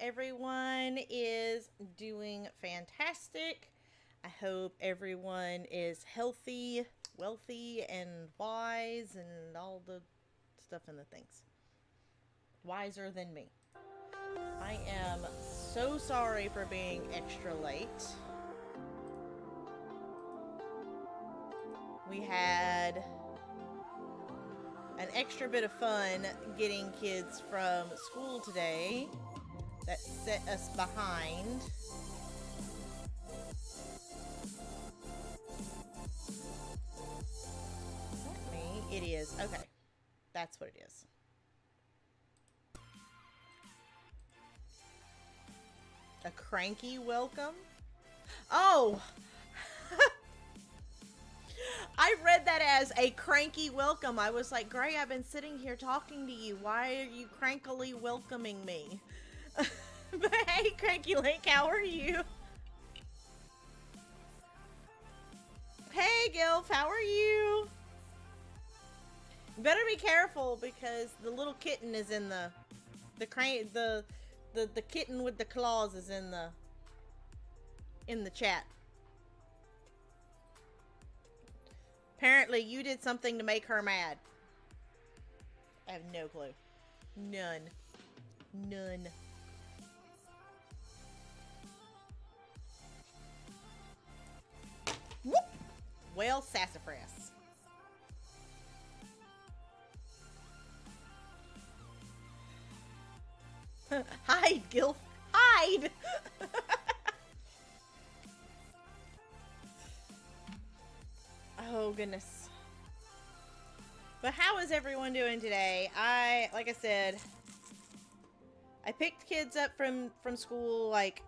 everyone is doing fantastic. I hope everyone is healthy, wealthy, and wise, and all the stuff and the things. Wiser than me. I am so sorry for being extra late. We had an extra bit of fun getting kids from school today that set us behind. Is that me? It is. Okay. That's what it is. A cranky welcome? Oh! I read that as a cranky welcome. I was like, Gray, I've been sitting here talking to you. Why are you crankily welcoming me? But hey, Cranky Link, how are you? Hey, Gilf, how are you? You better be careful because the little kitten is in the kitten with the claws is in the chat. Apparently, you did something to make her mad. I have no clue. None. None. Whoop! Well, sassafras. Hide, Gilf. Hide! Oh, goodness. But how is everyone doing today? Like I said, I picked kids up from school, like,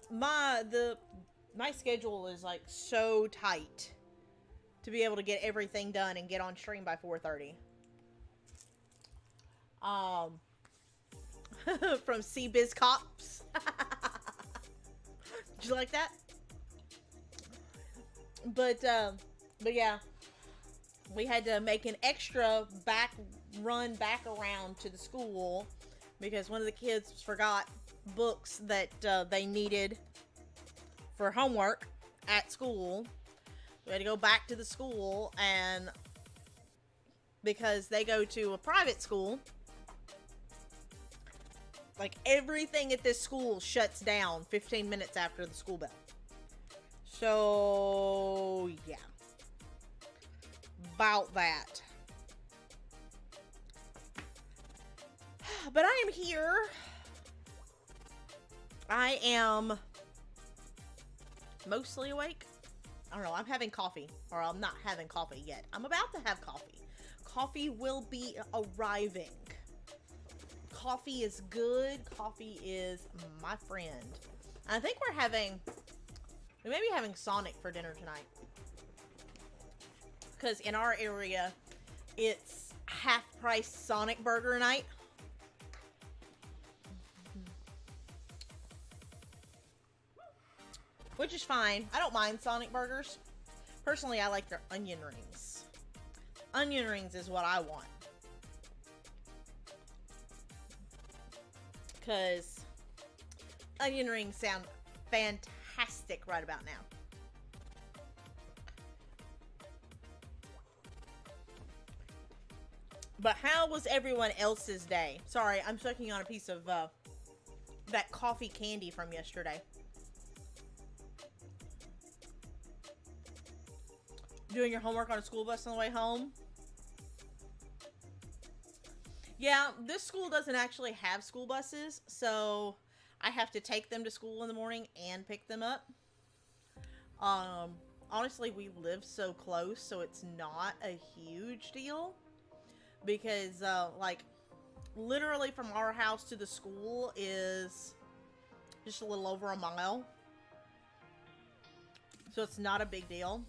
my schedule is, like, so tight to be able to get everything done and get on stream by 4:30. From CBiz Cops. Did you like that? But yeah, we had to make an extra run back around to the school because one of the kids forgot books that they needed for homework at school. We had to go back to the school, and because they go to a private school, like everything at this school shuts down 15 minutes after the school bell. So, yeah. About that. But I am here. I am mostly awake. I don't know. I'm having coffee. Or I'm not having coffee yet. I'm about to have coffee. Coffee will be arriving. Coffee is good. Coffee is my friend. I think we may be having Sonic for dinner tonight. Because in our area, it's half-price Sonic burger night. Which is fine. I don't mind Sonic burgers. Personally, I like their onion rings. Onion rings is what I want. Because onion rings sound fantastic right about now. But how was everyone else's day? Sorry, I'm sucking on a piece of that coffee candy from yesterday. Doing your homework on a school bus on the way home? Yeah, this school doesn't actually have school buses, so I have to take them to school in the morning and pick them up. Honestly, we live so close, so it's not a huge deal. Because, like, literally from our house to the school is just a little over a mile. So it's not a big deal.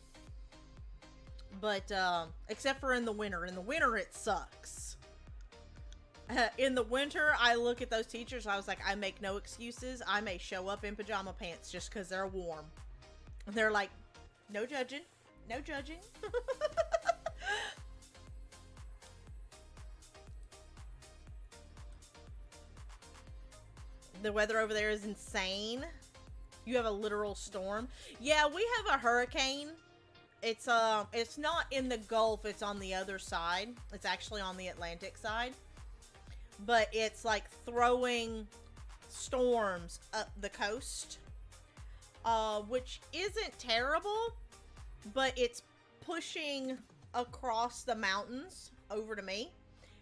But, except for in the winter. In the winter, it sucks. In the winter, I look at those teachers, I was like, I make no excuses. I may show up in pajama pants just because they're warm. And they're like, no judging. No judging. The weather over there is insane. You have a literal storm. Yeah, we have a hurricane. It's not in the Gulf, it's on the other side. It's actually on the Atlantic side. But it's like throwing storms up the coast. Which isn't terrible, but it's pushing across the mountains over to me.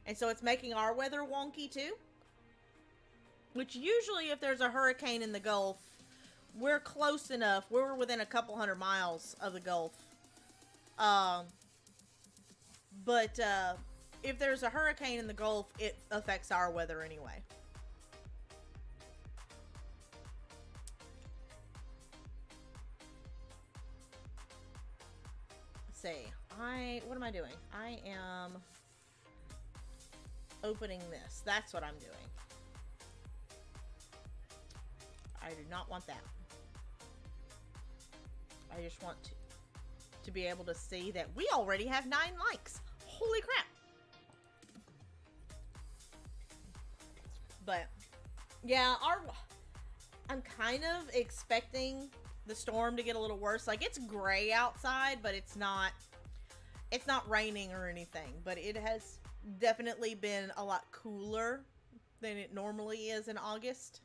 And so it's making our weather wonky too. Which usually if there's a hurricane in the Gulf, we're close enough. We're within a couple 100 miles of the Gulf. But if there's a hurricane in the Gulf, it affects our weather anyway. Let's see. What am I doing? I am opening this. That's what I'm doing. I do not want that. I just want to be able to see that we already have 9 likes. Holy crap. But yeah, I'm kind of expecting the storm to get a little worse. Like, it's gray outside, but it's not raining or anything, but it has definitely been a lot cooler than it normally is in August.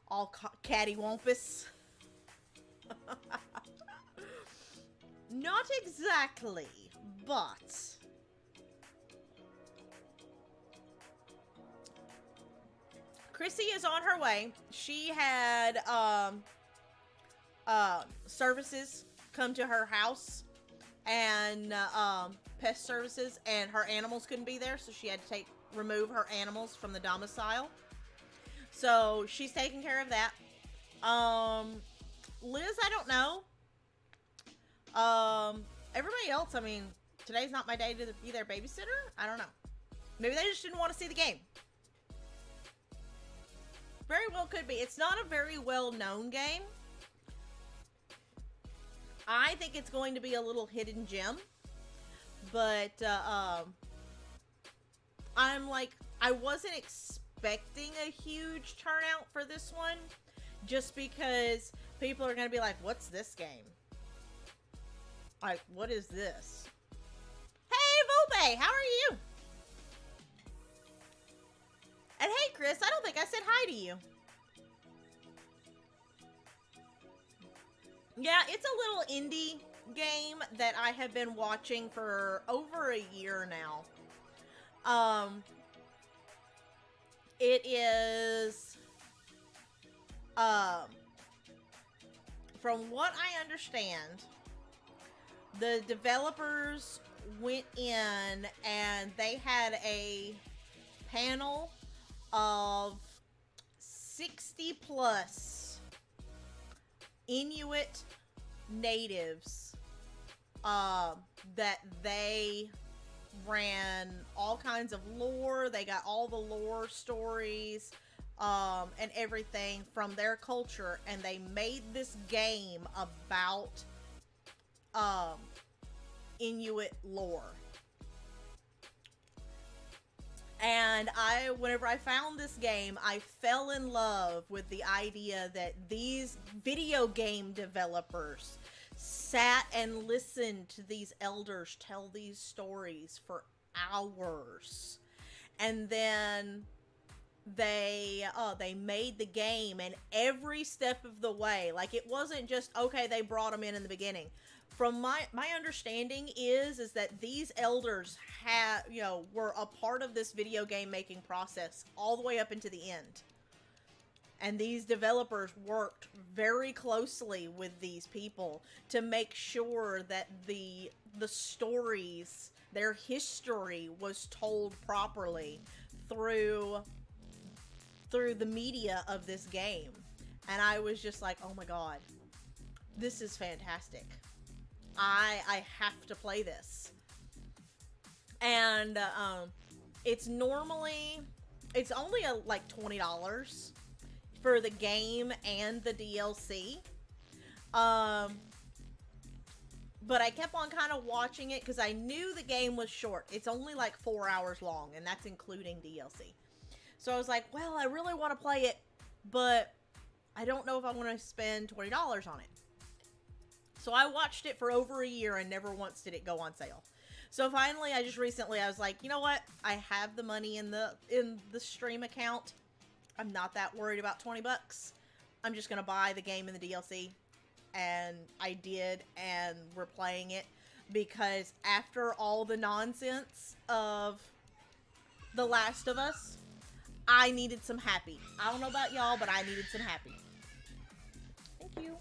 All cattywampus. Not exactly, but Chrissy is on her way. She had services come to her house, and pest services, and her animals couldn't be there, so she had to remove her animals from the domicile. So she's taking care of that. Liz, I don't know. Everybody else, I mean, today's not my day to be their babysitter. I don't know. Maybe they just didn't want to see the game. Very well could be. It's not a very well-known game. I think it's going to be a little hidden gem. But, I'm like, I wasn't expecting a huge turnout for this one. Just because people are going to be like, what's this game? Like, what is this? Hey, Volpe, how are you? And hey, Chris, I don't think I said hi to you. Yeah, it's a little indie game that I have been watching for over a year now. It is, from what I understand, the developers went in and they had a panel of 60 plus Inuit natives that they ran all kinds of lore. They got all the lore stories and everything from their culture, and they made this game about Inuit lore. And whenever I found this game, I fell in love with the idea that these video game developers sat and listened to these elders tell these stories for hours. And then they made the game, and every step of the way, like, it wasn't just, okay, they brought them in the beginning. From my understanding is that these elders were a part of this video game making process all the way up into the end. And these developers worked very closely with these people to make sure that the stories, their history, was told properly through the media of this game. And I was just like, oh my god, this is fantastic. I have to play this. And it's only like $20 for the game and the DLC. But I kept on kind of watching it because I knew the game was short. It's only like 4 hours long, and that's including DLC. So I was like, well, I really want to play it but I don't know if I want to spend $20 on it. So I watched it for over a year and never once did it go on sale. So finally, I was like, you know what? I have the money in the stream account. I'm not that worried about 20 bucks. I'm just going to buy the game and the DLC. And I did, and we're playing it because after all the nonsense of The Last of Us, I needed some happy. I don't know about y'all, but I needed some happy. Thank you.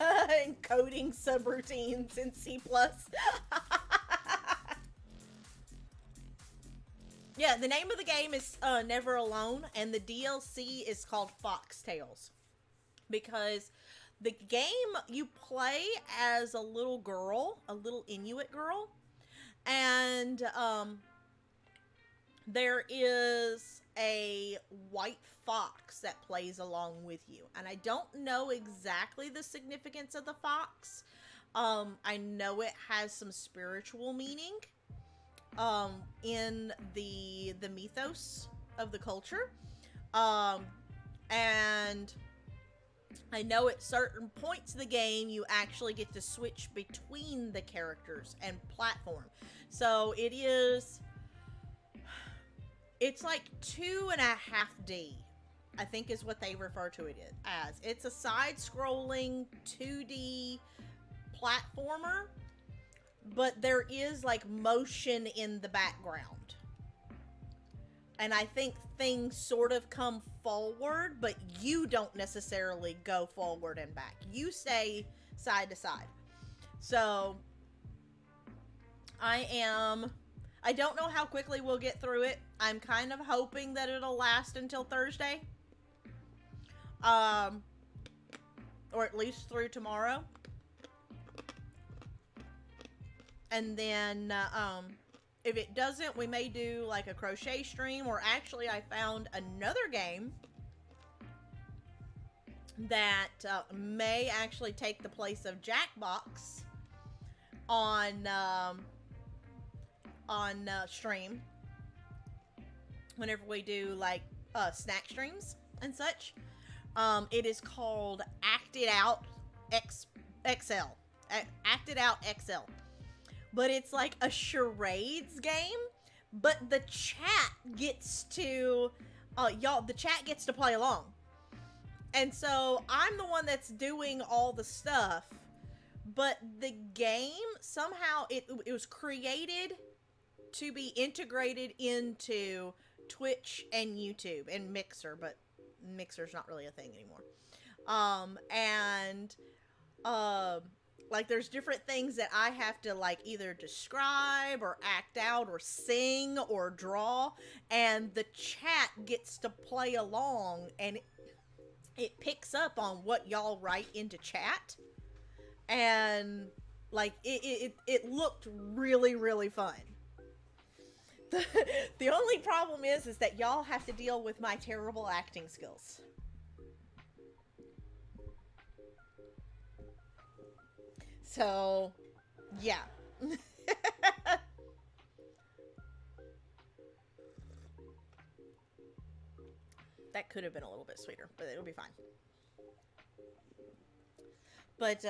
Encoding subroutines in C+. Yeah, the name of the game is Never Alone, and the DLC is called Foxtails. Because the game, you play as a little girl, a little Inuit girl, and there is a white fox that plays along with you. And I don't know exactly the significance of the fox. I know it has some spiritual meaning in the mythos of the culture. And I know at certain points of the game, you actually get to switch between the characters and platform. So it's like 2.5D, I think is what they refer to it as. It's a side-scrolling 2D platformer, but there is like motion in the background. And I think things sort of come forward, but you don't necessarily go forward and back. You stay side to side. So I don't know how quickly we'll get through it. I'm kind of hoping that it'll last until Thursday. Or at least through tomorrow. And then, if it doesn't, we may do like a crochet stream, or actually I found another game that may actually take the place of Jackbox on stream whenever we do like snack streams and such. It is called Acted Out XL. Acted Out XL. But it's like a charades game, but the chat gets to, the chat gets to play along. And so I'm the one that's doing all the stuff, but the game, somehow it was created to be integrated into Twitch and YouTube and Mixer, but Mixer's not really a thing anymore. Like, there's different things that I have to, like, either describe or act out or sing or draw, and the chat gets to play along, and it picks up on what y'all write into chat, and, like, it looked really, really fun. The only problem is that y'all have to deal with my terrible acting skills. So, yeah. That could have been a little bit sweeter, but it'll be fine. But,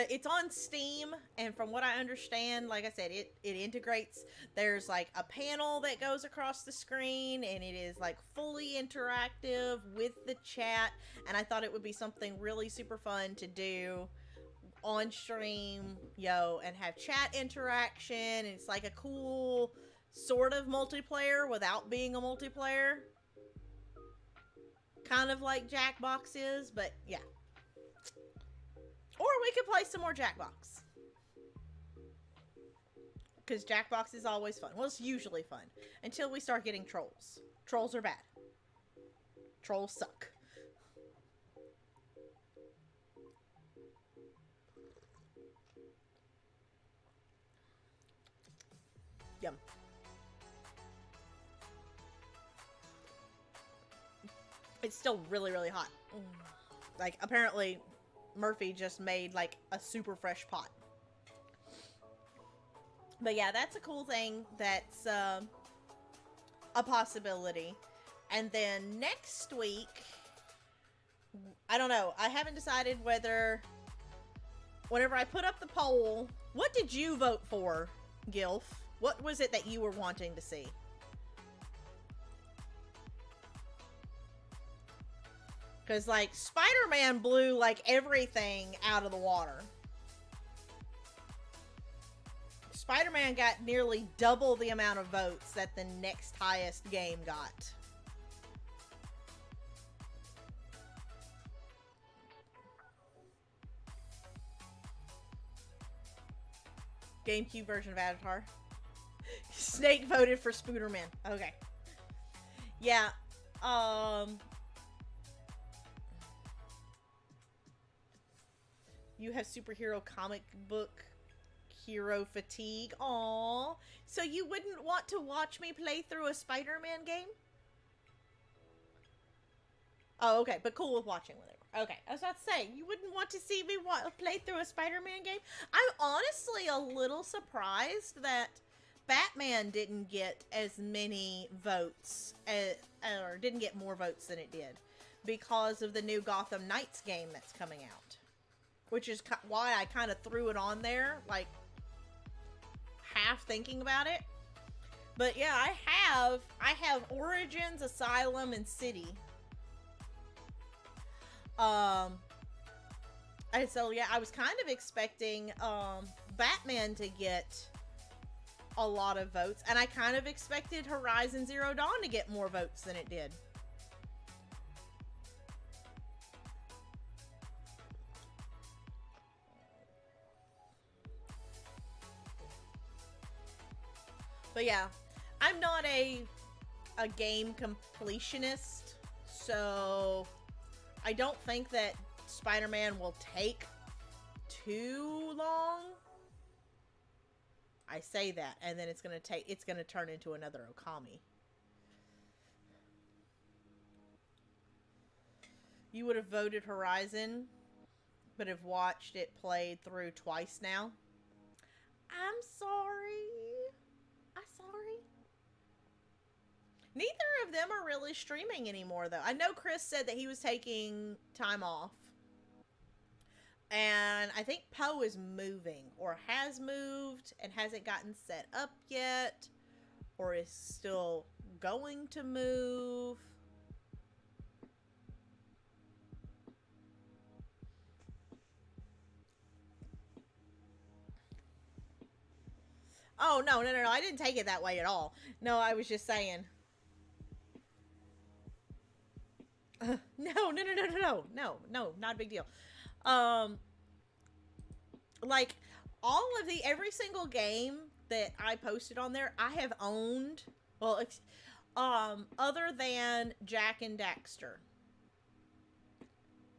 it's on Steam, and from what I understand, like I said, it integrates, there's like a panel that goes across the screen, and it is like fully interactive with the chat, and I thought it would be something really super fun to do on stream, and have chat interaction, and it's like a cool sort of multiplayer without being a multiplayer. Kind of like Jackbox is, but yeah. Or we could play some more Jackbox. Because Jackbox is always fun. Well, it's usually fun. Until we start getting trolls. Trolls are bad. Trolls suck. Yum. It's still really, really hot. Like, apparently, Murphy just made like a super fresh pot. But yeah, that's a cool thing. That's a possibility. And then next week, I don't know. I haven't decided whether, whenever I put up the poll, what did you vote for, Gilf? What was it that you were wanting to see? Because, like, Spider-Man blew, like, everything out of the water. Spider-Man got nearly double the amount of votes that the next highest game got. GameCube version of Avatar. Snake voted for Spooderman. Okay. Yeah. You have superhero comic book hero fatigue. Aww. So you wouldn't want to watch me play through a Spider-Man game? Oh, okay. But cool with watching whatever. Okay. I was about to say, you wouldn't want to see me play through a Spider-Man game? I'm honestly a little surprised that Batman didn't get as many votes, or didn't get more votes than it did, because of the new Gotham Knights game that's coming out. Which is why I kind of threw it on there, like, half thinking about it. But yeah, I have Origins, Asylum, and City. And so yeah, I was kind of expecting Batman to get a lot of votes, and I kind of expected Horizon Zero Dawn to get more votes than it did. But yeah, I'm not a game completionist, so I don't think that Spider-Man will take too long. I say that, and then it's gonna turn into another Okami. You would have voted Horizon, but have watched it played through twice now. I'm sorry. Neither of them are really streaming anymore, though. I know Chris said that he was taking time off. And I think Poe is moving, or has moved, and hasn't gotten set up yet, or is still going to move. Oh, no, I didn't take it that way at all. No, I was just saying. No, not a big deal. Like, every single game that I posted on there, I have owned, well, other than Jak and Daxter.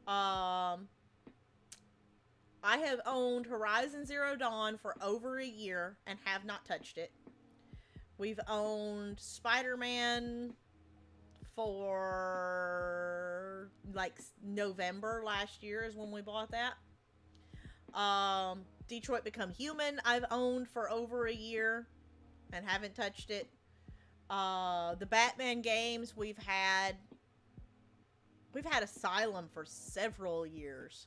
I have owned Horizon Zero Dawn for over a year and have not touched it. We've owned Spider-Man for like November last year is when we bought that. Detroit Become Human I've owned for over a year and haven't touched it. The Batman games we've had Asylum for several years.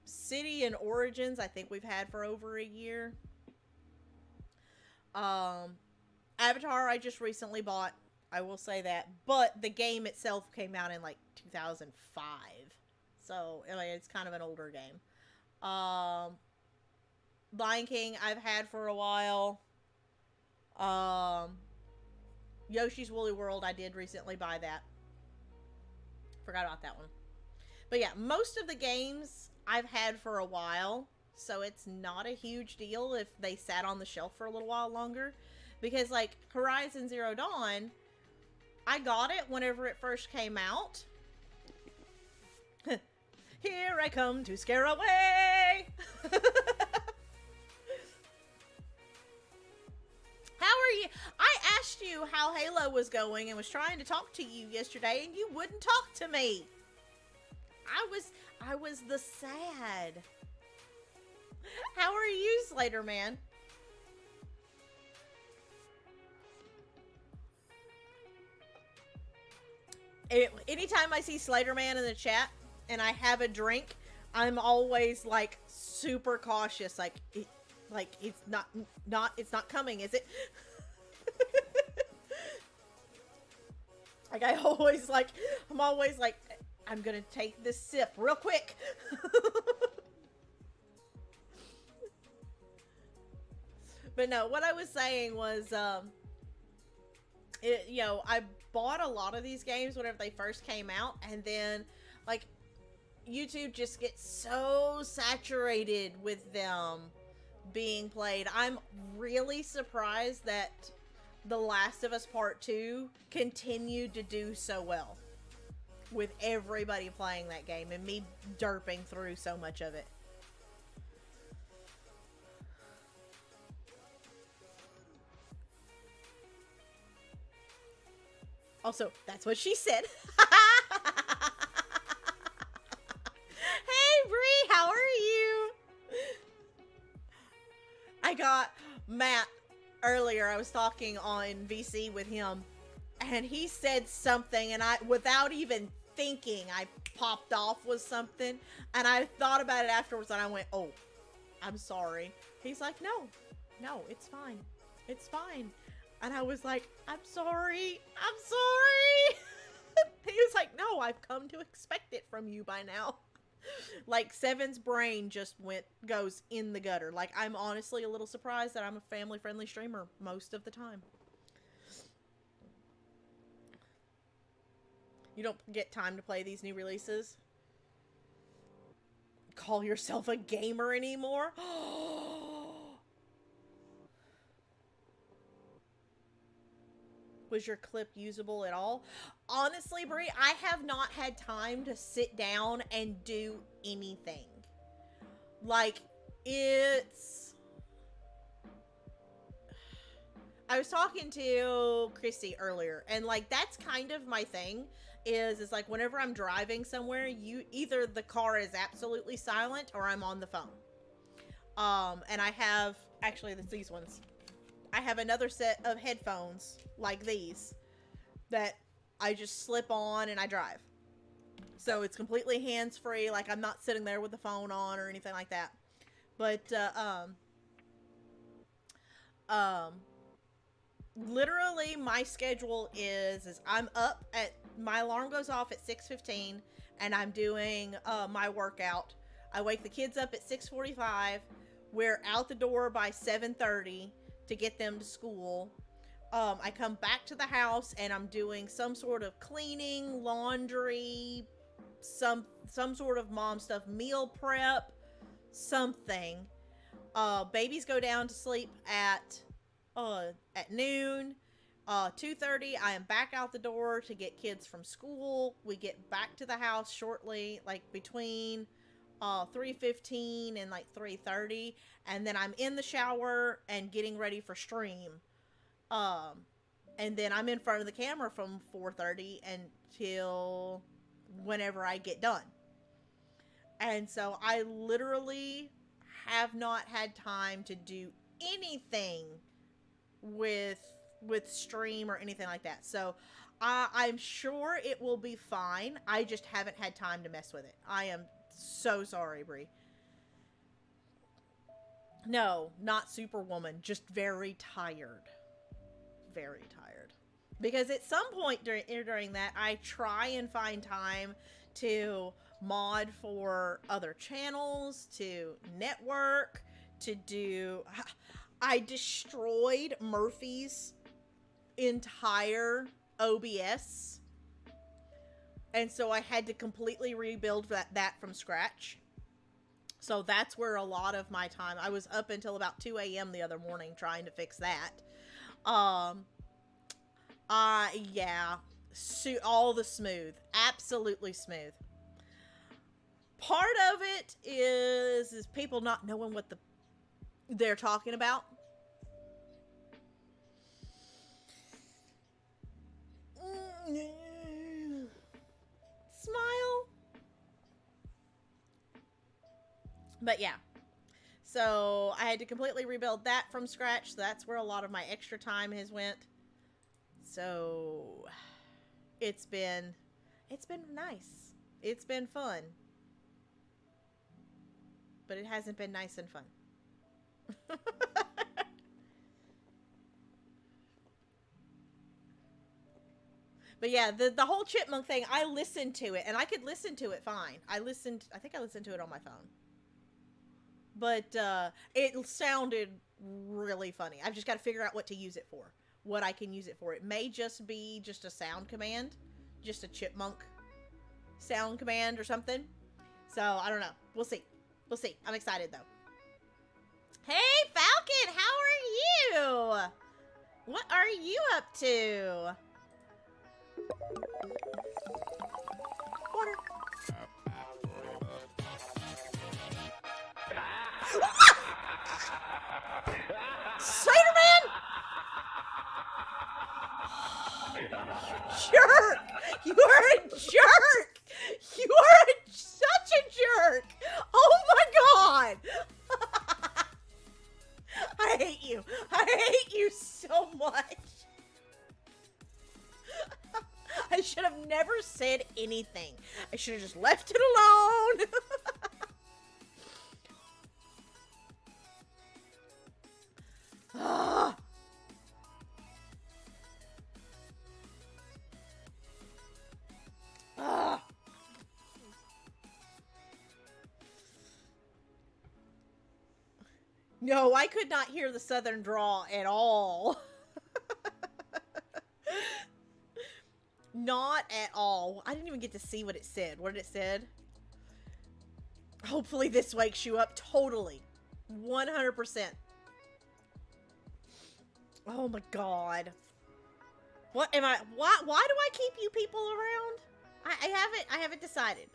City and Origins I think we've had for over a year. Avatar I just recently bought, I will say that, but the game itself came out in like 2005, so I mean, it's kind of an older game. Lion King I've had for a while. Yoshi's Woolly World I did recently buy that. Forgot about that one. But yeah, most of the games I've had for a while, so it's not a huge deal if they sat on the shelf for a little while longer. Because, like, Horizon Zero Dawn, I got it whenever it first came out. Here I come to scare away! How are you? I asked you how Halo was going and was trying to talk to you yesterday, and you wouldn't talk to me. I was the sad. How are you, Slater Man? Anytime I see Slater Man in the chat and I have a drink, I'm always like super cautious. Like it's not coming, is it? Like I'm always like, I'm gonna take this sip real quick. But no, what I was saying was, I bought a lot of these games whenever they first came out, and then, like, YouTube just gets so saturated with them being played. I'm really surprised that The Last of Us Part 2 continued to do so well with everybody playing that game and me derping through so much of it. Also, that's what she said. Hey, Bree, how are you? I got Matt earlier. I was talking on VC with him, and he said something, and without even thinking, I popped off with something, and I thought about it afterwards, and I went, oh, I'm sorry. He's like, no, it's fine. It's fine. And I was like, I'm sorry. He was like, no, I've come to expect it from you by now. Like, Seven's brain just goes in the gutter. Like, I'm honestly a little surprised that I'm a family-friendly streamer most of the time. You don't get time to play these new releases? Call yourself a gamer anymore? Was your clip usable at all? Honestly, Brie, I have not had time to sit down and do anything. Like, I was talking to Christy earlier, and like, that's kind of my thing, is like, whenever I'm driving somewhere, either the car is absolutely silent or I'm on the phone. And I have, actually, these ones. I have another set of headphones like these that I just slip on and I drive. So it's completely hands-free. Like, I'm not sitting there with the phone on or anything like that. But, literally my schedule is I'm up my alarm goes off at 6:15 and I'm doing, my workout. I wake the kids up at 6:45. We're out the door by 7:30 to get them to school. I come back to the house and I'm doing some sort of cleaning, laundry, some sort of mom stuff, meal prep, something. Babies go down to sleep at noon. 2:30, I am back out the door to get kids from school. We get back to the house shortly, like between 3:15 and like 3:30, and then I'm in the shower and getting ready for stream. And then I'm in front of the camera from 4:30 until whenever I get done. And so I literally have not had time to do anything with stream or anything like that. So I'm sure it will be fine. I just haven't had time to mess with it. I am so sorry, Brie. No, not Superwoman. Just very tired. Very tired. Because at some point during that, I try and find time to mod for other channels, to network, to do... I destroyed Murphy's entire OBS. And so I had to completely rebuild that from scratch. So that's where a lot of my time... I was up until about 2 a.m. the other morning trying to fix that. Yeah. All the smooth. Absolutely smooth. Part of it is people not knowing what they're talking about. Smile. But yeah. So I had to completely rebuild that from scratch. So that's where a lot of my extra time has went. So it's been nice. It's been fun. But it hasn't been nice and fun. But yeah, the whole chipmunk thing, I listened to it, and I could listen to it fine. I think I listened to it on my phone. But it sounded really funny. I've just got to figure out what to use it for. What I can use it for. It may just be just a sound command. Just a chipmunk sound command or something. So, I don't know. We'll see. We'll see. I'm excited, though. Hey, Falcon! How are you? What are you up to? Water. Spider-Man! Jerk! You are a jerk! You are such a jerk! Oh my god! I hate you. I hate you so much. I should have never said anything. I should have just left it alone. No, I could not hear the southern drawl at all. Not at all. I didn't even get to see what it said. What did it said? Hopefully this wakes you up totally. 100%. Oh my god. What am I? Why do I keep you people around? I haven't decided.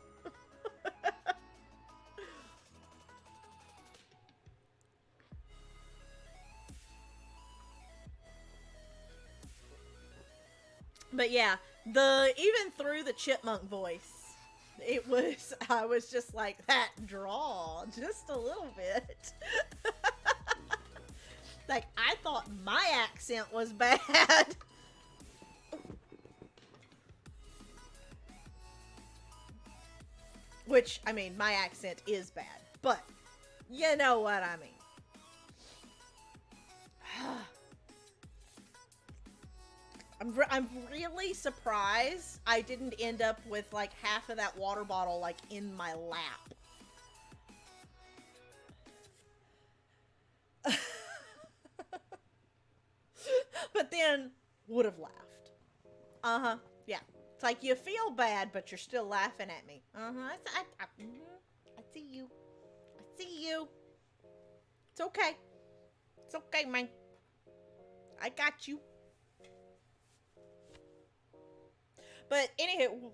But yeah, even through the chipmunk voice, I was just like, that draw just a little bit. Like, I thought my accent was bad. Which, I mean, my accent is bad, but you know what I mean. I'm really surprised I didn't end up with like half of that water bottle like in my lap. But then would have laughed. Uh-huh. Yeah. It's like you feel bad, but you're still laughing at me. Uh-huh. I see you. I see you. It's okay. It's okay, man. I got you. But anywho,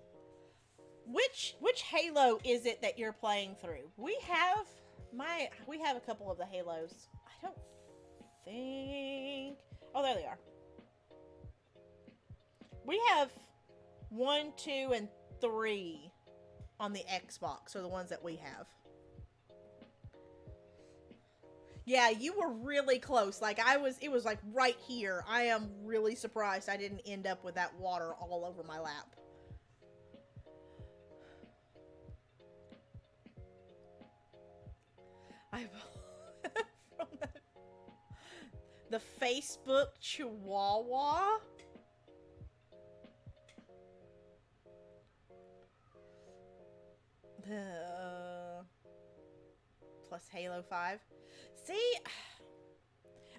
which Halo is it that you're playing through? We have a couple of the Halos. I don't think. Oh, there they are. We have 1, 2, and 3 on the Xbox, are the ones that we have. Yeah, you were really close. Like it was like right here. I am really surprised I didn't end up with that water all over my lap. From the Facebook Chihuahua. Plus Halo 5. See,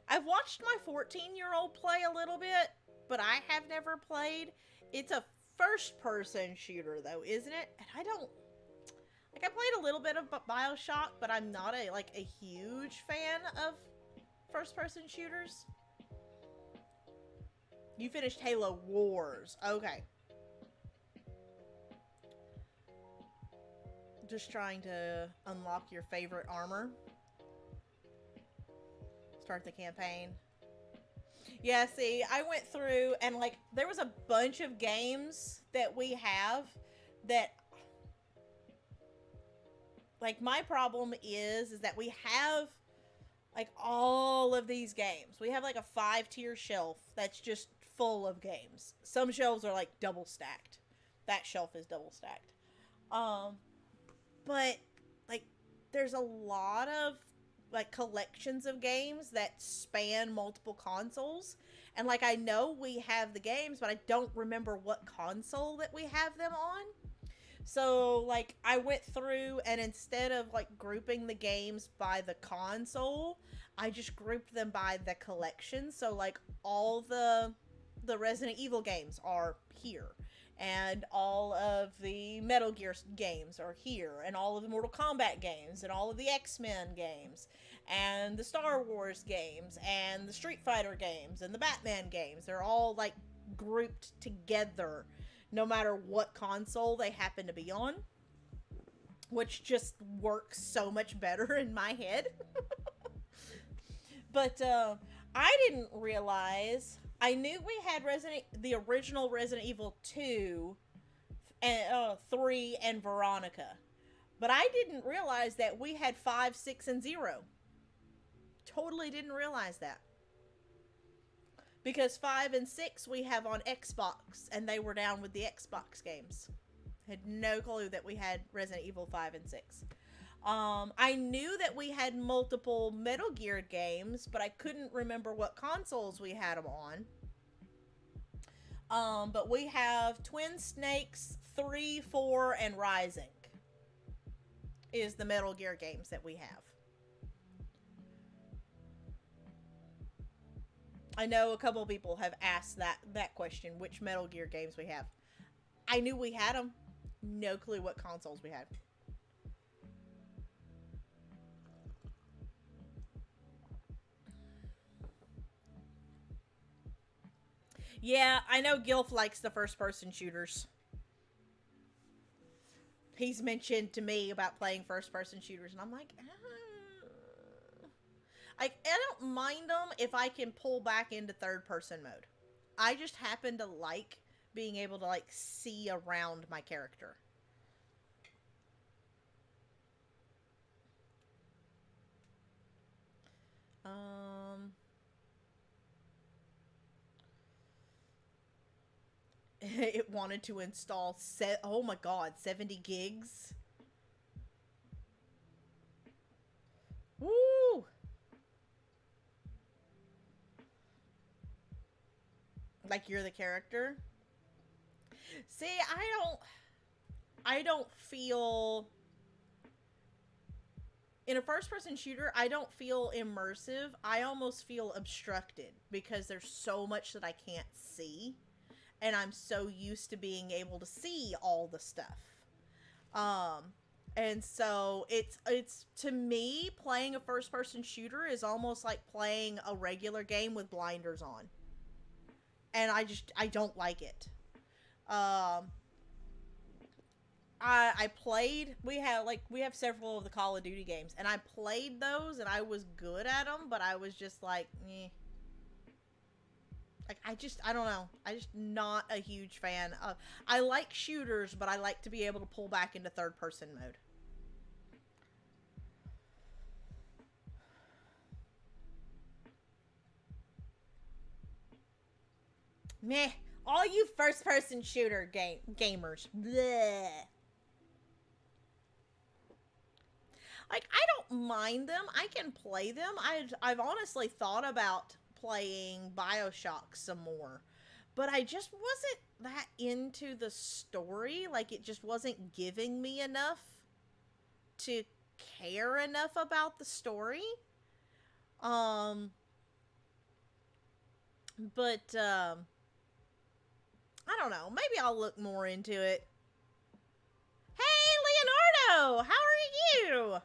I've watched my 14-year-old play a little bit, but I have never played. It's a first-person shooter, though, isn't it? And I don't... Like, I played a little bit of BioShock, but I'm not a huge fan of first-person shooters. You finished Halo Wars. Okay. Just trying to unlock your favorite armor. Start the campaign. Yeah, see, I went through and like there was a bunch of games that we have that like my problem is that we have like all of these games. We have like a 5-tier shelf that's just full of games. Some shelves are like double stacked. That shelf is double stacked. Um, but like there's a lot of like collections of games that span multiple consoles. And like I know we have the games, but I don't remember what console that we have them on. So, like, I went through and instead of like grouping the games by the console, I just grouped them by the collection. So, like, all the Resident Evil games are here, and all of the Metal Gear games are here, and all of the Mortal Kombat games, and all of the X-Men games, and the Star Wars games, and the Street Fighter games, and the Batman games. They're all like grouped together no matter what console they happen to be on, which just works so much better in my head. But I didn't realize. I knew we had the original Resident Evil 2, and 3, and Veronica, but I didn't realize that we had 5, 6, and 0. Totally didn't realize that. Because 5 and 6 we have on Xbox, and they were down with the Xbox games. Had no clue that we had Resident Evil 5 and 6. I knew that we had multiple Metal Gear games, but I couldn't remember what consoles we had them on. But we have Twin Snakes, 3, 4, and Rising is the Metal Gear games that we have. I know a couple of people have asked that question, which Metal Gear games we have. I knew we had them. No clue what consoles we had. Yeah, I know Gilf likes the first-person shooters. He's mentioned to me about playing first-person shooters, and I'm like, I don't mind them if I can pull back into third-person mode. I just happen to like being able to, like, see around my character. It wanted to install oh my god, 70 gigs. Woo! Like you're the character? See, I don't feel in a first-person shooter, I don't feel immersive. I almost feel obstructed because there's so much that I can't see, and I'm so used to being able to see all the stuff. And so it's to me, playing a first-person shooter is almost like playing a regular game with blinders on. And I don't like it. I played, we have several of the Call of Duty games, and I played those, and I was good at them, but I was just like, eh. Like, I don't know. I just not a huge fan of, I like shooters, but I like to be able to pull back into third-person mode. Meh. All you first-person shooter gamers. Bleh. Like, I don't mind them. I can play them. I've honestly thought about playing BioShock some more. But I just wasn't that into the story. Like, it just wasn't giving me enough to care enough about the story. But, I don't know. Maybe I'll look more into it. Hey, Leonardo! How are you?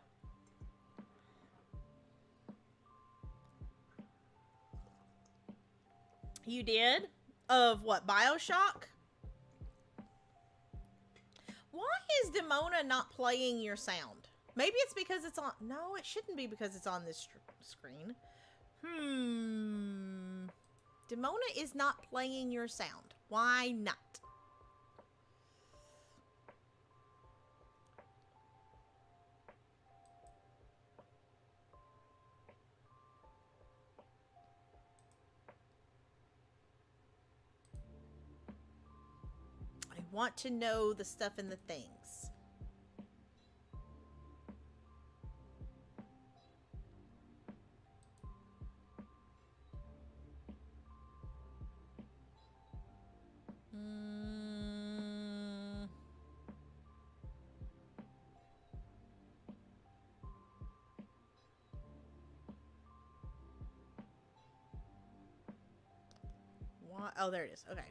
You did? Of what, BioShock? Why is Demona not playing your sound? Maybe it's because it's on... No, it shouldn't be because it's on this screen. Demona is not playing your sound. Why not? want to know the stuff in the things. What? Oh, there it is. Okay.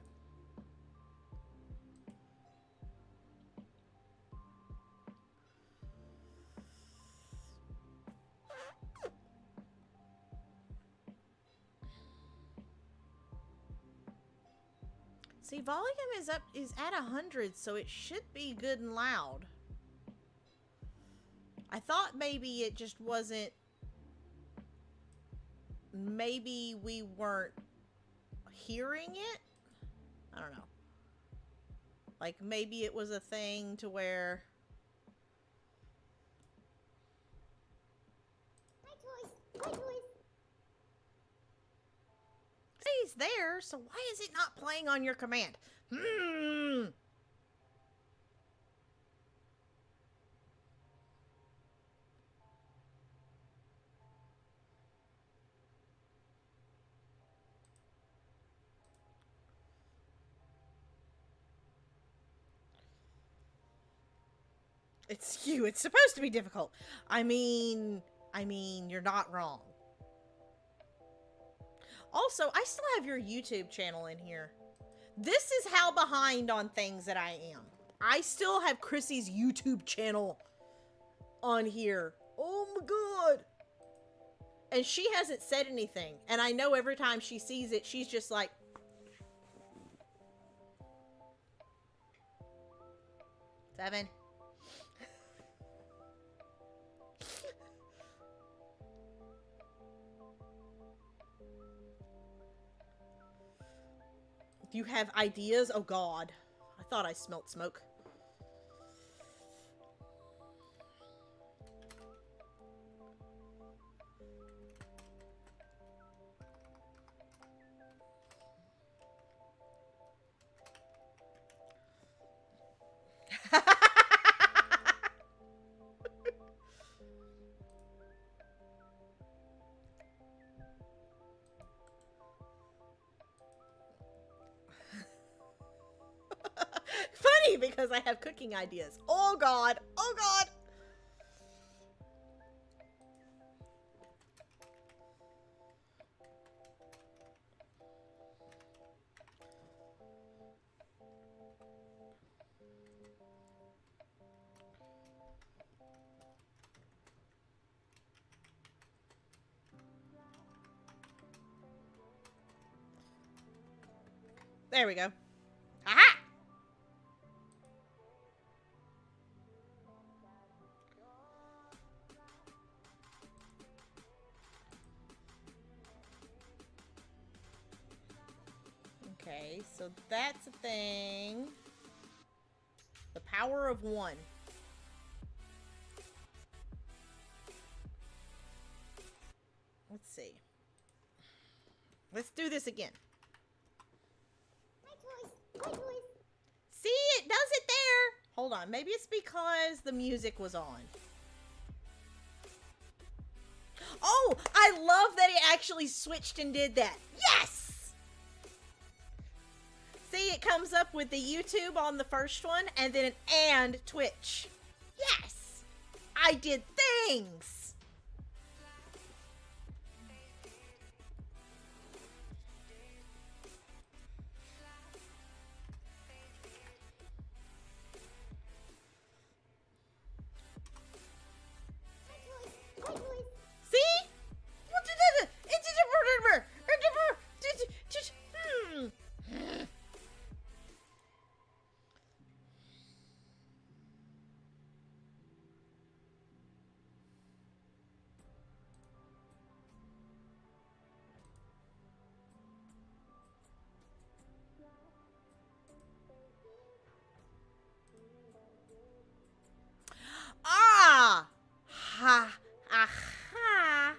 See, volume is at 100, so it should be good and loud. I thought maybe it just wasn't. Maybe we weren't hearing it. I don't know. Like maybe it was a thing to where. My toys. He's there, so why is it not playing on your command? It's you. It's supposed to be difficult. I mean, you're not wrong. Also, I still have your YouTube channel in here. This is how behind on things that I am. I still have Chrissy's YouTube channel on here. Oh my god. And she hasn't said anything. And I know every time she sees it, she's just like... Seven. Do you have ideas? Oh god. I thought I smelt smoke. Funny because I have cooking ideas. Oh god. Oh god. There we go. Aha! Okay, so that's a thing. The power of one. Let's see. Let's do this again. My toys. See, it does it there. Hold on. Maybe it's because the music was on. Oh, I love that it actually switched and did that. Yes! See, it comes up with the YouTube on the first one and then an and Twitch. Yes! I did things! Ah! Ha! Aha!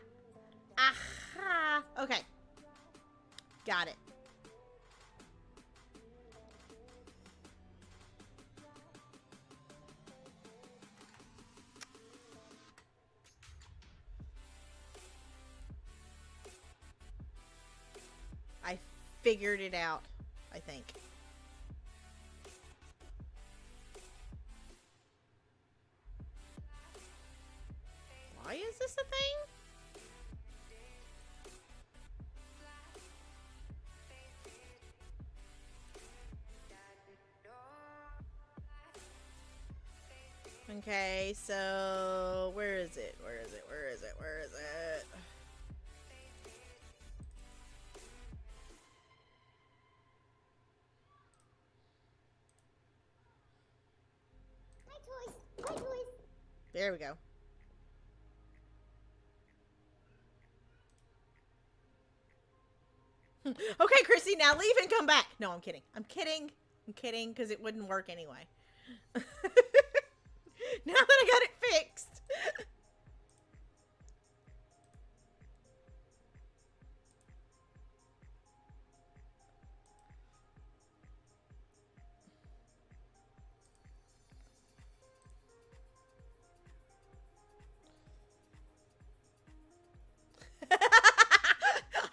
Aha! Okay. Got it. figured it out, I think. Why is this a thing? Okay, so where is it? Where is it? Where is it? Where is it? My toys. My toys. There we go. Okay, Chrissy, now leave and come back. No, I'm kidding. I'm kidding. I'm kidding because it wouldn't work anyway. Now that I got it fixed.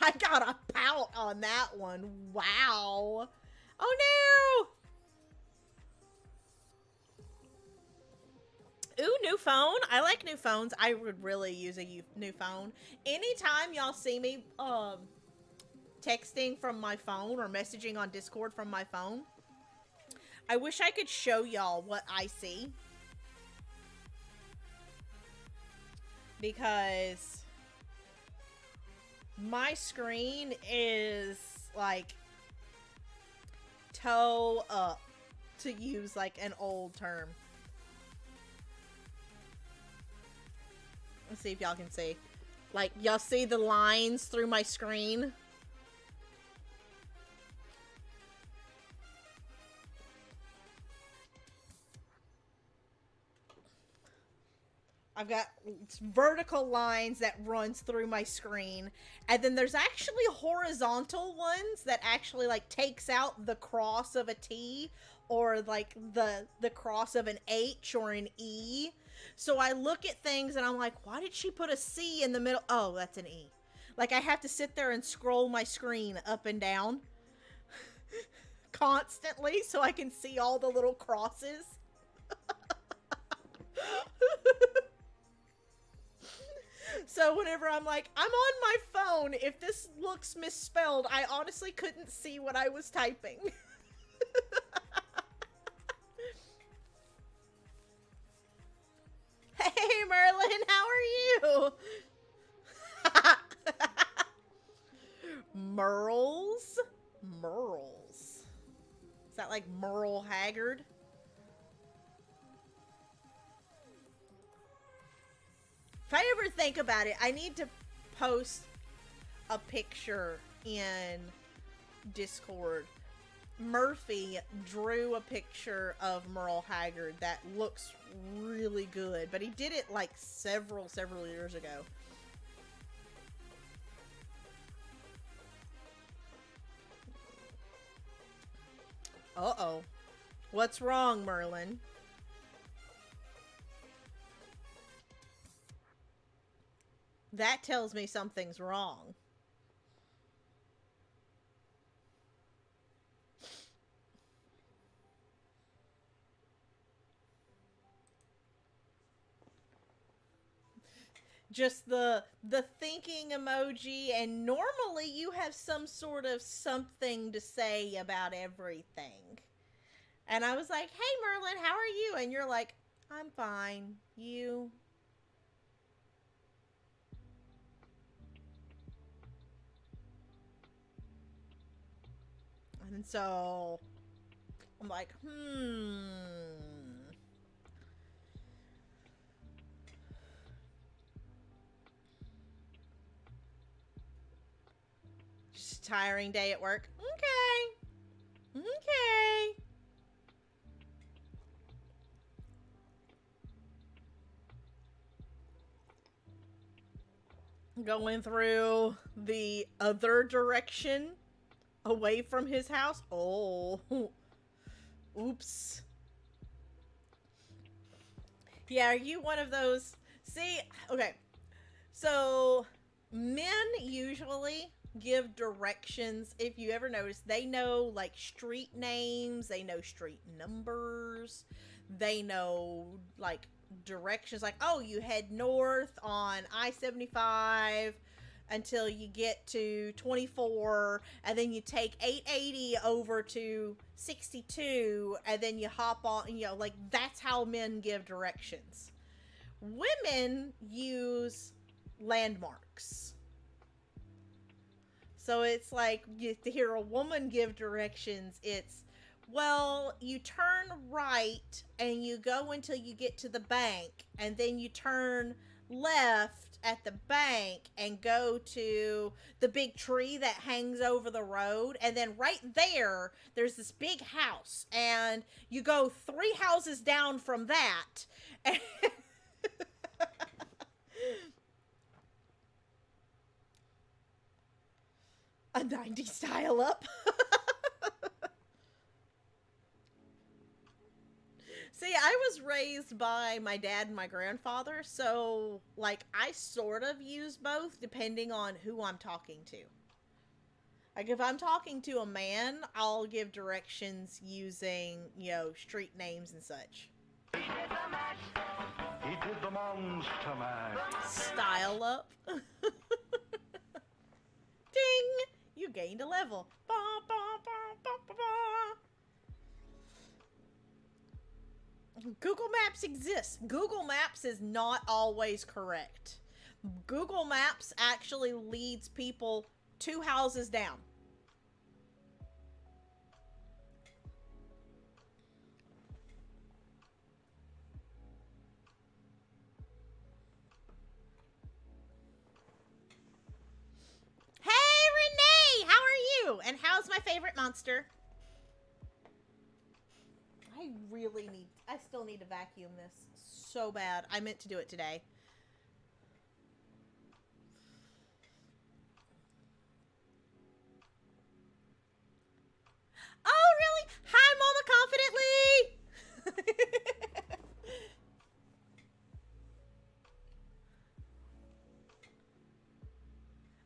I got a pout on that one. Wow. Oh no. Ooh, new phone. I like new phones. I would really use a new phone. Anytime y'all see me texting from my phone or messaging on Discord from my phone, I wish I could show y'all what I see. Because my screen is like toe up, to use like an old term. Let's see if y'all can see. Like, y'all see the lines through my screen? I've got vertical lines that runs through my screen, and then there's actually horizontal ones that actually like takes out the cross of a T or like the cross of an H or an E. So I look at things and I'm like, why did she put a C in the middle? Oh, that's an E. Like, I have to sit there and scroll my screen up and down constantly so I can see all the little crosses. So whenever I'm like, I'm on my phone, if this looks misspelled, I honestly couldn't see what I was typing. Hey, Merlin, how are you? Merles? Merles. Is that like Merle Haggard? If I ever think about it, I need to post a picture in Discord. Murphy drew a picture of Merle Haggard that looks really good, but he did it like several years ago. Uh-oh. What's wrong, Merlin? That tells me something's wrong. Just the thinking emoji, and normally you have some sort of something to say about everything. And I was like, hey Merlin, how are you? And you're like, I'm fine. You? And so I'm like, just a tiring day at work. Okay. Okay. Going through the other direction away from his house. Oh. Oops. Yeah, are you one of those? See, okay. So, men usually give directions. If you ever notice, they know like street names, they know street numbers, they know like directions. Like, oh, you head north on I-75 until you get to 24, and then you take 880 over to 62, and then you hop on, like that's how men give directions. Women use landmarks. So it's like, to hear a woman give directions, it's, well, you turn right and you go until you get to the bank, and then you turn left at the bank and go to the big tree that hangs over the road, and then right there's this big house, and you go 3 houses down from that. A 90s style up. See, I was raised by my dad and my grandfather, so like I sort of use both depending on who I'm talking to. Like if I'm talking to a man, I'll give directions using, street names and such. He did the monster mash. Style up. Ding! You gained a level. Ba, ba, ba, ba, ba, ba. Google Maps exists. Google Maps is not always correct. Google Maps actually leads people 2 houses down. Hey, Renee! How are you? And how's my favorite monster? I still need to vacuum this so bad. I meant to do it today. Oh, really? Hi, Mama Confidently!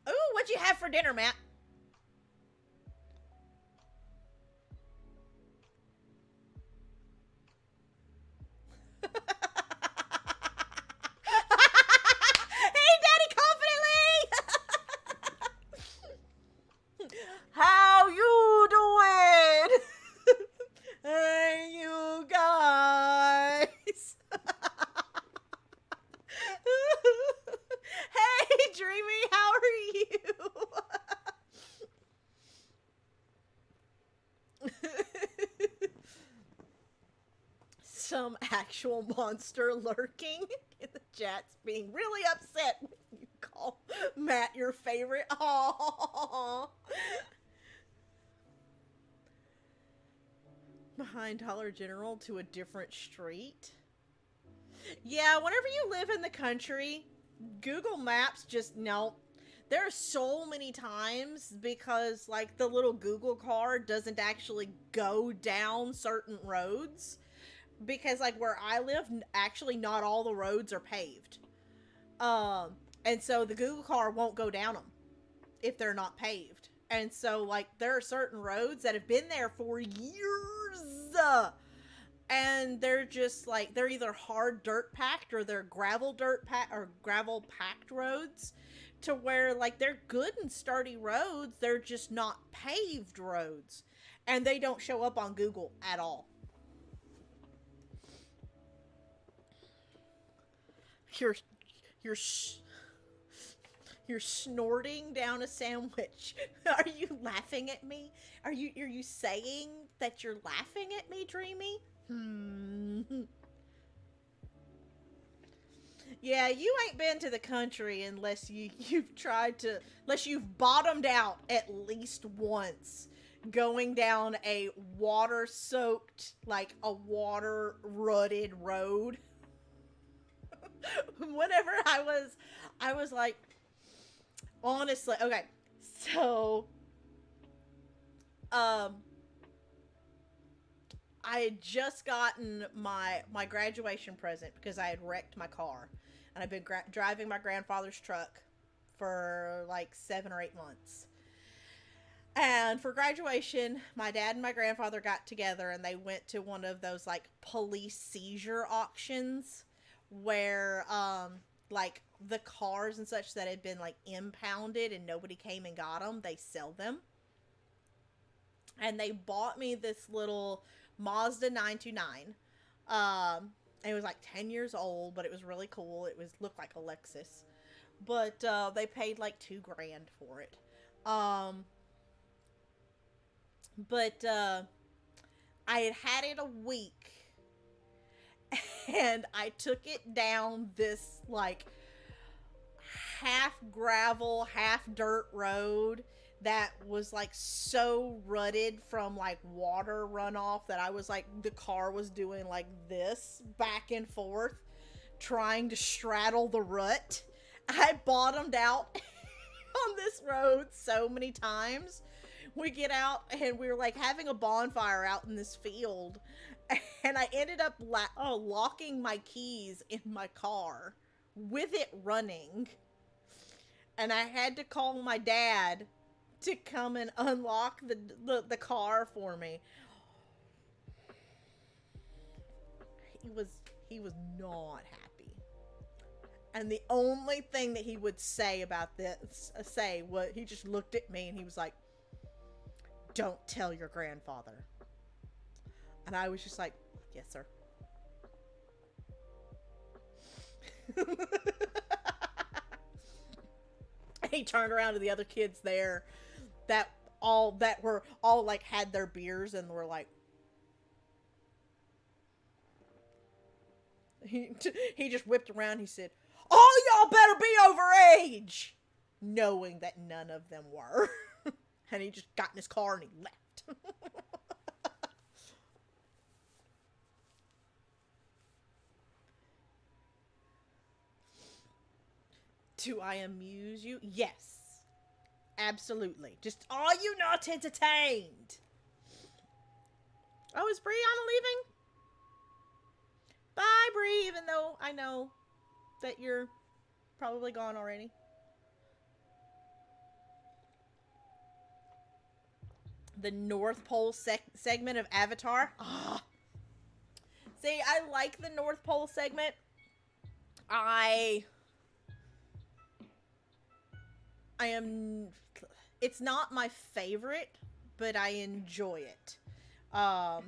Ooh, what'd you have for dinner, Matt? Hey, Daddy Confidently! How you doing? Hey, you guys. Hey, Dreamy, how are you? Some actual monster lurking in the chat's being really upset when you call Matt your favorite. Aww. Behind Dollar General to a different street. Yeah, whenever you live in the country, Google Maps just, no. There are so many times because, like, the little Google car doesn't actually go down certain roads. Because, like, where I live, actually not all the roads are paved. And so the Google car won't go down them if they're not paved. And so, like, there are certain roads that have been there for years. And they're just, like, they're either hard dirt packed or they're gravel packed roads. To where, like, they're good and sturdy roads. They're just not paved roads. And they don't show up on Google at all. You're snorting down a sandwich. Are you laughing at me? Are you saying that you're laughing at me, Dreamy? Yeah, you ain't been to the country unless unless you've bottomed out at least once going down a water-soaked, like a water-rutted road. Whenever I was like, honestly, okay, so, I had just gotten my graduation present because I had wrecked my car, and I've been driving my grandfather's truck for like 7 or 8 months. And for graduation, my dad and my grandfather got together and they went to one of those like police seizure auctions where like the cars and such that had been like impounded and nobody came and got them, they sell them. And they bought me this little Mazda 929. And it was like 10 years old, but it was really cool. It was looked like a Lexus. But they paid like $2,000 for it. But I had it a week, and I took it down this like half gravel, half dirt road that was like so rutted from like water runoff that I was like, the car was doing like this back and forth trying to straddle the rut. I bottomed out on this road so many times. We get out and we were like having a bonfire out in this field, and I ended up locking my keys in my car with it running, and I had to call my dad to come and unlock the car for me. He was not happy, and the only thing that he would say about this was he just looked at me and he was like, "Don't tell your grandfather." And I was just like, "Yes, sir." He turned around to the other kids there that were all like had their beers and were like, he just whipped around. He said, "All y'all better be over age," knowing that none of them were. And he just got in his car and he left. Do I amuse you? Yes. Absolutely. Just, are you not entertained? Oh, is Brianna leaving? Bye, Bri, even though I know that you're probably gone already. The North Pole segment of Avatar. Ah. See, I like the North Pole segment. It's not my favorite, but I enjoy it. I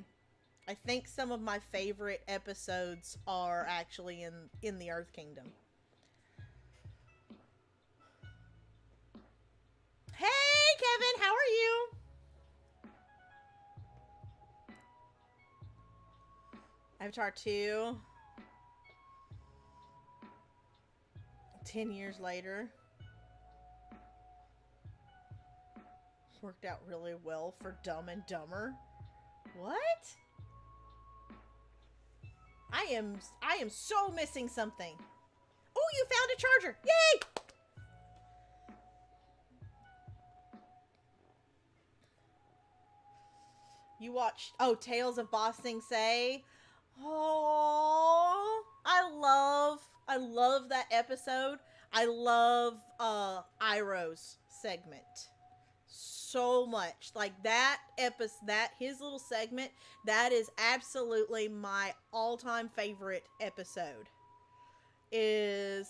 think some of my favorite episodes are actually in the Earth Kingdom. Hey, Kevin, how are you? Avatar 2. 10 years later. Worked out really well for Dumb and Dumber. What? I am so missing something. Oh, you found a charger. Yay! You watched Tales of Ba Sing Se. Oh, I love that episode. I love Iroh's segment so much. Like that his little segment, that is absolutely my all-time favorite episode. Is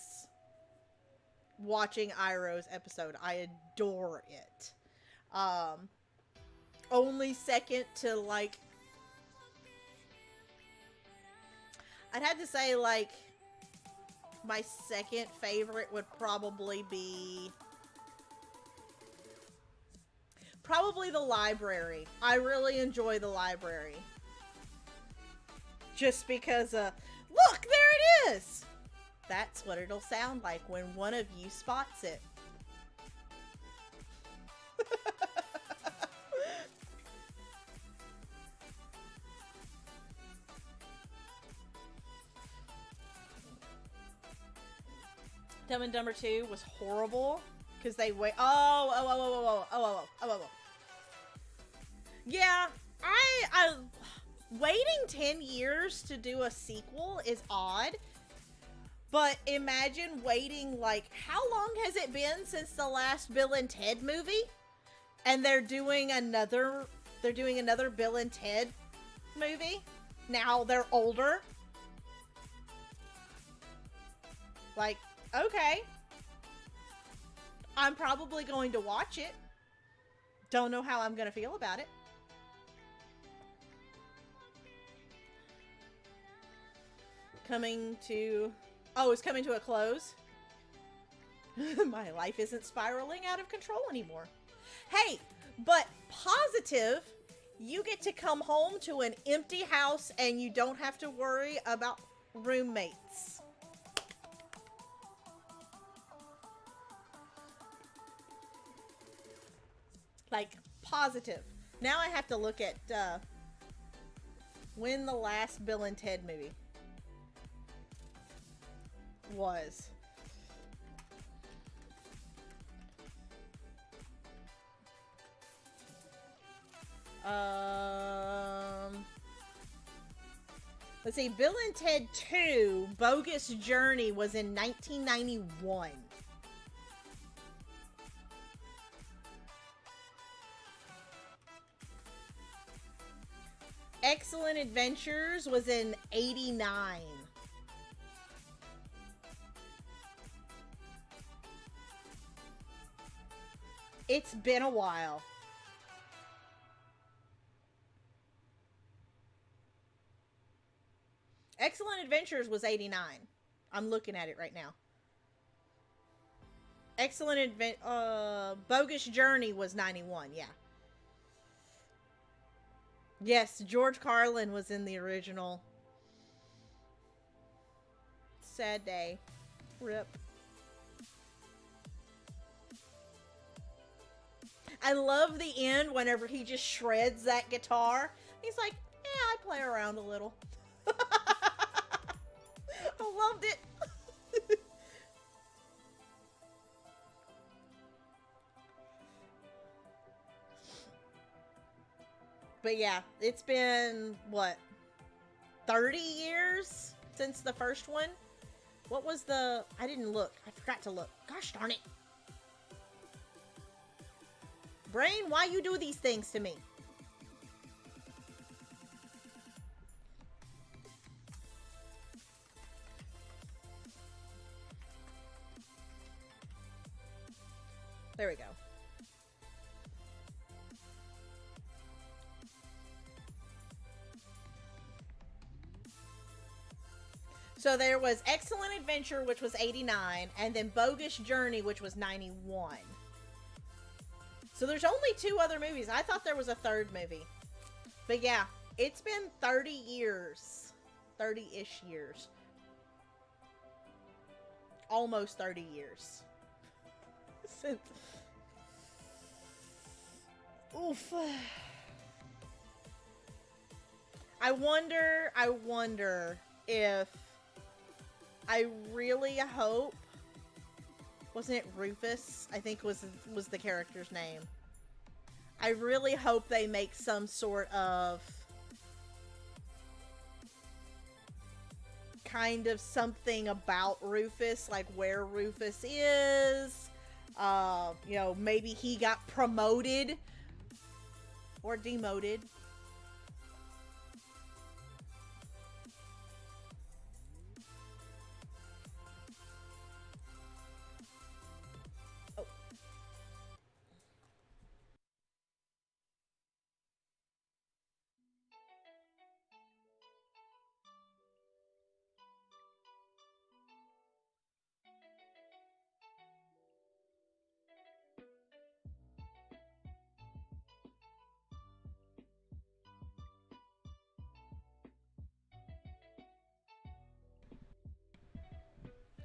watching Iroh's episode. I adore it. Only second to like, I'd have to say like my second favorite would probably be the library. I really enjoy the library. Just because, look, there it is! That's what it'll sound like when one of you spots it. Dumb and Dumber 2 was horrible because they wait. Oh. Yeah, I waiting 10 years to do a sequel is odd. But imagine waiting, like, how long has it been since the last Bill and Ted movie? And they're doing another Bill and Ted movie. Now they're older. Like, okay. I'm probably going to watch it. Don't know how I'm going to feel about it. It's coming to a close. My life isn't spiraling out of control anymore. Hey, but positive, you get to come home to an empty house and you don't have to worry about roommates. Like, positive. Now I have to look at when the last Bill and Ted movie was. Let's see, Bill and Ted 2, Bogus Journey was in 1991. Excellent Adventures was in 89. It's been a while. Excellent Adventures was 89. I'm looking at it right now. Bogus Journey was 91, yeah. Yes, George Carlin was in the original. Sad day. RIP. I love the end whenever he just shreds that guitar. He's like, yeah, I play around a little. I loved it. But yeah, it's been, what, 30 years since the first one? What was the... I didn't look. I forgot to look. Gosh darn it. Brain, why you do these things to me? There we go. So there was Excellent Adventure, which was 89, and then Bogus Journey, which was 91. So there's only 2 other movies. I thought there was a third movie. But yeah, it's been 30 years. 30-ish years. Almost 30 years. Since... Oof. I wonder if... I really hope... Wasn't it Rufus? I think was the character's name. I really hope they make some sort of... kind of something about Rufus, like where Rufus is. You know, maybe he got promoted or demoted.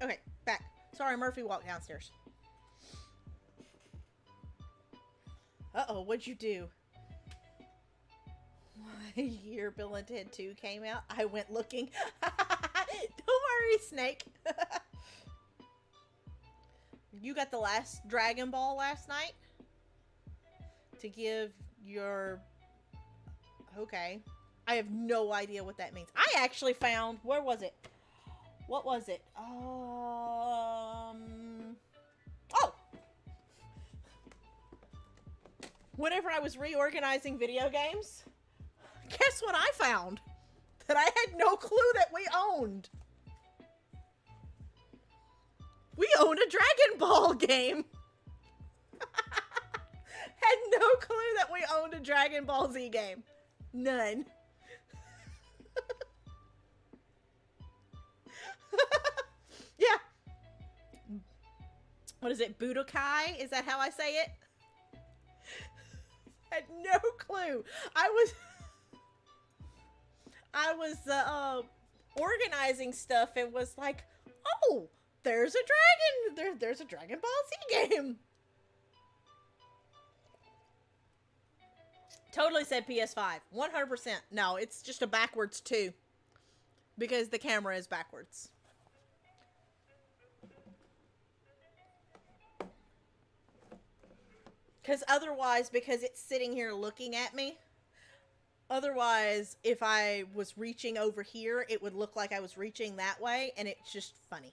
Okay, back. Sorry, Murphy walked downstairs. Uh-oh, what'd you do? Year Bill and Ted 2 came out. I went looking. Don't worry, Snake. You got the last Dragon Ball last night? To give your... Okay. I have no idea what that means. I actually found... Where was it? What was it? Oh! whenever I was reorganizing video games, guess what I found? That I had no clue that we owned. We owned a Dragon Ball game. Had no clue that we owned a Dragon Ball Z game. None. Yeah. What is it? Budokai? Is that how I say it? Had no clue. I was organizing stuff and was like, oh, there's a dragon. There's a Dragon Ball Z game. Totally said PS5. 100%. No, it's just a backwards 2. Because the camera is backwards. Because otherwise, because it's sitting here looking at me, otherwise, if I was reaching over here, it would look like I was reaching that way, and it's just funny.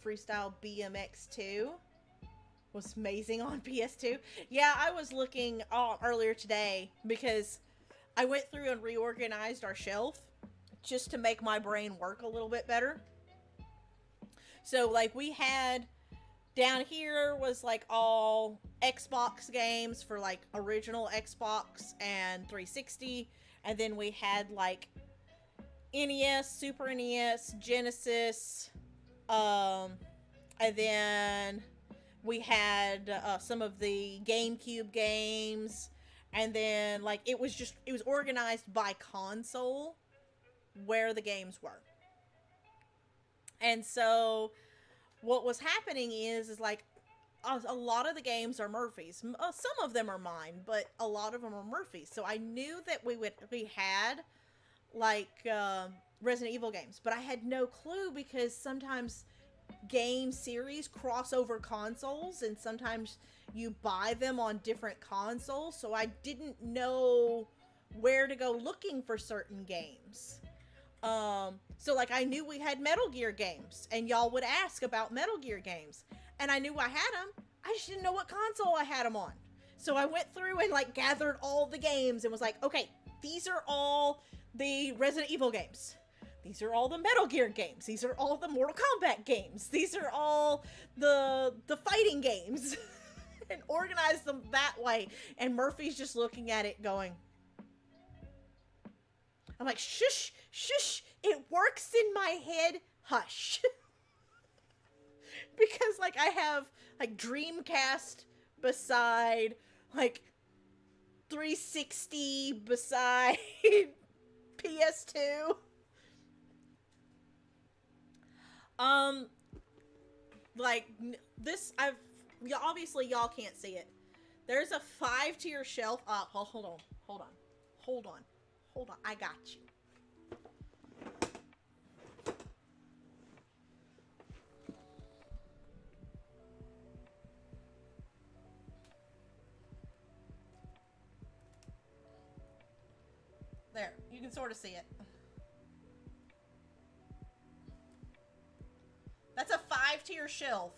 Freestyle BMX 2 was amazing on PS2. Yeah, I was looking earlier today because I went through and reorganized our shelf just to make my brain work a little bit better. So, like, we had down here was like all Xbox games for like original Xbox and 360, and then we had like NES, Super NES, Genesis, and then we had some of the GameCube games, and then like it was organized by console where the games were. And so what was happening is like a lot of the games are Murphy's. Some of them are mine, but a lot of them are Murphy's. So I knew that we had like Resident Evil games, but I had no clue because sometimes game series cross over consoles, and sometimes you buy them on different consoles. So I didn't know where to go looking for certain games. So like I knew we had Metal Gear games, and y'all would ask about Metal Gear games, and I knew I had them. I just didn't know what console I had them on. So I went through and like gathered all the games and was like, okay, these are all the Resident Evil games. These are all the Metal Gear games. These are all the Mortal Kombat games. These are all the fighting games. And organized them that way. And Murphy's just looking at it going, I'm like, shush, shush, it works in my head, hush. Because, like, I have, like, Dreamcast beside, like, 360 beside PS2. Like, this, obviously y'all can't see it. There's a 5-tier shelf. Hold on, I got you. There, you can sort of see it. That's a 5-tier shelf.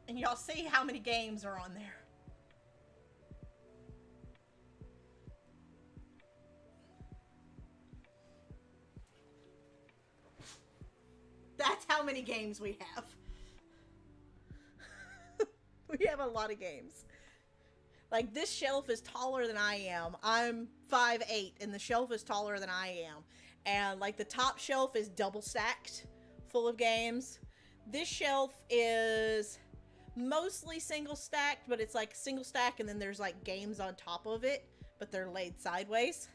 And y'all see how many games are on there. That's how many games we have. We have a lot of games. Like, this shelf is taller than I am. I'm 5'8", and the shelf is taller than I am. And, like, the top shelf is double stacked, full of games. This shelf is mostly single stacked, but it's, like, single stack, and then there's, like, games on top of it, but they're laid sideways.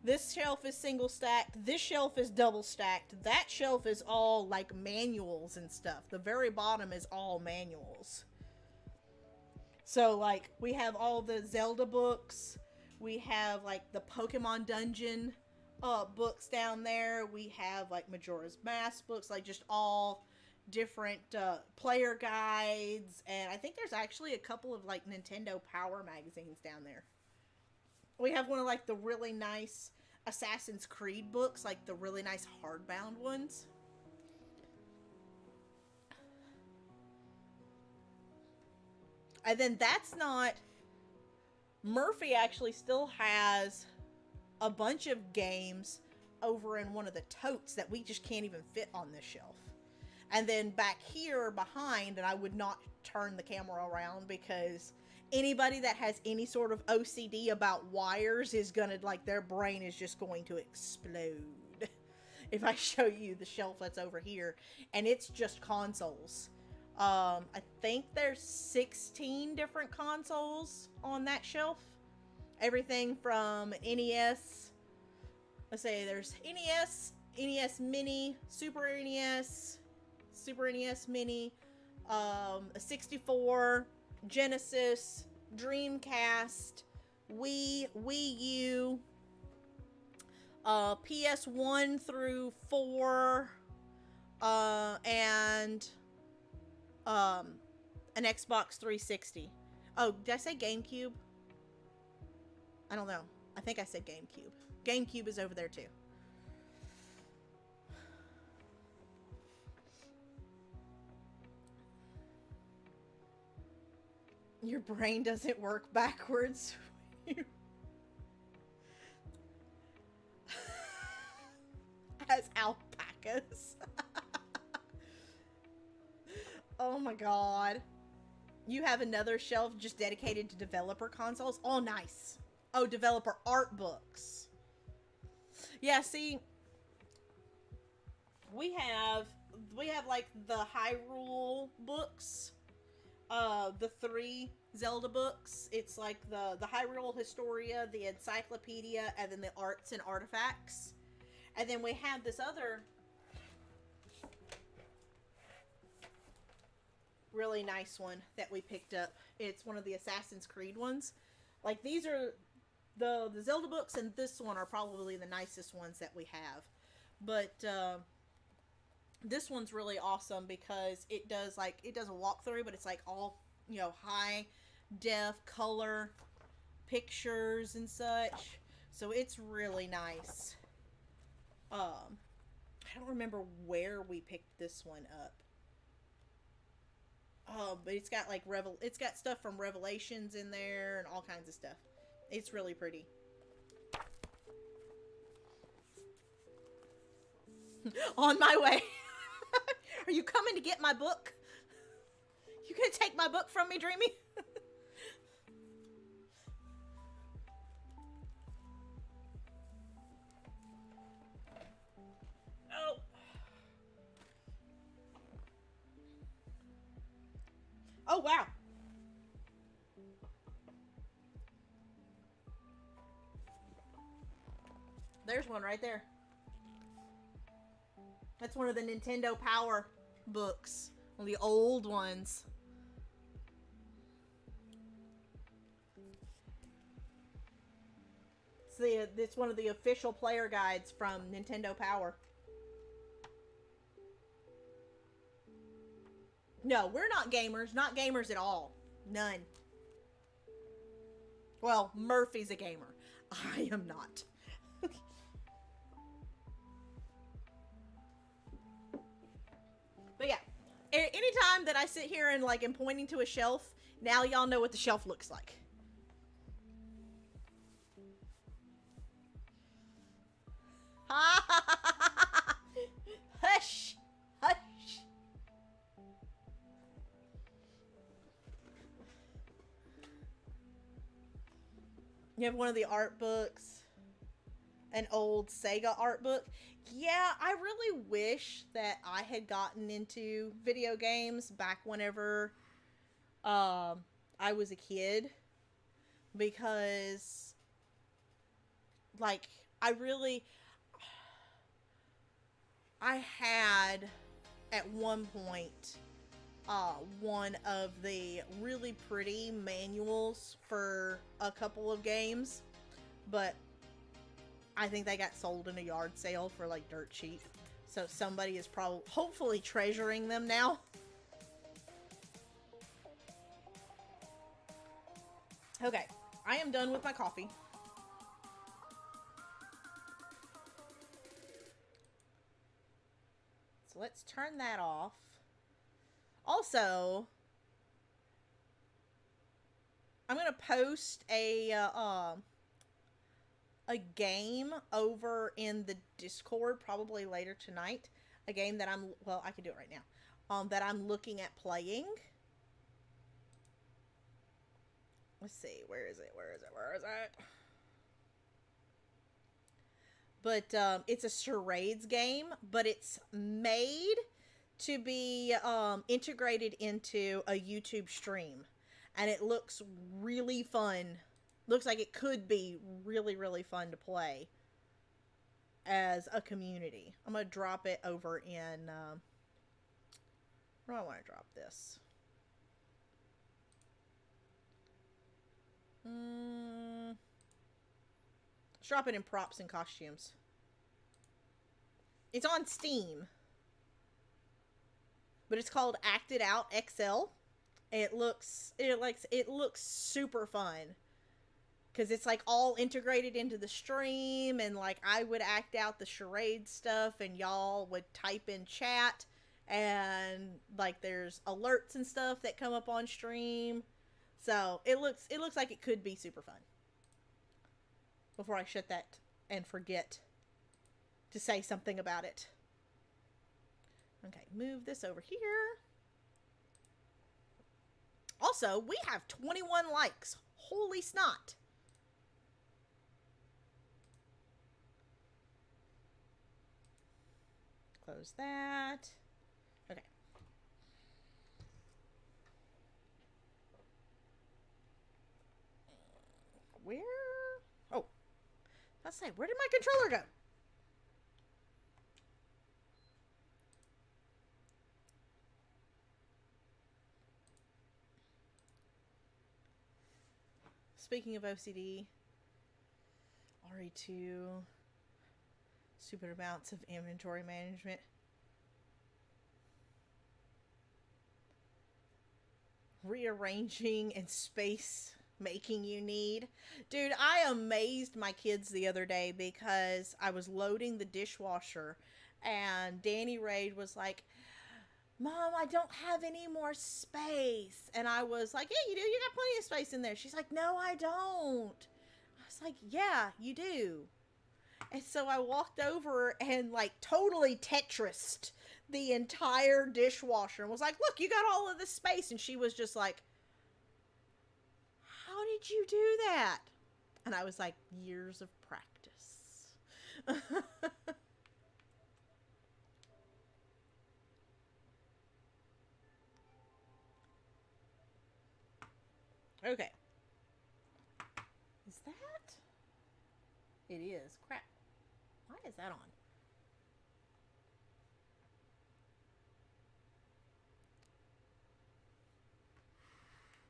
This shelf is single stacked. This shelf is double stacked. That shelf is all, like, manuals and stuff. The very bottom is all manuals. So, like, we have all the Zelda books. We have, like, the Pokemon Dungeon books down there. We have, like, Majora's Mask books. Like, just all different player guides. And I think there's actually a couple of, like, Nintendo Power magazines down there. We have one of, like, the really nice Assassin's Creed books, like the really nice hardbound ones. And then that's not... Murphy actually still has a bunch of games over in one of the totes that we just can't even fit on this shelf. And then back here behind, and I would not turn the camera around because anybody that has any sort of OCD about wires is gonna, like, their brain is just going to explode if I show you the shelf that's over here. And it's just consoles. I think there's 16 different consoles on that shelf. Everything from NES. Let's say there's NES, NES Mini, Super NES, Super NES Mini, a 64, Genesis, Dreamcast, Wii, Wii U, PS1 through 4, and an Xbox 360. Oh, did I say GameCube? I don't know. I think I said GameCube. GameCube is over there too. Your brain doesn't work backwards. As alpacas. Oh my god. You have another shelf just dedicated to developer consoles? Oh, nice. Oh, developer art books. Yeah, see, we have like the Hyrule books, the 3 Zelda books. It's like the Hyrule Historia, the Encyclopedia, and then the Arts and Artifacts. And then we have this other really nice one that we picked up. It's one of the Assassin's Creed ones. Like, these are the Zelda books, and this one are probably the nicest ones that we have. But this one's really awesome because it does a walkthrough, but it's like all, you know, high def color pictures and such. So it's really nice. I don't remember where we picked this one up. But it's got like it's got stuff from Revelations in there and all kinds of stuff. It's really pretty. On my way. Are you coming to get my book? You gonna take my book from me, Dreamy? Oh. Oh, wow. There's one right there. That's one of the Nintendo Power books. One of the old ones. It's one of the official player guides from Nintendo Power. No, we're not gamers. Not gamers at all. None. Well, Murphy's a gamer. I am not. But yeah, anytime that I sit here and like am pointing to a shelf, now y'all know what the shelf looks like. Hush! Hush! You have one of the art books. An old Sega art book. Yeah, I really wish that I had gotten into video games back whenever I was a kid. Because, like, I had, at one point, one of the really pretty manuals for a couple of games. But I think they got sold in a yard sale for like dirt cheap. So somebody is hopefully treasuring them now. Okay, I am done with my coffee. So let's turn that off. Also, I'm going to post a game over in the Discord probably later tonight. A game that I can do it right now. That I'm looking at playing. Let's see, where is it? But it's a charades game, but it's made to be integrated into a YouTube stream. And it looks really fun. Looks like it could be really, really fun to play as a community. I'm going to drop it over in... where do I want to drop this? Let's drop it in props and costumes. It's on Steam. But it's called Acted Out XL. It looks super fun. Because it's like all integrated into the stream. And like I would act out the charade stuff. And y'all would type in chat. And like there's alerts and stuff that come up on stream. So it looks like it could be super fun. Before I shut that and forget to say something about it. Okay, move this over here. Also, we have 21 likes. Holy snot. Close that. Okay. Where? Oh. Let's say, where did my controller go? Speaking of OCD, RE2, stupid amounts of inventory management. Rearranging and space making you need. Dude, I amazed my kids the other day because I was loading the dishwasher and Danny Raid was like, Mom, I don't have any more space. And I was like, yeah, you do. You got plenty of space in there. She's like, no, I don't. I was like, yeah, you do. And so I walked over and like totally Tetrised the entire dishwasher and was like, look, you got all of this space. And she was just like, how did you do that? And I was like, years of practice. Okay. Is that? It is. Crap. Why is that on?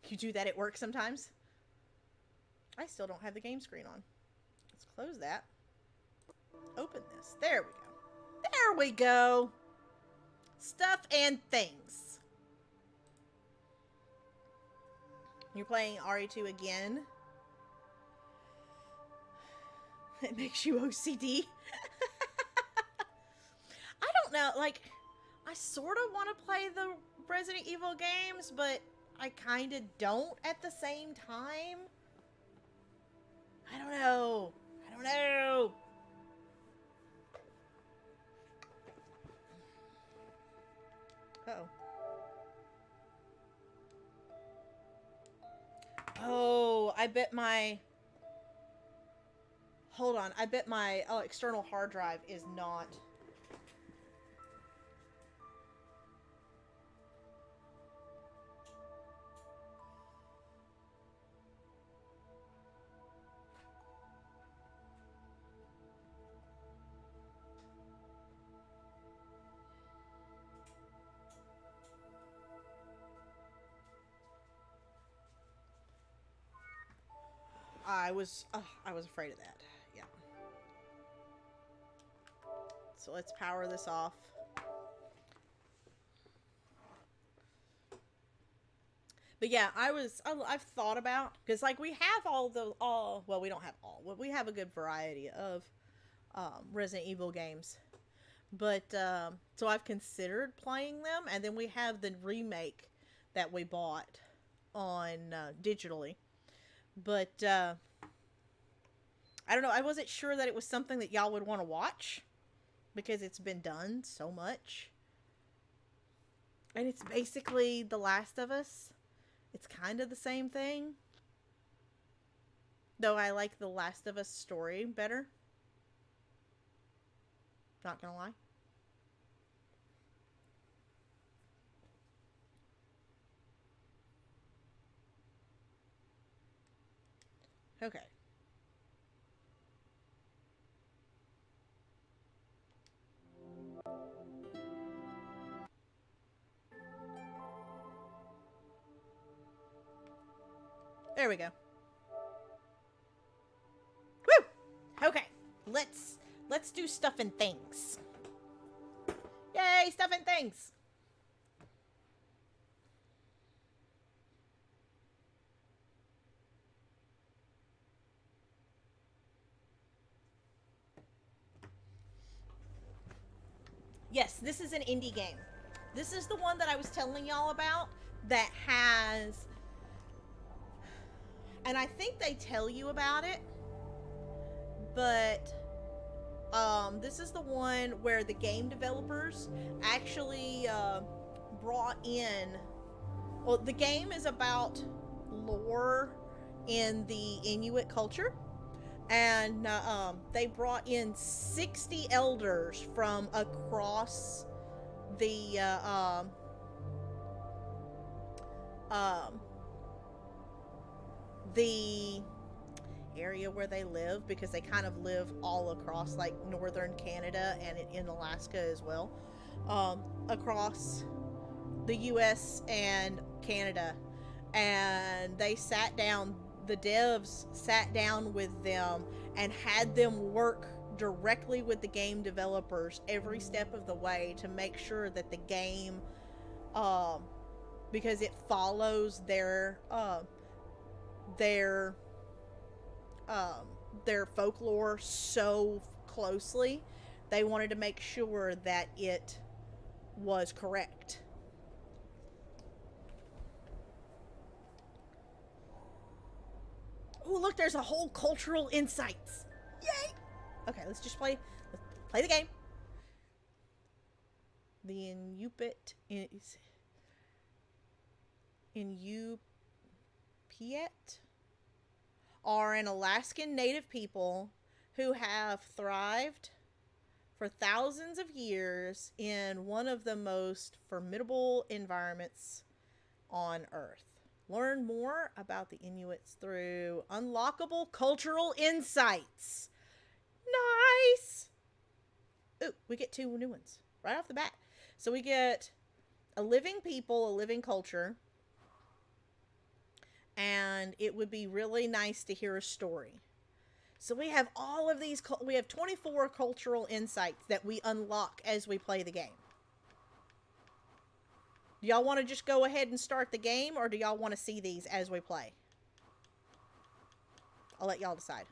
You do that at work sometimes? I still don't have the game screen on. Let's close that. Open this. There we go. There we go. Stuff and things. You're playing RE2 again. It makes you OCD. I don't know. Like, I sort of want to play the Resident Evil games, but I kind of don't at the same time. I don't know. Uh-oh. Oh, I bet my... Hold on. I bet my external hard drive is not... I was afraid of that. Yeah. So let's power this off. But yeah, I've thought about, because like we have well, we don't have all, we have a good variety of Resident Evil games. But so I've considered playing them, and then we have the remake that we bought on digitally. But I don't know. I wasn't sure that it was something that y'all would want to watch because it's been done so much. And it's basically The Last of Us. It's kind of the same thing. Though I like The Last of Us story better. Not gonna lie. Okay. There we go. Woo! Okay. Let's do stuff and things. Yay, stuff and things. Yes, this is an indie game. This is the one that I was telling y'all about that has, and I think they tell you about it, but this is the one where the game developers actually brought in, well, the game is about lore in the Inuit culture, and they brought in 60 elders from across the the area where they live, because they kind of live all across like northern Canada and in Alaska as well, across the US and Canada. And they sat down, the devs sat down with them and had them work directly with the game developers every step of the way to make sure that the game, because it follows their folklore so closely, they wanted to make sure that it was correct. Oh, look, there's a whole cultural insights. Yay! Okay, let's play the game. The Inupiat are an Alaskan native people who have thrived for thousands of years in one of the most formidable environments on Earth. Learn more about the Inuits through unlockable cultural insights. Nice! Ooh, we get 2 new ones right off the bat. So we get a living people, a living culture, and it would be really nice to hear a story. So we have all of these, we have 24 cultural insights that we unlock as we play the game. Do y'all want to just go ahead and start the game, or do y'all want to see these as we play? I'll let y'all decide.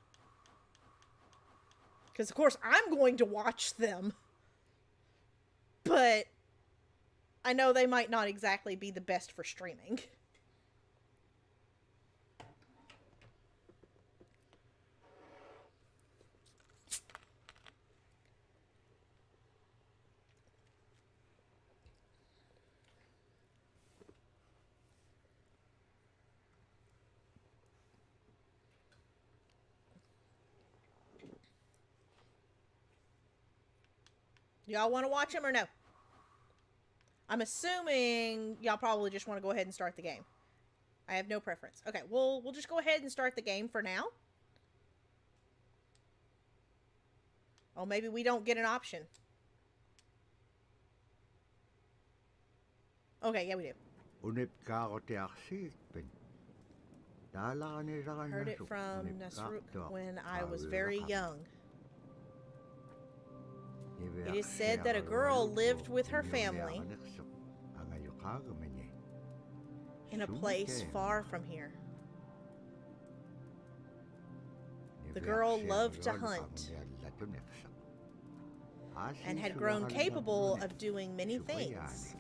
Because, of course, I'm going to watch them. But I know they might not exactly be the best for streaming. Y'all want to watch them or no? I'm assuming y'all probably just want to go ahead and start the game. I have no preference. Okay, we'll just go ahead and start the game for now. Oh, maybe we don't get an option. Okay, yeah, we do. Heard it from Nasruk when I was very young. It is said that a girl lived with her family in a place far from here. The girl loved to hunt. and had grown capable of doing many things.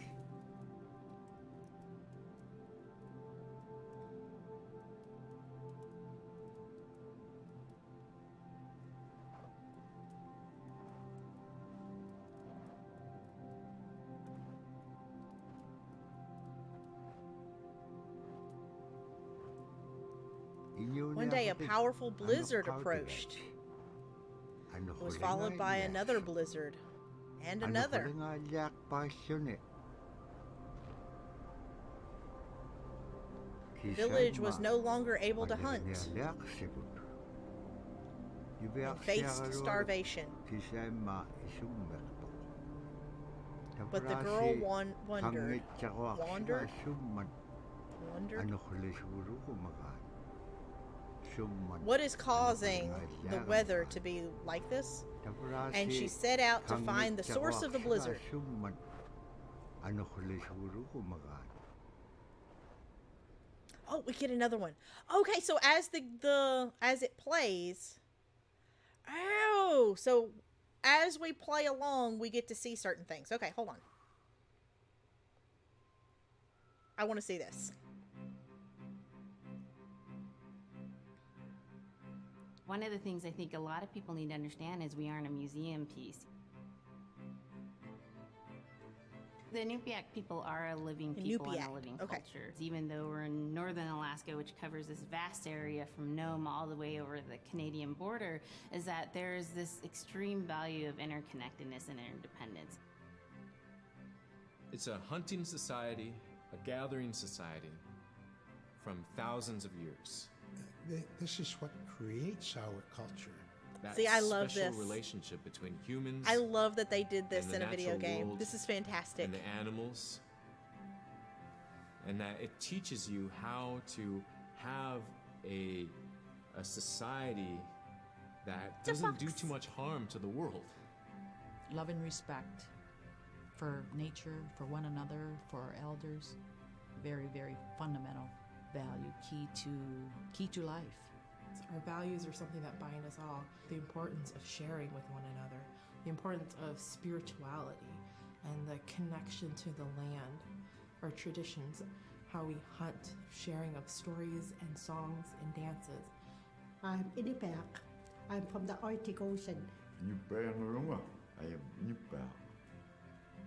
One day, a powerful blizzard approached. It was followed by another blizzard, and another. The village was no longer able to hunt and faced starvation. But the girl wandered. What is causing the weather to be like this? And she set out to find the source of the blizzard. Oh, we get another one. Okay, so as as it plays, oh, so as we play along, we get to see certain things. Okay, hold on. I want to see this. One of the things I think a lot of people need to understand is we aren't a museum piece. The Inupiaq people are a living people and a living culture. Even though we're in northern Alaska, which covers this vast area from Nome all the way over the Canadian border, is that there's this extreme value of interconnectedness and interdependence. It's a hunting society, a gathering society from thousands of years. This is what creates our culture. That See, I love special this relationship between humans. I love that they did this and in the a video natural game. world This is fantastic. And the animals. And that it teaches you how to have a society that doesn't do too much harm to the world. Love and respect for nature, for one another, for our elders. Very, very fundamental value, key to life. Our values are something that bind us all. The importance of sharing with one another, the importance of spirituality, and the connection to the land, our traditions, how we hunt, sharing of stories and songs and dances. I'm Inupiaq. I'm from the Arctic Ocean. I am Inupiaq.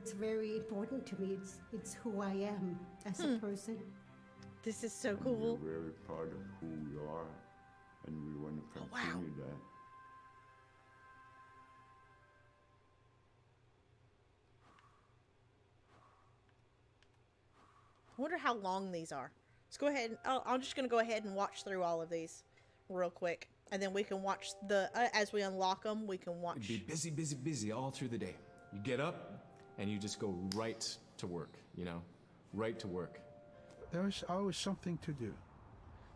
It's very important to me. It's who I am as a person. This is so cool. We're very proud of who we are, and we want to continue that. I wonder how long these are. Let's go ahead. I'm just going to go ahead and watch through all of these real quick. And then we can watch as we unlock them, we can watch. It'd be busy, busy, busy all through the day. You get up and you just go right to work, right to work. There's always something to do.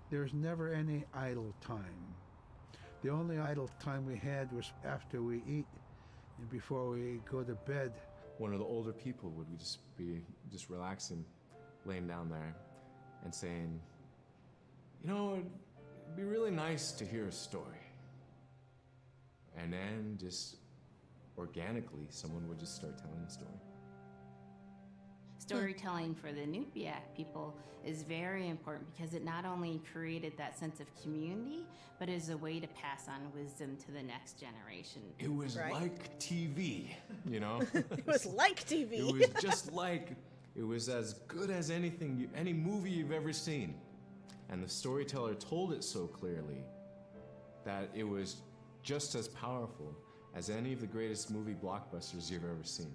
There's never any idle time. The only idle time we had was after we eat and before we go to bed. One of the older people would be relaxing, laying down there and saying, it'd be really nice to hear a story. And then just organically, someone would just start telling a story. Storytelling for the Inupiaq people is very important because it not only created that sense of community, but is a way to pass on wisdom to the next generation. It was like TV, It was like TV. It was just like, it was as good as any movie you've ever seen. And the storyteller told it so clearly that it was just as powerful as any of the greatest movie blockbusters you've ever seen.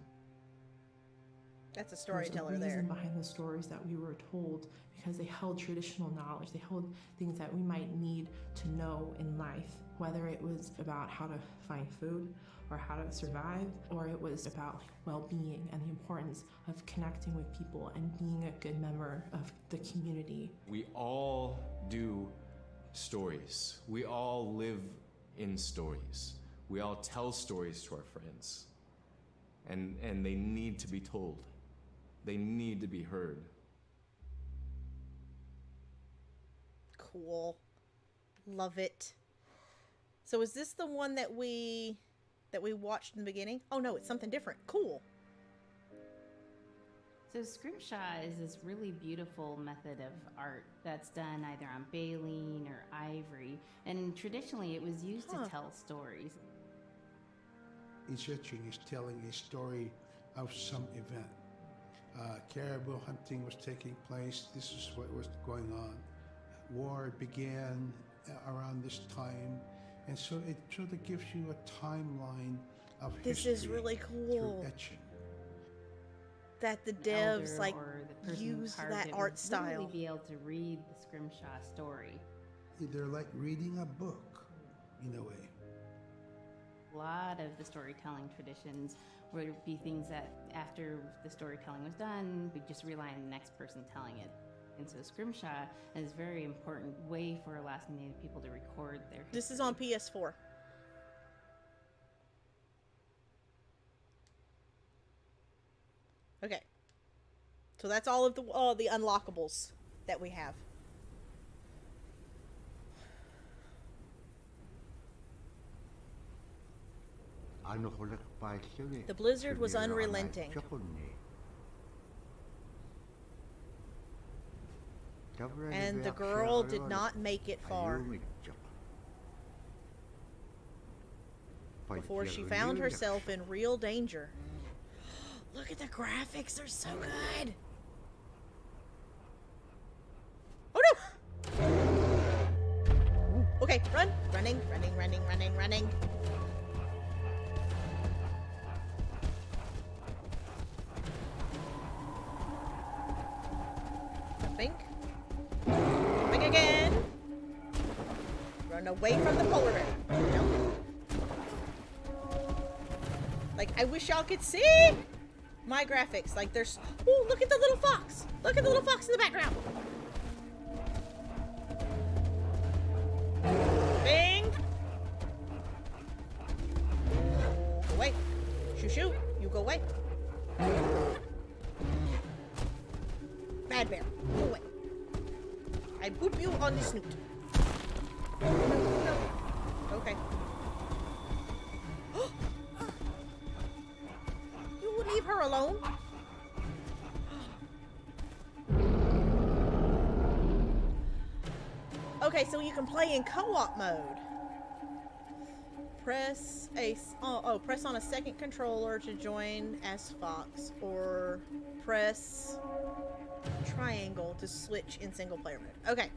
That's a storyteller There's a there. reason behind the stories that we were told, because they held traditional knowledge. They held things that we might need to know in life, whether it was about how to find food or how to survive, or it was about well-being and the importance of connecting with people and being a good member of the community. We all do stories. We all live in stories. We all tell stories to our friends. And they need to be told. They need to be heard. Cool. Love it. So is this the one that we that we watched in the beginning? Oh no, it's something different. Cool. So scrimshaw is this really beautiful method of art that's done either on baleen or ivory, and traditionally it was used to tell stories. Each etching is telling a story of some event. Caribou hunting was taking place. This is what was going on. War began around this time, and so it sort of gives you a timeline of history. This is really cool. Through etching. That the devs like use that art style. Really be able to read the scrimshaw story. They're like reading a book, in a way. A lot of the storytelling traditions would be things that after the storytelling was done, we just rely on the next person telling it. And so scrimshaw is a very important way for Alaska Native people to record their history. This is on PS4. Okay. So that's all of the unlockables that we have. The blizzard was unrelenting. And the girl did not make it far before she found herself in real danger. Look at the graphics, they're so good. Oh no! Okay, run! Running. Jumping. Jumping again. Run away from the polar bear. Jump. Like, I wish y'all could see my graphics. Like, there's... Ooh, look at the little fox. Look at the little fox in the background. Bing. Go away. Shoo. You go away. Bad bear. Go away. I boop you on the snoot. No. Okay. You will leave her alone? Okay, so you can play in co-op mode. Press on a second controller to join as Fox, or press triangle to switch in single player mode. Okay.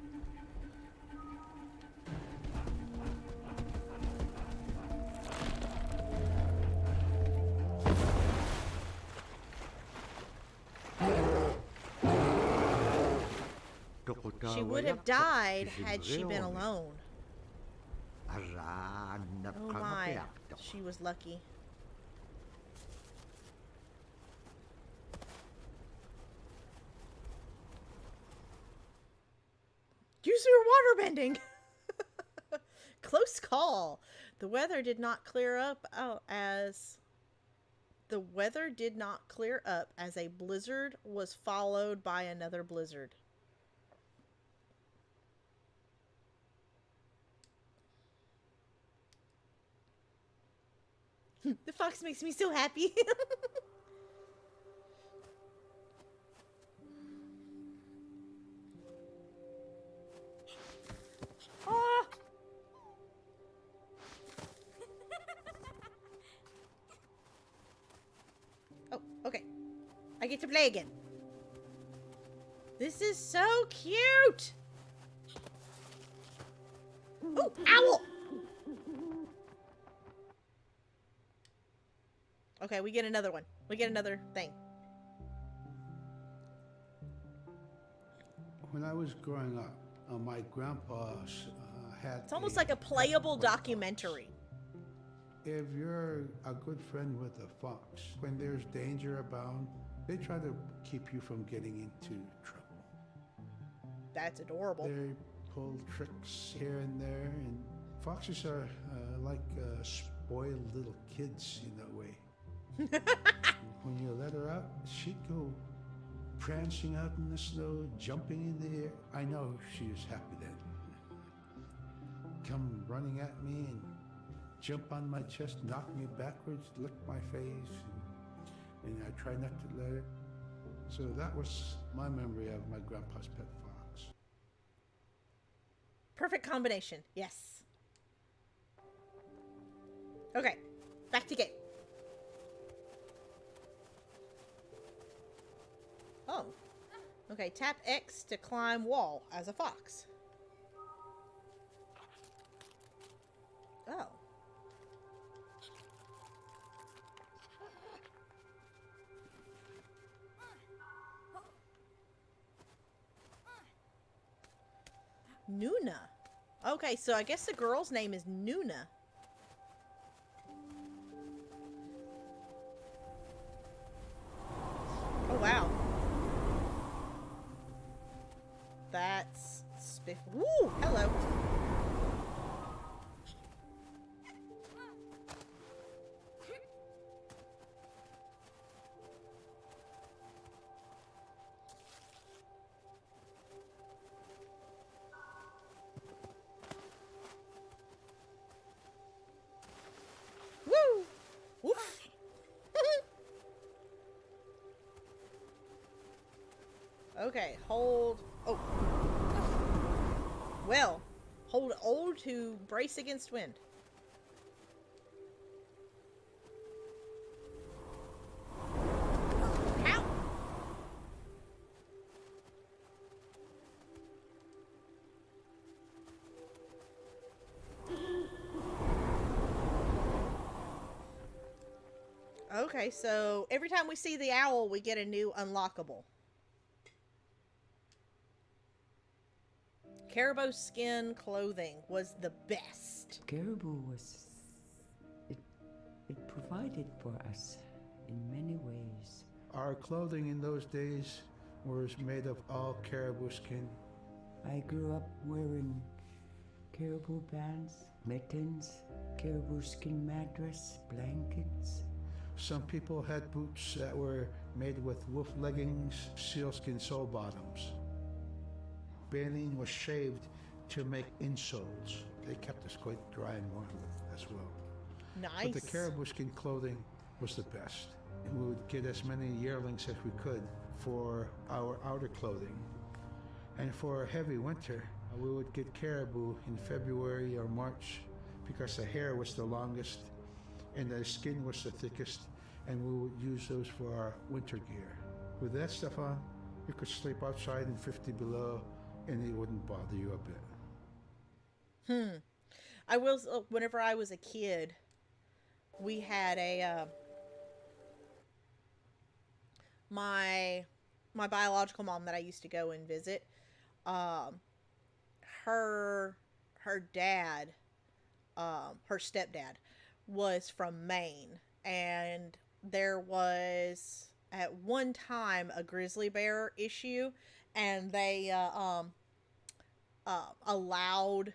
She would have died had she been alone. Oh my, she was lucky. Use your water bending. Close call. The weather did not clear up as a blizzard was followed by another blizzard. The fox makes me so happy. Ah. Oh, okay. I get to play again. This is so cute. Oh, owl. Okay, we get another one. We get another thing. When I was growing up, my grandpa had... It's almost like a playable documentary. If you're a good friend with a fox, when there's danger abound, they try to keep you from getting into trouble. That's adorable. They pull tricks here and there, and foxes are like spoiled little kids in that way. When you let her out, she'd go prancing out in the snow, jumping in the air. I know she was happy then. Come running at me and jump on my chest, knock me backwards, lick my face, and I try not to let it. So that was my memory of my grandpa's pet fox. Perfect combination. Yes. Okay, back to game. Oh. Okay, tap X to climb wall as a fox. Oh. Nuna. Okay, so I guess the girl's name is Nuna. Oh, wow. That's spiff. Woo! Hello. Woo! Woof. Okay, hold. Oh. Well, hold O to brace against wind. Ow! Okay, so every time we see the owl, we get a new unlockable. Caribou skin clothing was the best. Caribou was... It provided for us in many ways. Our clothing in those days was made of all caribou skin. I grew up wearing caribou pants, mittens, caribou skin mattress, blankets. Some people had boots that were made with wolf leggings, sealskin sole bottoms. Baleen was shaved to make insoles. They kept us quite dry and warm as well. Nice. But the caribou skin clothing was the best. We would get as many yearlings as we could for our outer clothing. And for a heavy winter, we would get caribou in February or March because the hair was the longest and the skin was the thickest, and we would use those for our winter gear. With that stuff on, you could sleep outside in 50 below and it wouldn't bother you a bit. I will, whenever I was a kid, we had a, my biological mom that I used to go and visit, her dad, her stepdad was from Maine, and there was at one time a grizzly bear issue, and they allowed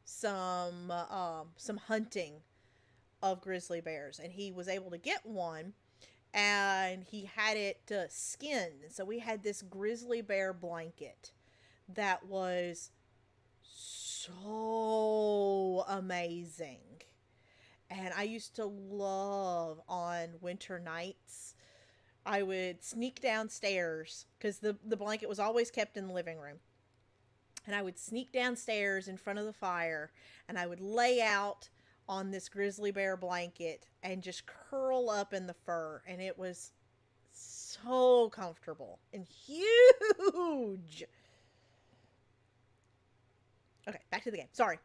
some hunting of grizzly bears, and he was able to get one, and he had it skinned. So we had this grizzly bear blanket that was so amazing. And I used to love on winter nights, I would sneak downstairs because the blanket was always kept in the living room. And I would sneak downstairs in front of the fire, and I would lay out on this grizzly bear blanket and just curl up in the fur. And it was so comfortable and huge. Okay, back to the game. Sorry.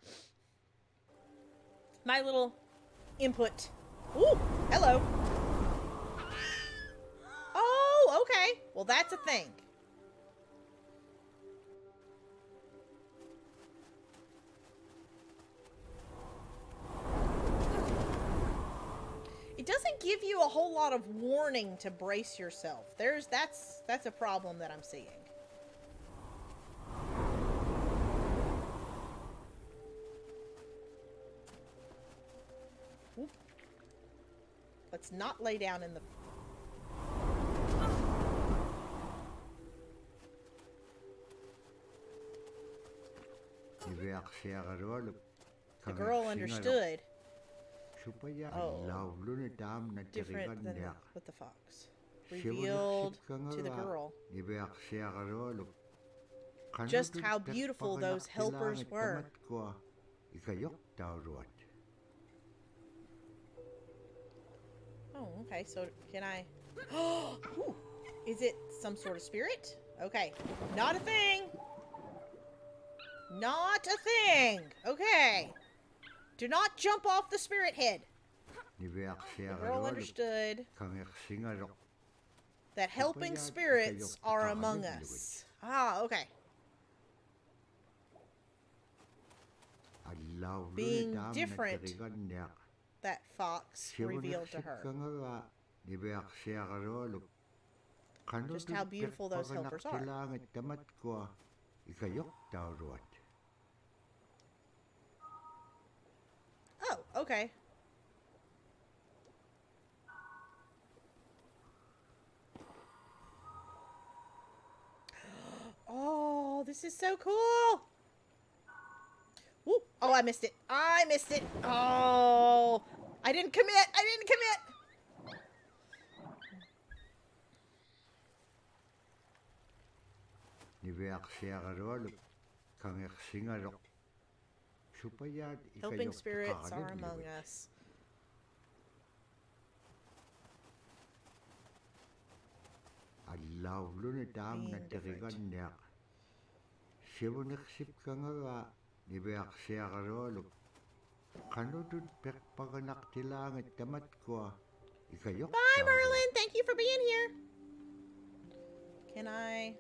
My little input. Ooh, hello. Oh, okay. Well, that's a thing. It doesn't give you a whole lot of warning to brace yourself. That's a problem that I'm seeing. Oop. Let's not lay down in the... The girl understood. Oh, different than with the fox. Revealed to the girl. Just how beautiful those helpers were. Oh, okay. So can I? Ooh, is it some sort of spirit? Okay, not a thing. Not a thing. Okay. Do not jump off the spirit head. The girl understood that helping spirits are among us. Ah, okay. Being different, that fox revealed to her. Just how beautiful those helpers are. Oh, okay. Oh, this is so cool. Woo. Oh, I missed it. I missed it. Oh, I didn't commit. I didn't commit. Helping spirits are among us. Being different. Bye, Merlin. Thank you for being here. Can I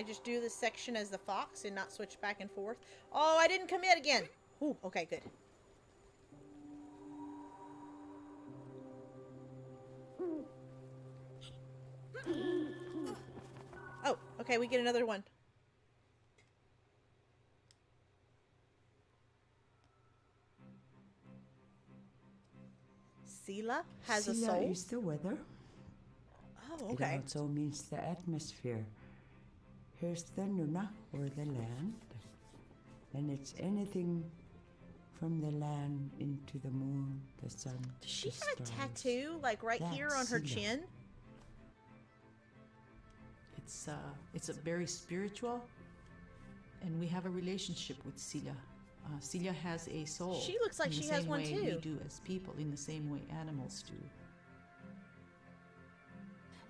just do this section as the fox and not switch back and forth? Oh, I didn't commit again. Ooh, okay, good. Oh, okay, we get another one. Sela has a soul? Sela is the weather. Oh, okay. It also means the atmosphere. Here's the Nuna, or the land. And it's anything from the land into the moon, the sun. Does she the have a stars. tattoo, like right here on her Sela. chin? It's a very spiritual, and we have a relationship with Sela. Celia has a soul. She looks like in the she has same one way too. We do as people, in the same way animals do.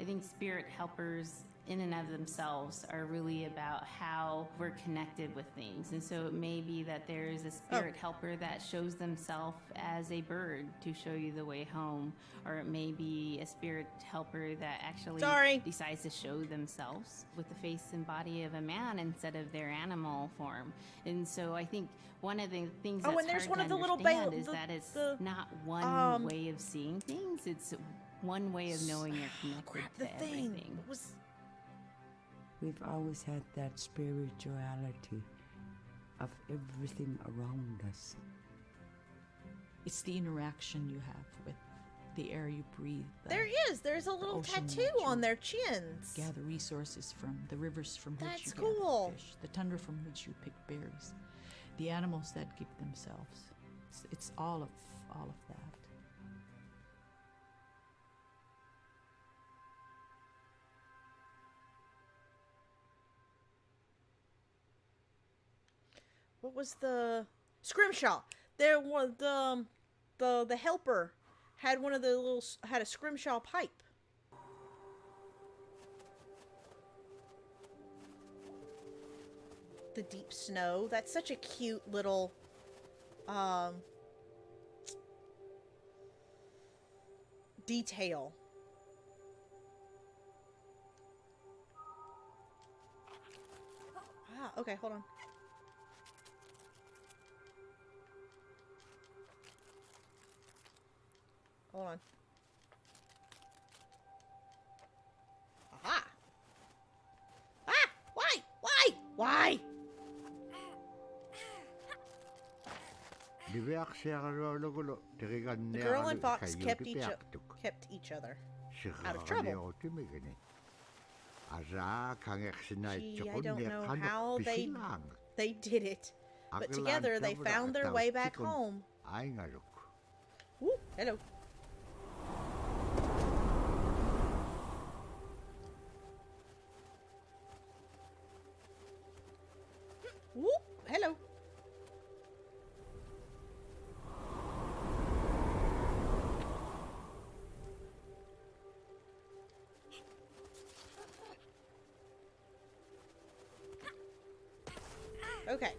I think spirit helpers in and of themselves are really about how we're connected with things. And so it may be that there's a spirit helper that shows themselves as a bird to show you the way home, or it may be a spirit helper that actually decides to show themselves with the face and body of a man instead of their animal form. And so I think one of the things that's and there's hard one to of the little understand is that it's not one way of seeing things. It's one way of knowing you're connected to everything. We've always had that spirituality of everything around us. It's the interaction you have with the air you breathe. There's a little tattoo on their chins. Gather resources from the rivers from which you cool. gather fish, the tundra from which you pick berries, the animals that give themselves. It's all of that. What was the scrimshaw? There was the helper had one of the had a scrimshaw pipe. The deep snow. That's such a cute little detail. Okay, hold on. Hold on. Aha! Why? The girl and fox kept each other out of trouble. Gee, I don't know how they did it, but together they found their way back home. 아이가족. Ooh, hello. Ooh, hello. Okay.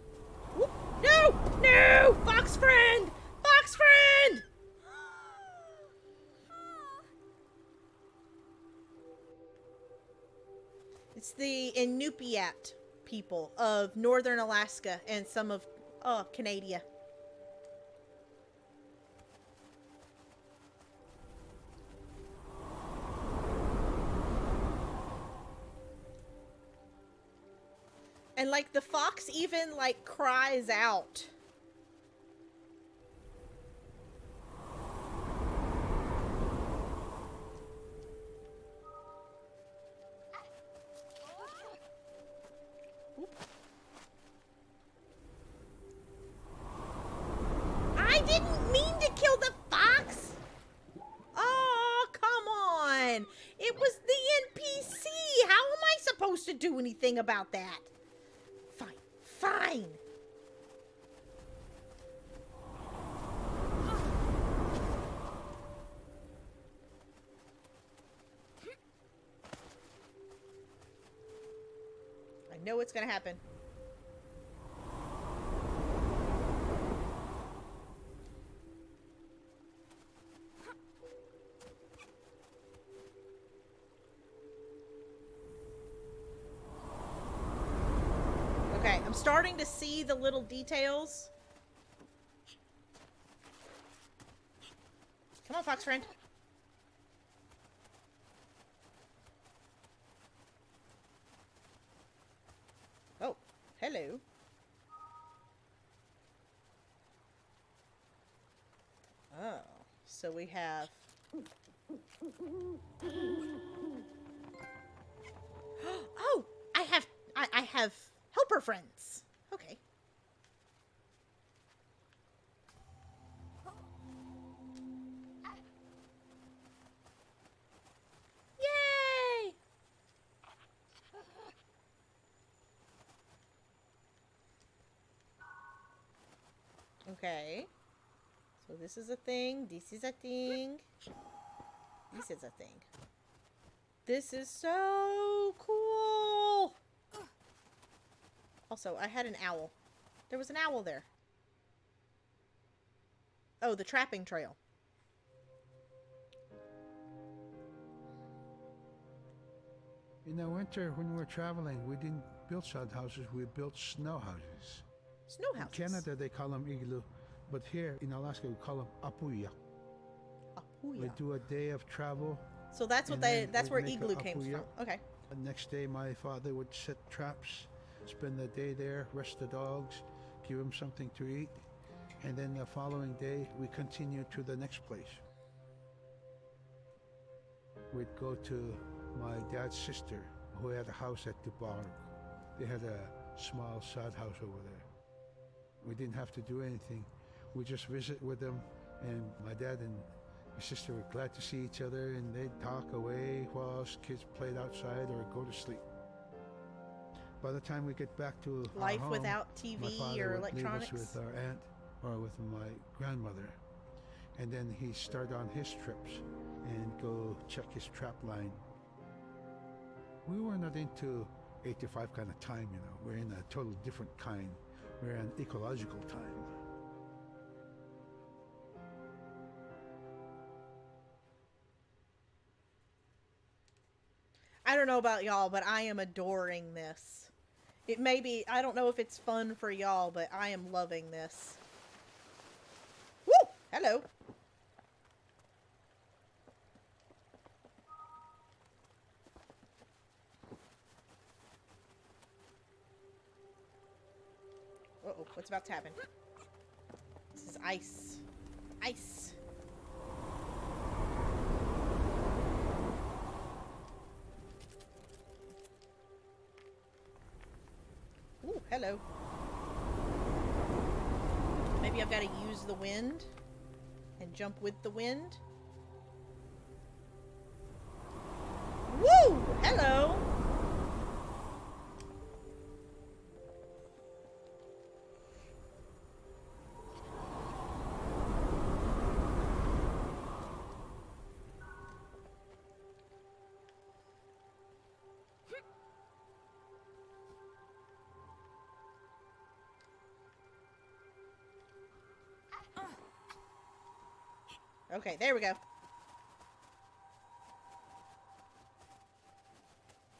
Whoop. No! No! Fox friend! Fox friend! It's the Inupiat people of northern Alaska and some of Canada. And like the fox even like cries out. I didn't mean to kill the fox. Oh, come on. It was the NPC. How am I supposed to do anything about that? Fine. Fine. I know what's gonna happen. Okay, I'm starting to see the little details. Come on, fox friend. Oh, hello. Oh, so we have... Oh, I have helper friends. Okay. Yay! Okay. So this is a thing. This is a thing. This is a thing. This is so cool. Also, I had an owl. There was an owl there. Oh, the trapping trail. In the winter, when we were traveling, we didn't build sod houses, we built snow houses. Snow houses. In Canada, they call them igloo, but here in Alaska, we call them apuya. Apuya. We do a day of travel. So that's what that's where igloo came from. Okay. The next day, my father would set traps, spend the day there, rest the dogs, give them something to eat, and then the following day, we continue to the next place. We'd go to my dad's sister, who had a house at Dubarg. They had a small sod house over there. We didn't have to do anything. We just visit with them, and my dad and my sister were glad to see each other, and they'd talk away while us kids played outside or go to sleep. By the time we get back to life our home, without my TV father or would electronics. leave us with our aunt or with my grandmother, and then he'd start on his trips and go check his trap line. We were not into 8 to 5 kind of time, you know. We're in a totally different kind. We're in ecological time. I don't know about y'all, but I am adoring this. It may be, I don't know if it's fun for y'all, but I am loving this. Woo! Hello. Uh-oh, what's about to happen? This is ice. Ice. Ooh, hello. Maybe maybe I've got to use the wind and jump with the wind. Woo! Hello! Okay, there we go.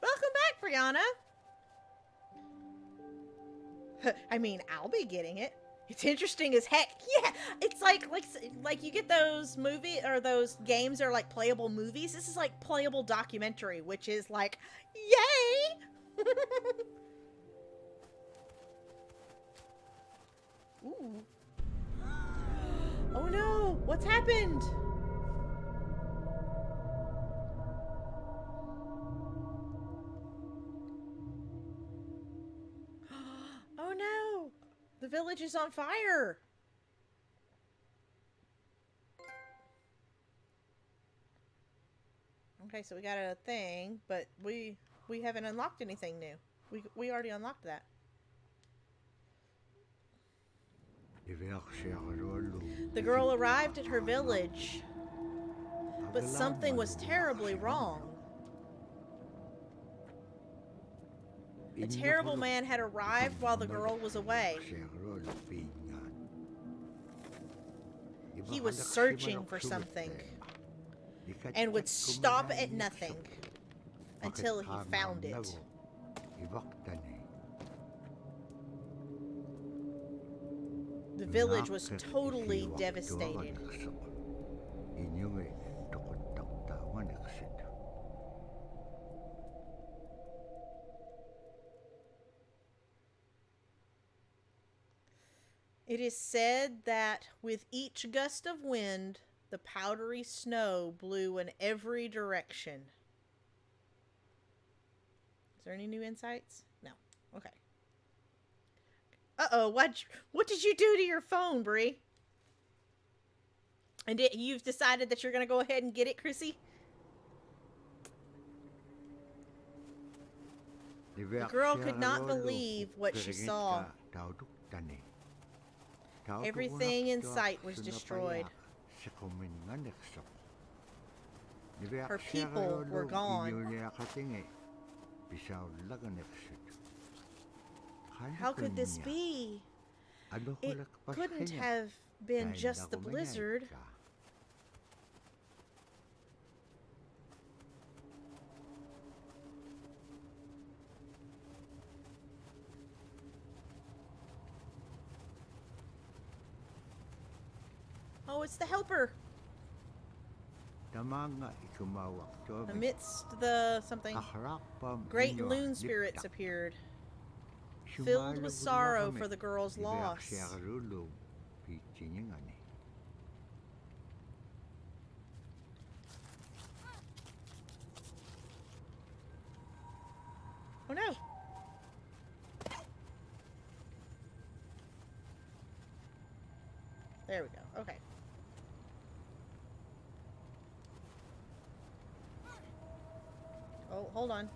Welcome back, Brianna. I mean, I'll be getting it. It's interesting as heck. Yeah, it's like you get those movie or those games that are like playable movies. This is like playable documentary, which is like, yay! Ooh. Oh no! What's happened? Oh no! The village is on fire! Okay, so we got a thing, but we haven't unlocked anything new. We already unlocked that. The girl arrived at her village, but something was terribly wrong. A terrible man had arrived while the girl was away. He was searching for something and would stop at nothing until he found it. The village was totally devastated. It is said that with each gust of wind, the powdery snow blew in every direction. Is there any new insights? No. Okay. Uh-oh, what did you do to your phone, Bree? And you've decided that you're going to go ahead and get it, Chrissy? The girl could not believe what she saw. Everything in sight was destroyed. Her people were gone. How could this be? It couldn't have been just the blizzard. Oh, it's the helper. Amidst the something, great loon spirits appeared, filled with sorrow for the girl's loss. Oh no! There we go. Okay. Oh, hold on.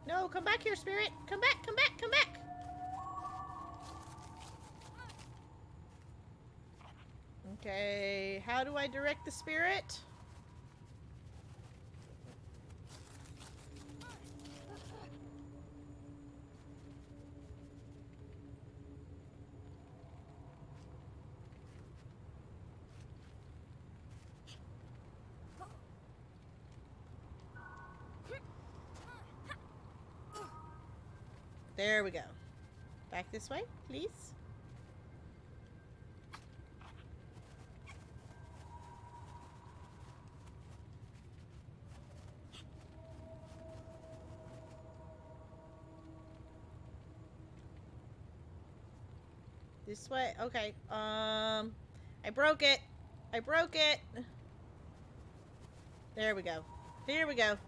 No, come back here, spirit! Come back, come back, come back! Okay, how do I direct the spirit? There we go. Back this way, please. This way? Okay. I broke it. I broke it. There we go. Here we go.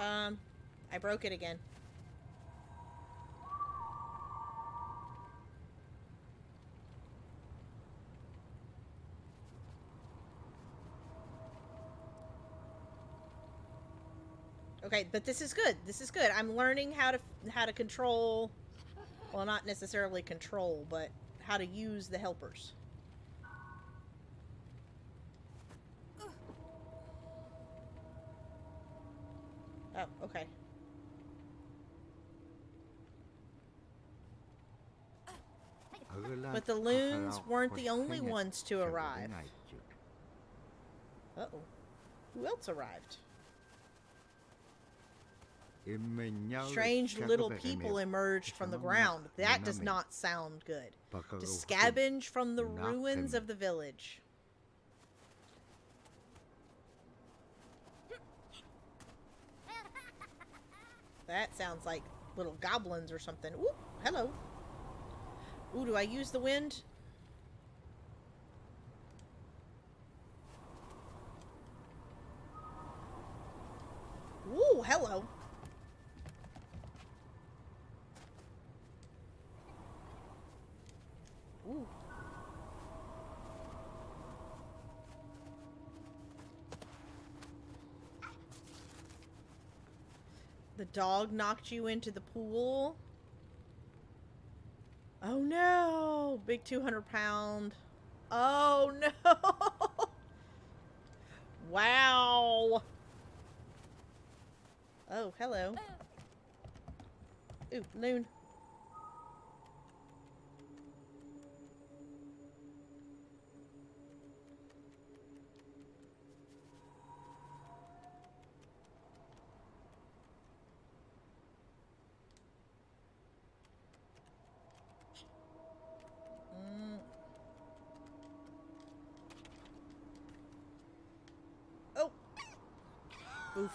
I broke it again. Okay, but this is good. This is good. I'm learning how to control, well, not necessarily control, but how to use the helpers. Oh, okay. But the loons weren't the only ones to arrive. Uh-oh. Who else arrived? Strange little people emerged from the ground. That does not sound good. To scavenge from the ruins of the village. That sounds like little goblins or something. Ooh, hello. Ooh, do I use the wind? Ooh, hello. Ooh. The dog knocked you into the pool. Oh no! Big 200-pound. Oh no! Wow! Oh, hello. Ooh, loon. Oh! Oof.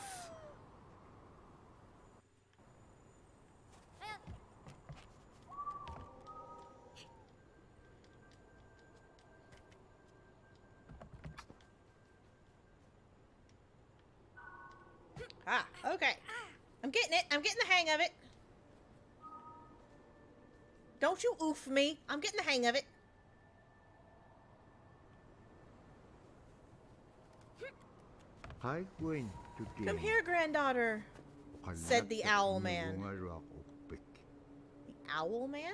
Ah, okay. I'm getting it. I'm getting the hang of it. Don't you oof me. I'm getting the hang of it. Come here, granddaughter, said the owl man. The owl man?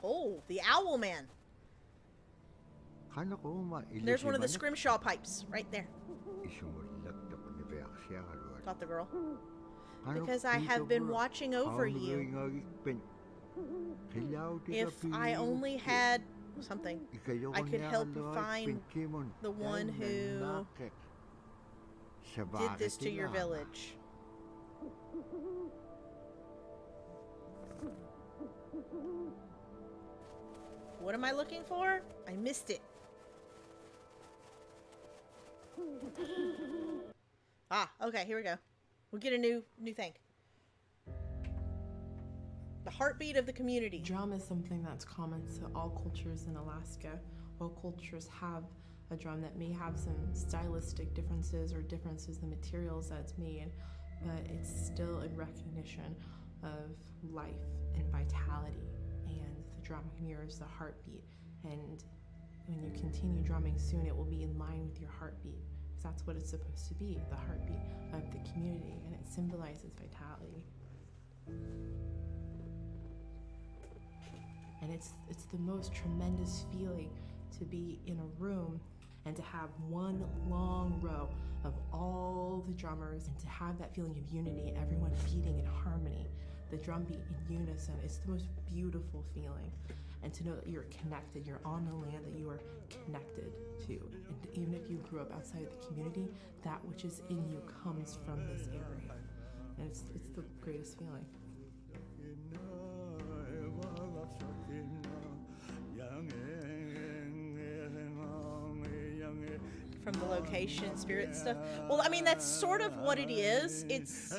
Oh, the owl man. There's one of the scrimshaw pipes right there. Thought the girl. Because I have been watching over you. If I only had something, I could help you find the one who did this to your village. What am I looking for? I missed it. Ah, okay, here we go. We'll get a new thing. The heartbeat of the community. Drum is something that's common to all cultures in Alaska. All cultures have a drum that may have some stylistic differences or differences in the materials that it's made, but it's still in recognition of life and vitality. And the drum mirrors the heartbeat. And when you continue drumming soon, it will be in line with your heartbeat. That's what it's supposed to be, the heartbeat of the community, and it symbolizes vitality. And it's the most tremendous feeling to be in a room and to have one long row of all the drummers and to have that feeling of unity, everyone beating in harmony, the drum beat in unison. It's the most beautiful feeling. And to know that you're connected, you're on the land that you are connected to. And even if you grew up outside of the community, that which is in you comes from this area. And it's the greatest feeling. From the location, spirit stuff. Well, I mean, that's sort of what it is. It's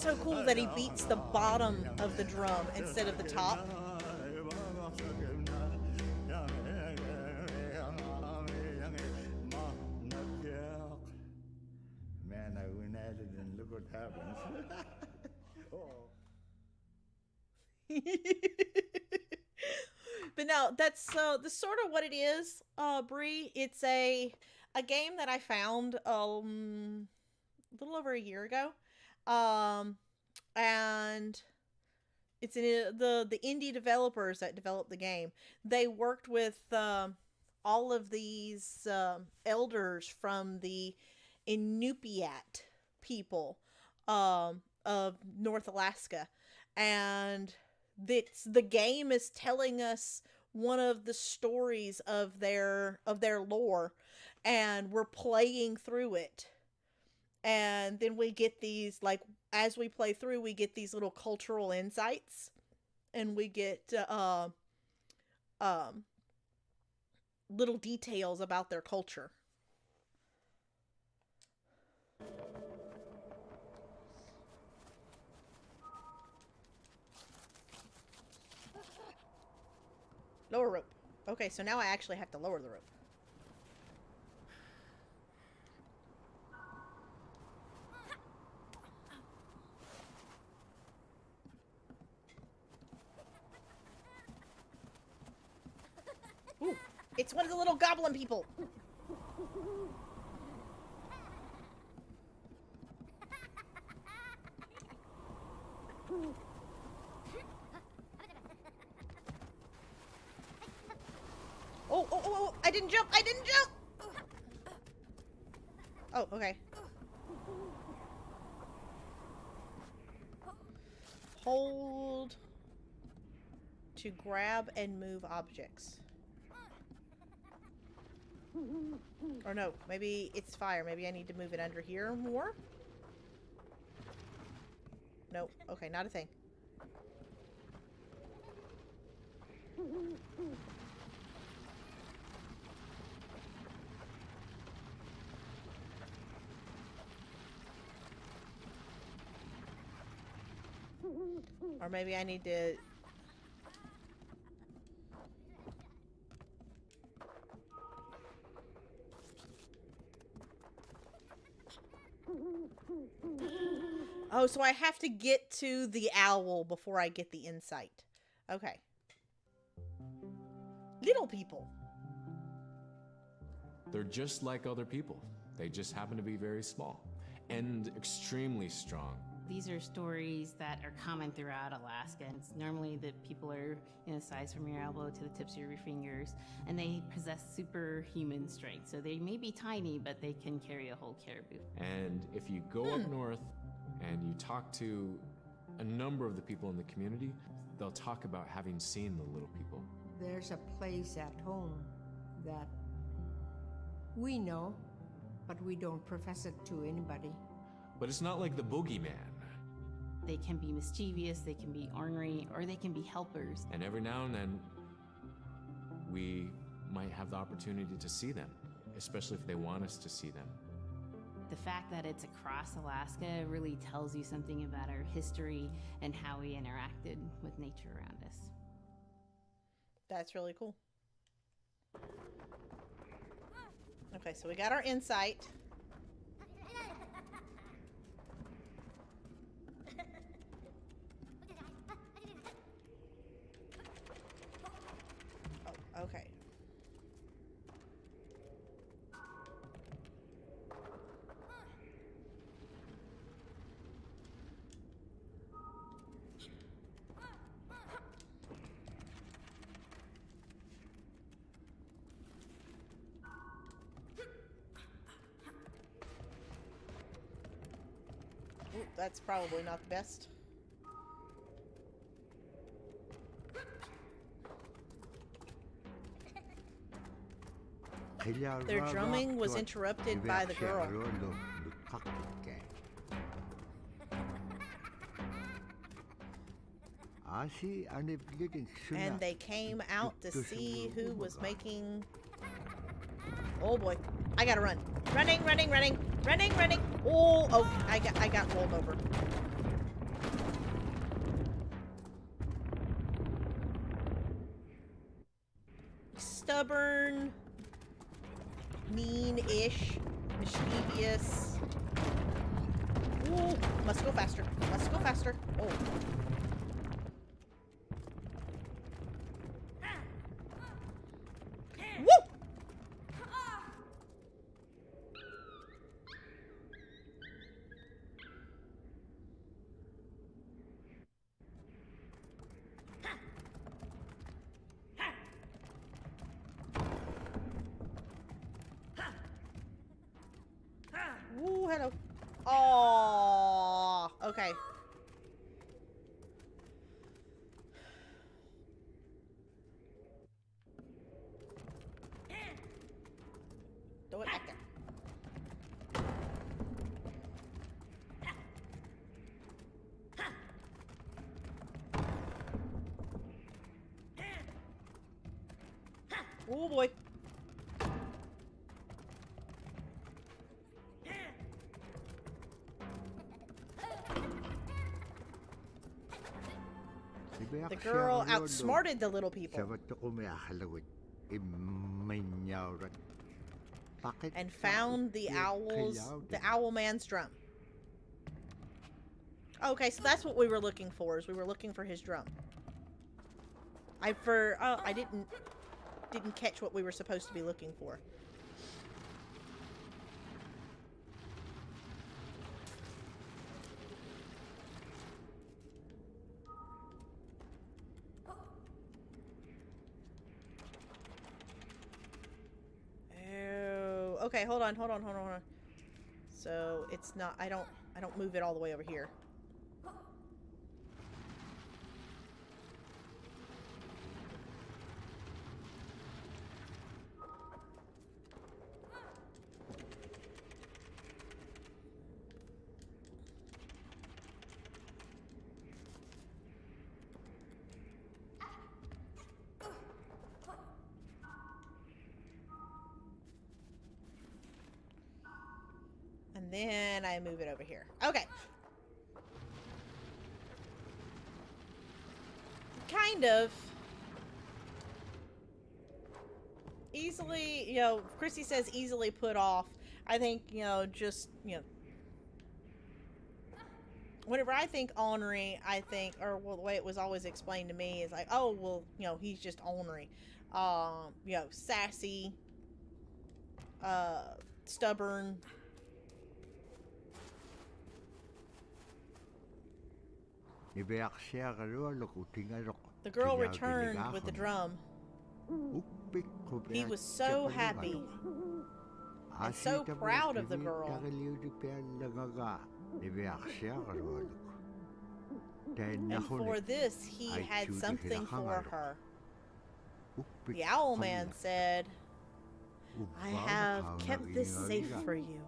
so cool that he beats the bottom of the drum instead of the top. Man, I went at it and look what happens. But no, that's sort of what it is, Bree. It's a game that I found a little over a year ago, and it's the indie developers that developed the game. They worked with all of these elders from the Inupiat people of North Alaska, and the game is telling us one of the stories of their lore, and we're playing through it. And then we get these, like, as we play through, we get these little cultural insights, and we get little details about their culture. Lower rope. Okay, so now I actually have to lower the rope. Ooh, it's one of the little goblin people. Oh, I didn't jump. Oh, okay. Hold to grab and move objects. Or no, maybe it's fire. Maybe I need to move it under here more? Nope. Okay, not a thing. Or maybe I need to... Oh, so I have to get to the owl before I get the insight. Okay. Little people. They're just like other people. They just happen to be very small and extremely strong. These are stories that are common throughout Alaska. It's normally that people are in a size from your elbow to the tips of your fingers, and they possess superhuman strength. So they may be tiny, but they can carry a whole caribou. And if you go up north and you talk to a number of the people in the community, they'll talk about having seen the little people. There's a place at home that we know, but we don't profess it to anybody. But it's not like the boogeyman. They can be mischievous, they can be ornery, or they can be helpers. And every now and then, we might have the opportunity to see them, especially if they want us to see them. The fact that it's across Alaska really tells you something about our history and how we interacted with nature around us. That's really cool. Okay, so we got our insight. Oh, okay. Ooh, that's probably not the best. Their drumming was interrupted by the girl. And they came out to see who was making... Oh boy. I gotta run. Running. Oh, I got rolled over. stubborn, mean-ish, mischievous. Ooh, must go faster. Must go faster. Oh. Woo! Ooh, hello. Oh, okay. Throw it back there. Oh boy. The girl outsmarted the little people and found the owl man's drum. Okay, so that's what we were looking for. Is we were looking for his drum. I didn't catch what we were supposed to be looking for. Okay, hold on. So it's not. I don't move it all the way over here. And then I move it over here. Okay. Kind of. Easily, you know, Chrissy says easily put off. I think, you know, just, you know, whenever I think ornery, I think, or well, the way it was always explained to me is like, oh, well, you know, he's just ornery. You know, sassy, stubborn. The girl returned with the drum. He was so happy and so proud of the girl. And for this, he had something for her. The owl man said, I have kept this safe for you.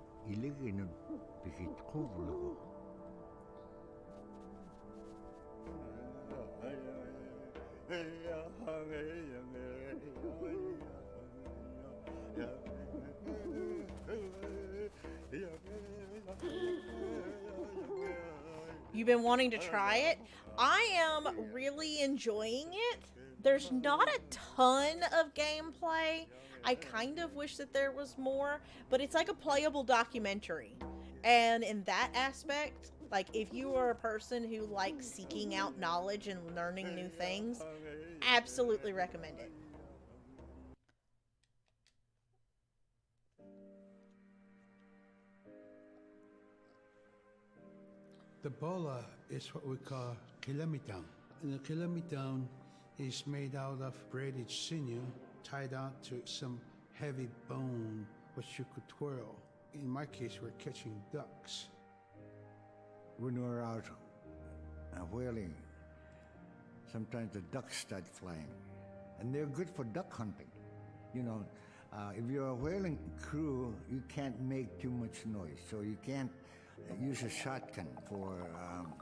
You've been wanting to try it? I am really enjoying it. There's not a ton of gameplay. I kind of wish that there was more, but it's like a playable documentary. And in that aspect, like if you are a person who likes seeking out knowledge and learning new things, absolutely recommend it. The bola is what we call kilometang. And the kilometang is made out of braided sinew tied on to some heavy bone which you could twirl. In my case, we're catching ducks. When we're out whaling, sometimes the ducks start flying. And they're good for duck hunting. You know, if you're a whaling crew, you can't make too much noise. So you can't use a shotgun for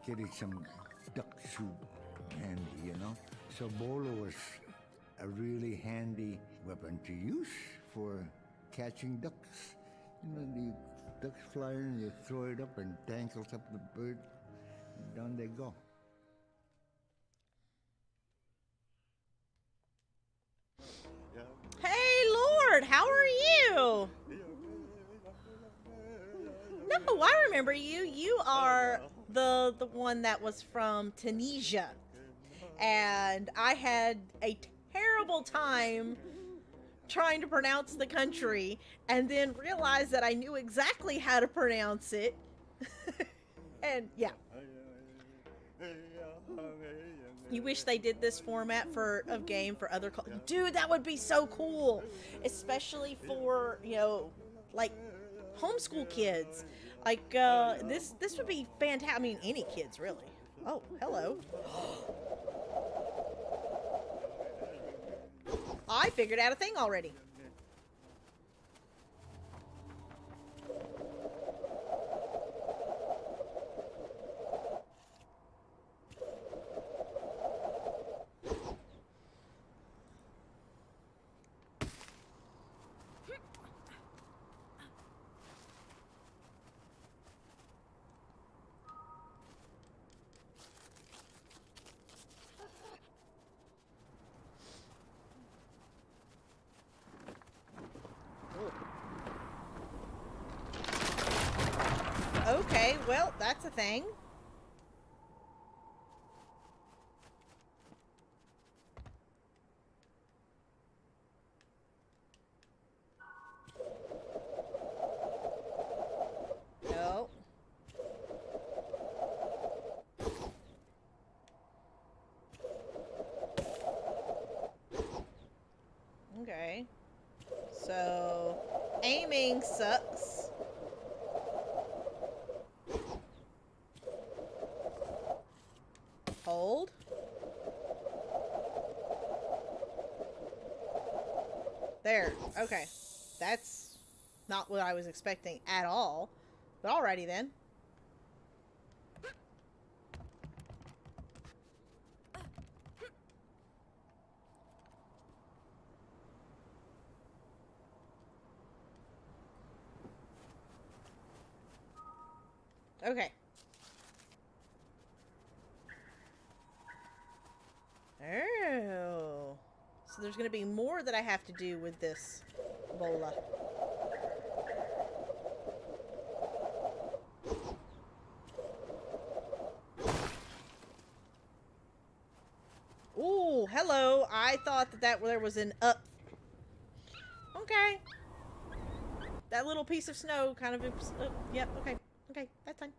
getting some duck soup handy, you know? So bolo was a really handy weapon to use for catching ducks. You know, the ducks fly in, you throw it up and tangles up the bird, and down they go. Oh, I remember you. You are the one that was from Tunisia. And I had a terrible time trying to pronounce the country and then realized that I knew exactly how to pronounce it. And yeah. You wish they did this format of game for other dude, that would be so cool, especially for, you know, like homeschool kids. Like this would be fantastic. I mean, any kids really. Oh, hello. I figured out a thing already. Okay, well, that's a thing. No. Okay. So, aiming sucks. Hold. There. Okay. That's not what I was expecting at all. But alrighty then. Okay. Oh. So there's going to be more that I have to do with this bola. Ooh, hello. I thought that there was an up. Okay. That little piece of snow kind of... yep, okay. Okay, that's fine.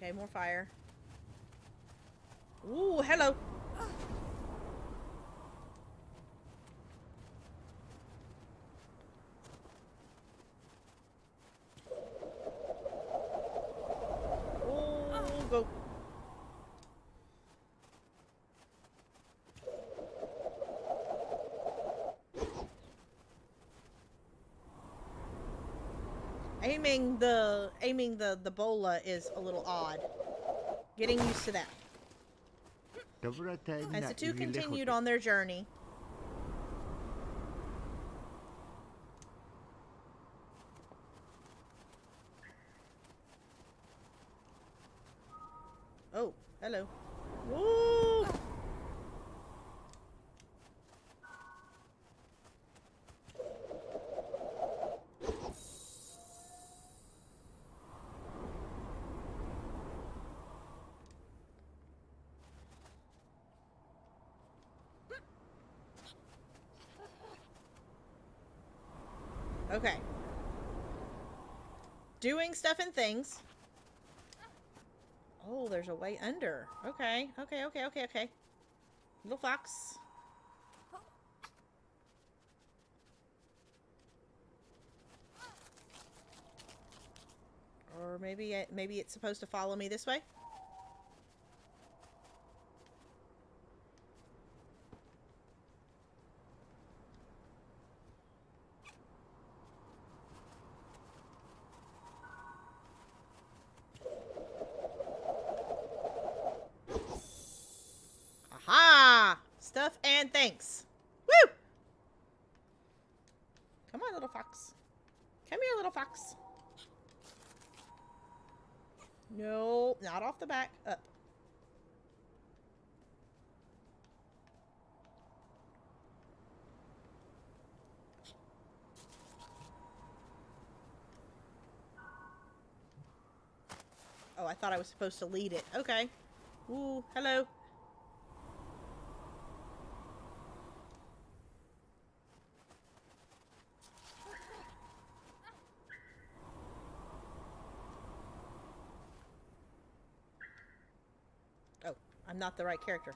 Okay, more fire. Ooh, hello. Ooh, go. Aiming the bola is a little odd. Getting used to that. As the two continued on their journey. Oh, hello. Woo! Okay. Doing stuff and things. Oh, there's a way under. Okay, okay, okay, okay, okay. Little fox. Or maybe it's supposed to follow me this way? Aha! Stuff and things. Woo! Come on, little fox. Come here, little fox. No, not off the back. Up. I thought I was supposed to lead it. Okay. Ooh, hello. Oh, I'm not the right character.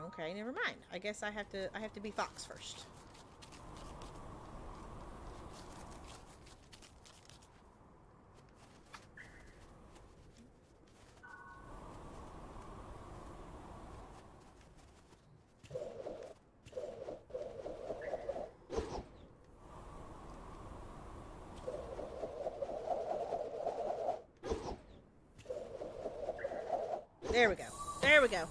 Okay, never mind. I guess I have to be Fox first. There we go. There we go.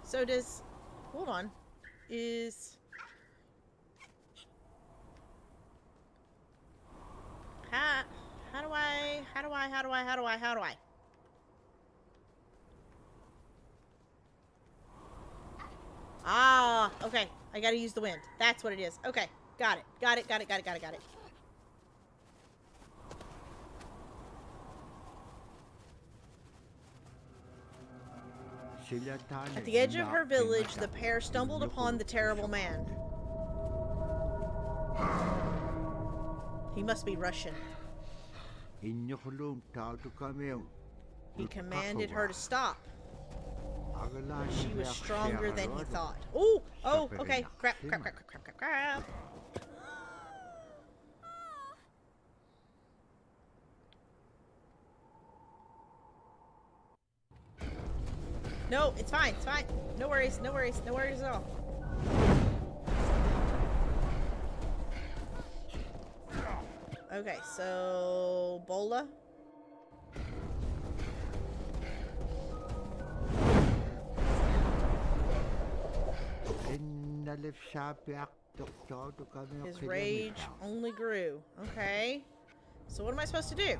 So does... Hold on. Is... How do I... Ah, okay. I gotta use the wind. That's what it is. Okay. Got it. Got it. At the edge of her village, the pair stumbled upon the terrible man. He must be Russian. He commanded her to stop. She was stronger than he thought. Ooh! Oh, okay. Crap. No, it's fine. It's fine. No worries at all. Okay, so... Bola? His rage only grew. Okay. So what am I supposed to do?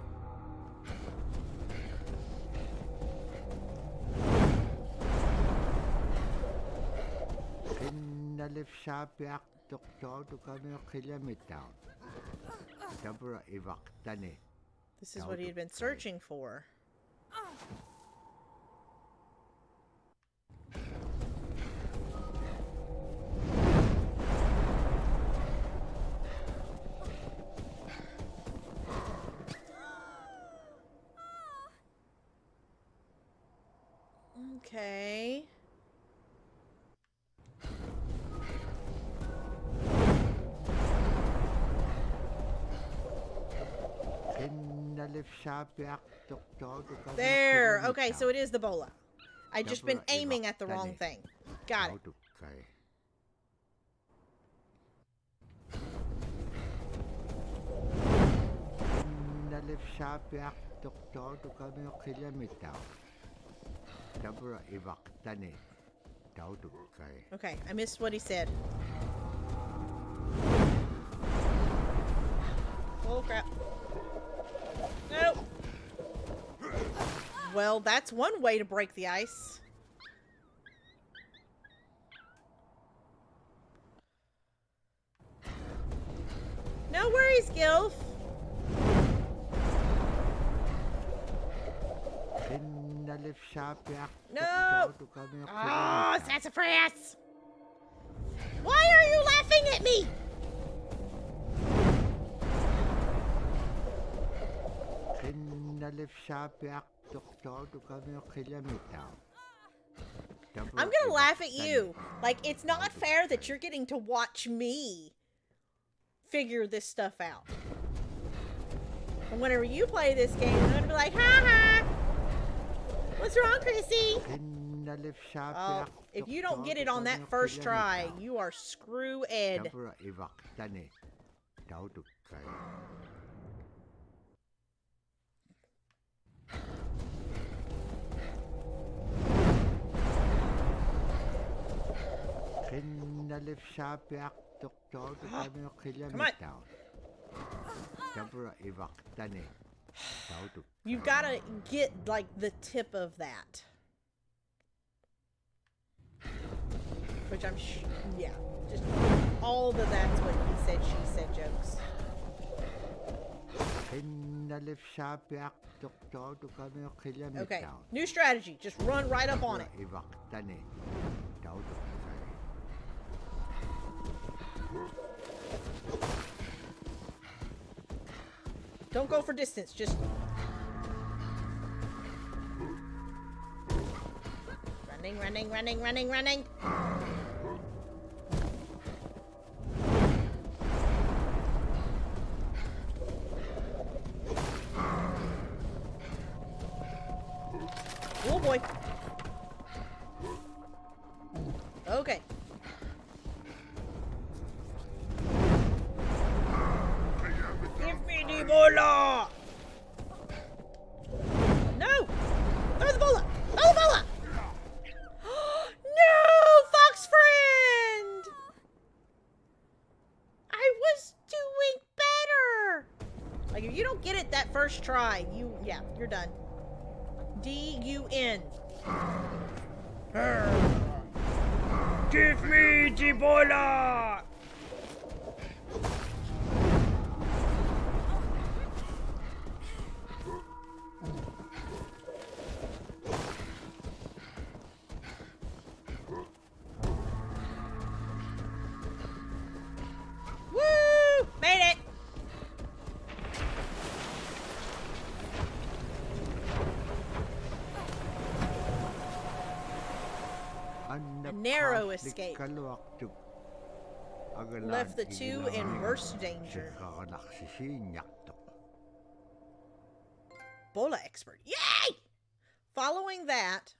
This is what he had been searching for. Okay. There. Okay, so it is the bola. I've just been aiming at the wrong thing. Got it. Okay, I missed what he said. Oh crap. Nope. Well, that's one way to break the ice. No worries, Gilf. No! Oh, sassafras! Why are you laughing at me? I'm gonna laugh at you. Like, it's not fair that you're getting to watch me figure this stuff out. And whenever you play this game, I'm gonna be like, ha ha! What's wrong, Chrissy? Oh, if you don't get it on that first try, you are screw-ed. Come on. You've got to get, like, the tip of that. Which I'm yeah. Just all of that's what he said, she said jokes. Okay, new strategy. Just run right up on it. Don't go for distance, just... Running, running, running, running, running. Oh boy. Okay. Give me the bola! No! Throw the bola! Throw the bola! No, Fox friend! I was doing better! Like, if you don't get it that first try, yeah, you're done. D-U-N. Give me the bola! Woo! Made it! A narrow escape. Left the two in worse danger. Bola expert. Yay! Following that,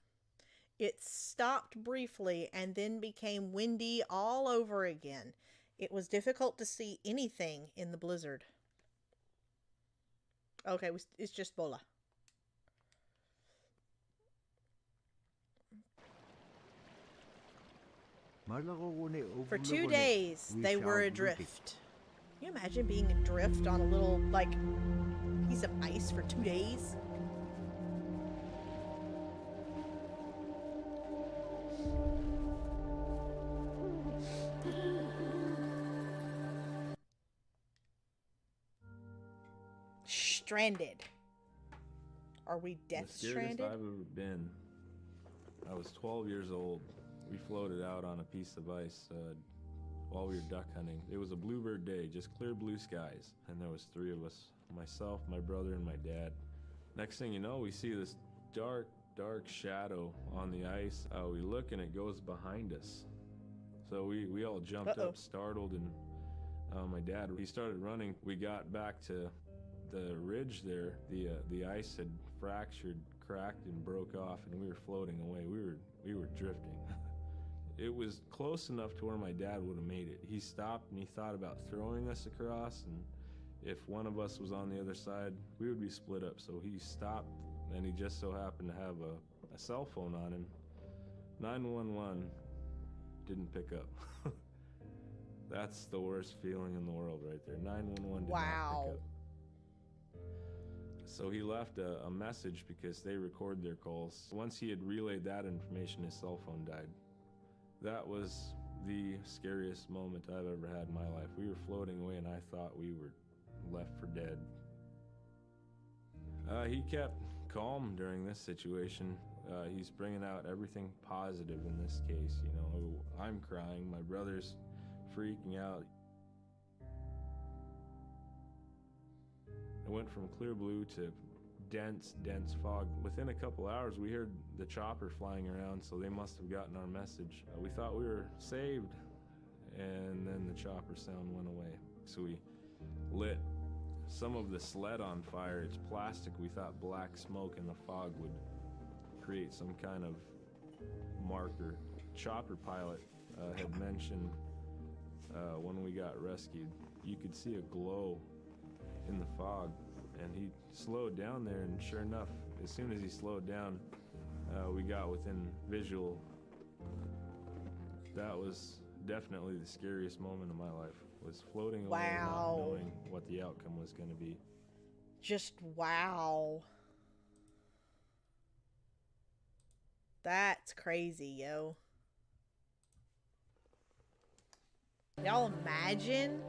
it stopped briefly and then became windy all over again. It was difficult to see anything in the blizzard. Okay, it's just Bola. For 2 days, they were adrift. Can you imagine being adrift on a little, like, piece of ice for 2 days? Stranded. Are we death stranded? The scariest I've ever been. I was 12 years old. We floated out on a piece of ice while we were duck hunting. It was a bluebird day, just clear blue skies. And there was 3 of us, myself, my brother, and my dad. Next thing you know, we see this dark, dark shadow on the ice. We look and it goes behind us. So we all jumped up, startled, and my dad, he started running. We got back to the ridge there. The ice had fractured, cracked, and broke off, and we were floating away. We were drifting. It was close enough to where my dad would have made it. He stopped and he thought about throwing us across, and if one of us was on the other side, we would be split up. So he stopped, and he just so happened to have a cell phone on him. 911 didn't pick up. That's the worst feeling in the world right there. 911 did not pick up. So he left a message because they record their calls. Once he had relayed that information, his cell phone died. That was the scariest moment I've ever had in my life. We were floating away and I thought we were left for dead. He kept calm during this situation. He's bringing out everything positive in this case. You know, I'm crying, my brother's freaking out. It went from clear blue to dense fog. Within a couple hours, we heard the chopper flying around, so they must have gotten our message. We thought we were saved, and then the chopper sound went away. So we lit some of the sled on fire. It's plastic. We thought black smoke in the fog would create some kind of marker. Chopper pilot had mentioned when we got rescued, you could see a glow in the fog, and he slowed down there, and sure enough, as soon as he slowed down, we got within visual. That was definitely the scariest moment of my life. was floating away, not knowing what the outcome was going to be. Just wow. That's crazy, yo. Y'all imagine?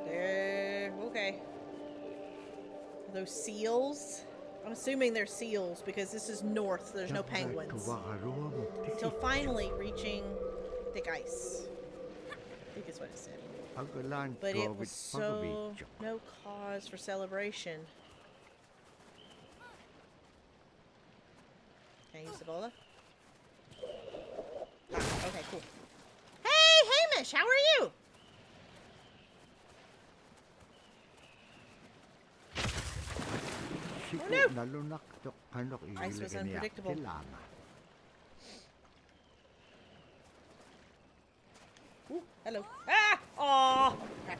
There. Okay. Are those seals? I'm assuming they're seals because this is north. So there's no penguins. Until finally reaching thick ice. I think is what it said. But it was so no cause for celebration. Can I use the bola? Ah, okay, cool. Hey, Hamish, how are you? Oh no! Ice was unpredictable. Ooh, hello. Ah! Aw! Crap.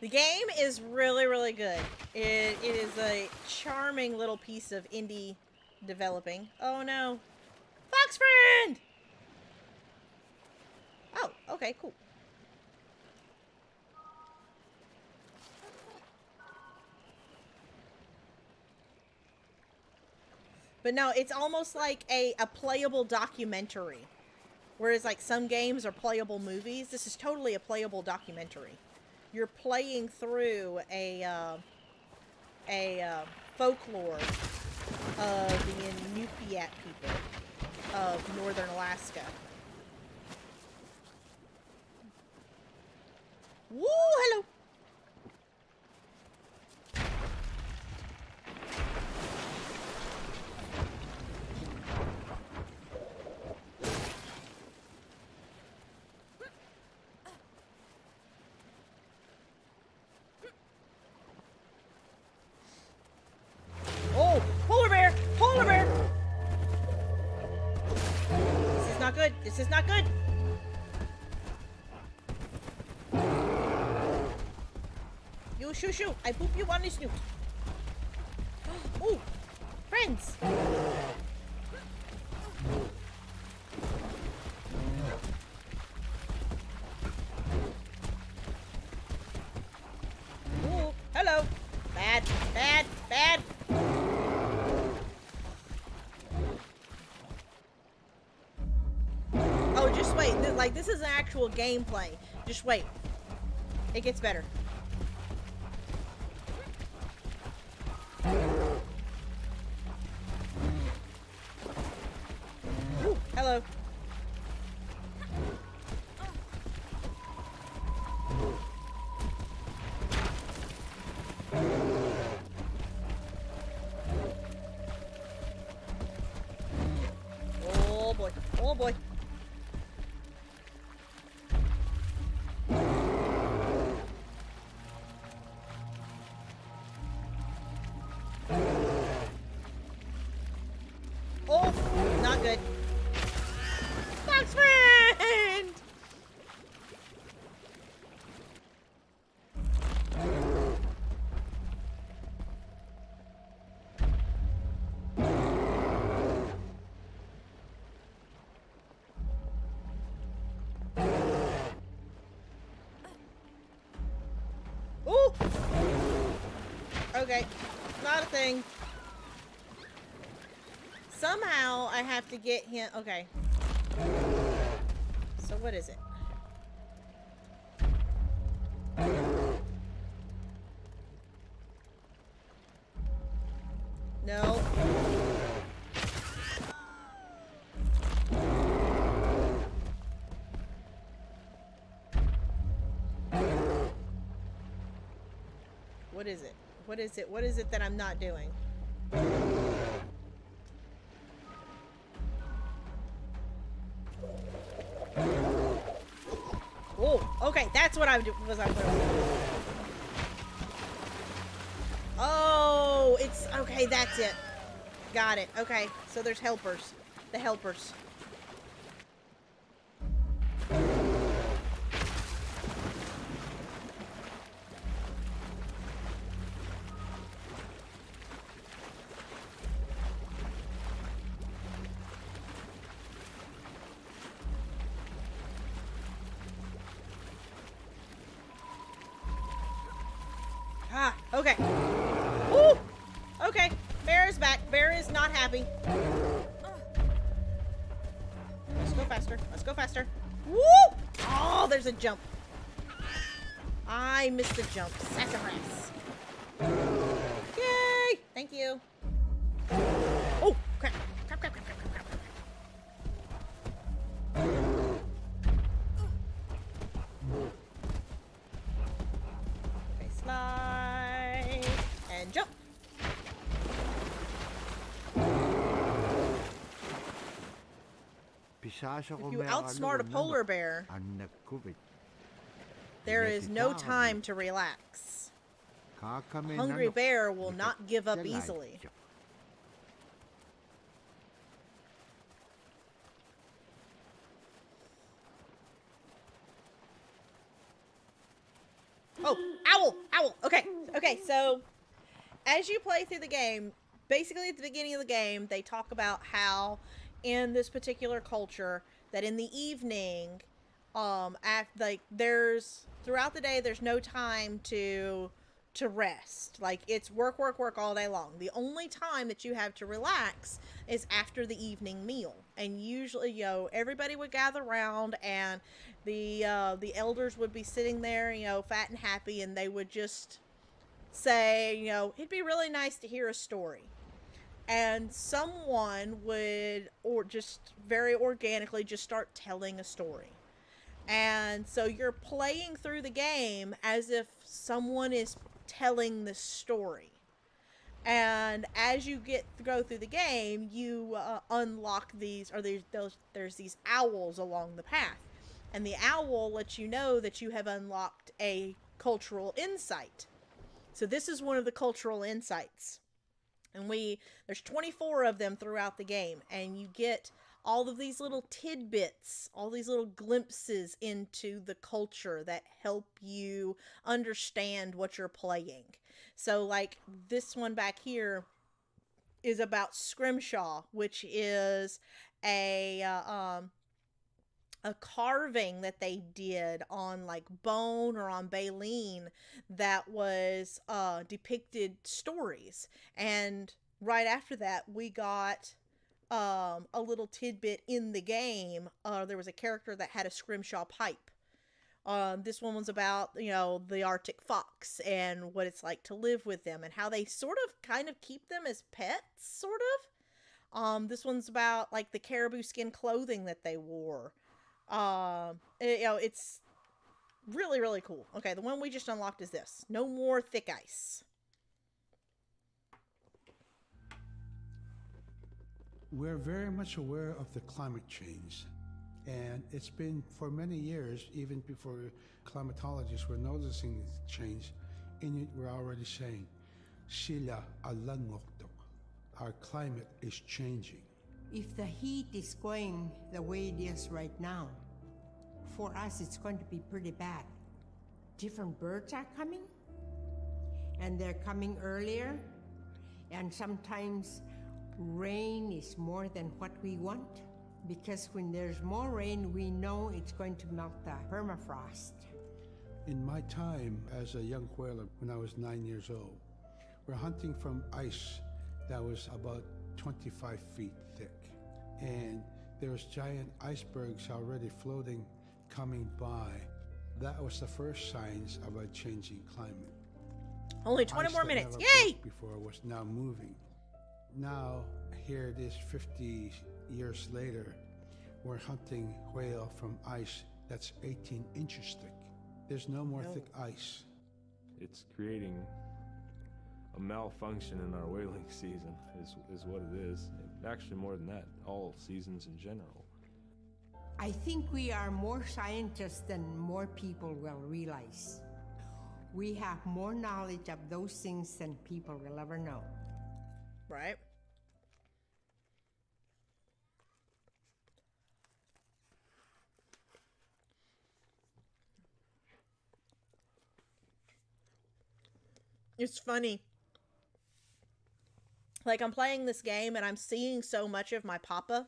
The game is really, really good. It is a charming little piece of indie developing. Oh no. Fox friend! Oh, okay, cool. But no, it's almost like a playable documentary. Whereas like some games are playable movies, this is totally a playable documentary. You're playing through a folklore of the Inupiat people of northern Alaska. Woo, hello. Oh, polar bear! Polar bear! This is not good. This is not good. You shoo shoo. I poop you on the snoot. Ooh, friends. Ooh, hello. Bad, bad, bad. Oh, just wait. Like, this is an actual gameplay. Just wait. It gets better. Ooh, hello. Oh boy. Oh boy. Oh, not good. Fox friend! Ooh! Okay, not a thing. Somehow I have to get him. Okay. So what is it? No. What is it? What is it? What is it that I'm not doing? Oh, okay, that's what I was. Oh, it's okay. That's it. Got it. Okay, so there's helpers. The helpers. Okay. Woo! Okay, Bear is back. Bear is not happy. Let's go faster. Let's go faster. Woo! Oh, there's a jump. I missed the jump. Sassafras. Yay! Thank you. Oh, crap. Crap, crap, crap, crap, crap, crap. Okay, slide. And jump. If you outsmart a polar bear, there is no time to relax. A hungry bear will not give up easily. Oh, owl! Owl! Okay, okay, so as you play through the game, basically at the beginning of the game, they talk about how in this particular culture that in the evening, there's throughout the day there's no time to rest. Like it's work, work, work all day long. The only time that you have to relax is after the evening meal. And usually, you know, everybody would gather around and the elders would be sitting there, you know, fat and happy, and they would just say, you know, it'd be really nice to hear a story. And someone would, or just very organically, just start telling a story. And so you're playing through the game as if someone is telling the story. And as you go through the game, you unlock these, or there's these owls along the path. And the owl lets you know that you have unlocked a cultural insight. So this is one of the cultural insights. And there's 24 of them throughout the game, and you get all of these little tidbits, all these little glimpses into the culture that help you understand what you're playing. So like this one back here is about scrimshaw, which is a carving that they did on like bone or on baleen that was depicted stories. And right after that we got a little tidbit in the game. There was a character that had a scrimshaw pipe. This one was about, you know, the Arctic fox and what it's like to live with them and how they sort of kind of keep them as pets, sort of. This one's about like the caribou skin clothing that they wore. You know, it's really, really cool. Okay, the one we just unlocked is this. No more thick ice. We're very much aware of the climate change. And it's been for many years, even before climatologists were noticing the change, Inuit were already saying, Sila alangokto. Our climate is changing. If the heat is going the way it is right now, for us it's going to be pretty bad. Different birds are coming, and they're coming earlier, and sometimes rain is more than what we want, because when there's more rain, we know it's going to melt the permafrost. In my time as a young whaler, when I was 9 years old, we're hunting from ice that was about 25 feet thick. And there was giant icebergs already floating, coming by. That was the first signs of a changing climate. Only 20 more minutes. Yay! Before was now moving. Now, here it is 50 years later, we're hunting whale from ice that's 18 inches thick. There's no more thick ice. It's creating a malfunction in our whaling season is what it is. Actually more than that, all seasons in general. I think we are more scientists than more people will realize. We have more knowledge of those things than people will ever know. Right. It's funny. Like, I'm playing this game and I'm seeing so much of my papa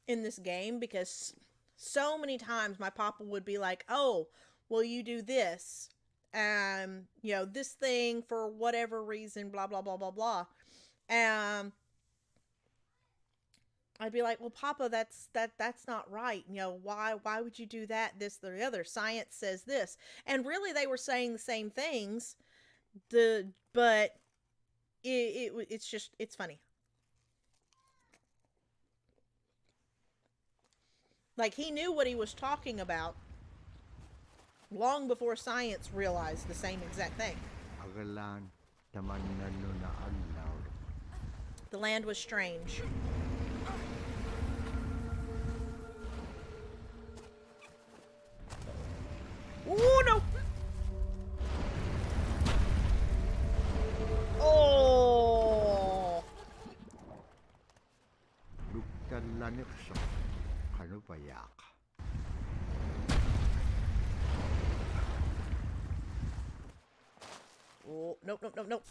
in this game because so many times my papa would be like, oh, well, you do this. you know, this thing for whatever reason, blah, blah, blah, blah, blah. I'd be like, well, Papa, that's not right. You know, why would you do that, this, or the other? Science says this. And really they were saying the same things. But it's funny. Like, he knew what he was talking about long before science realized the same exact thing. The land was strange. Oh, no! Oh! Oh, nope, nope, nope, nope.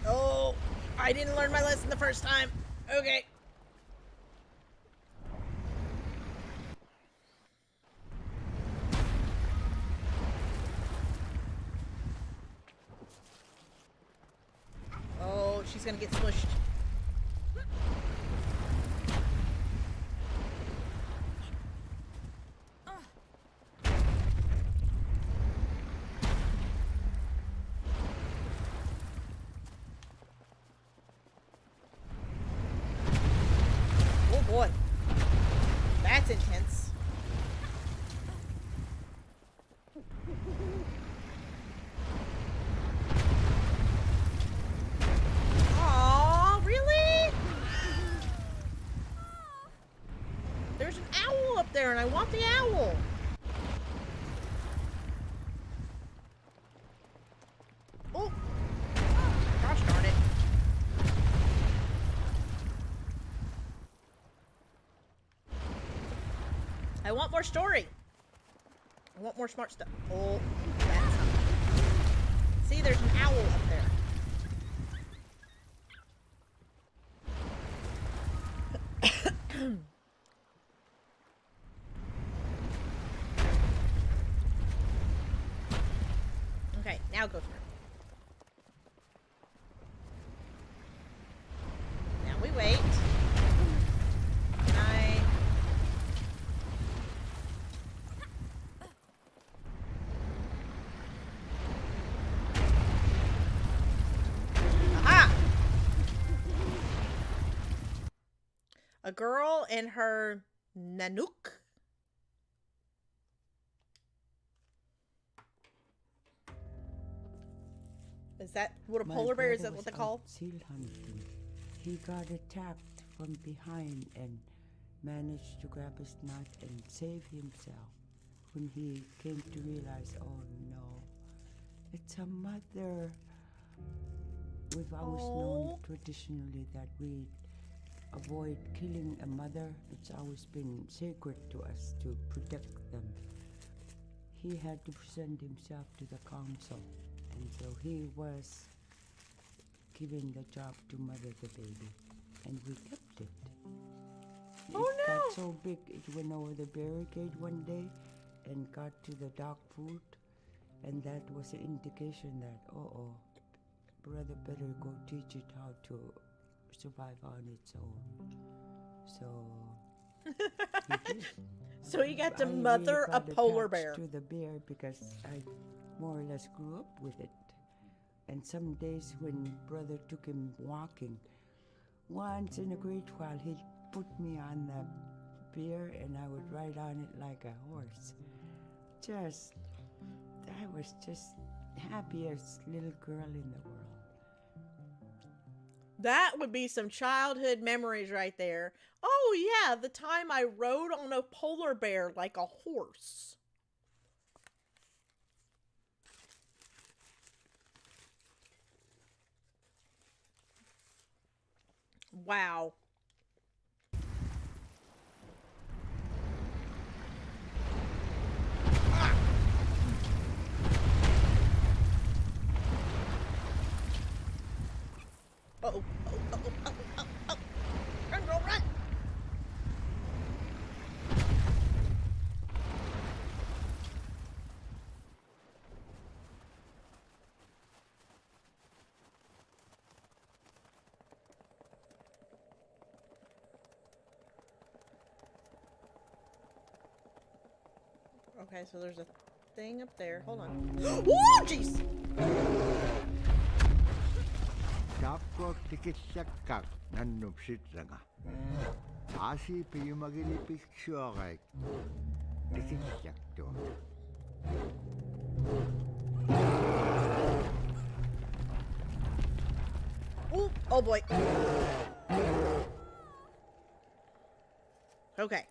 Oh, I didn't learn my lesson the first time. Okay. Oh, she's gonna get smushed. Oh boy. That's intense. Aw, really? There's an owl up there and I want the owl. Oh. Gosh darn it. I want more story. I want more smart stuff. Oh, that's not. See, there's an owl up there. Okay, now go through. Now we wait. Aha! A girl and her Nanook. Is that what a polar bear is? That what they call? Seal hunting. He got attacked from behind and managed to grab his knife and save himself. When he came to realize, oh no, it's a mother. We've always known traditionally that we avoid killing a mother. It's always been sacred to us to protect them. He had to present himself to the council, and so he was given the job to mother the baby, and we kept it. Oh It got so big it went over the barricade one day and got to the dog food, and that was an indication that, brother better go teach it how to survive on its own. So he did. So he got to mother a polar bear. To the bear because I more or less grew up with it. And some days when brother took him walking, once in a great while he'd put me on the bear and I would ride on it like a horse. I was just happiest little girl in the world. That would be some childhood memories right there. Oh yeah, the time I rode on a polar bear like a horse. Wow. Okay, so there's a thing up there. Hold on. Oh, jeez! Tapko tikitsakak nannupsitsaga. Asi piyumagili picture tikitsakto. Ooh, oh boy. Okay.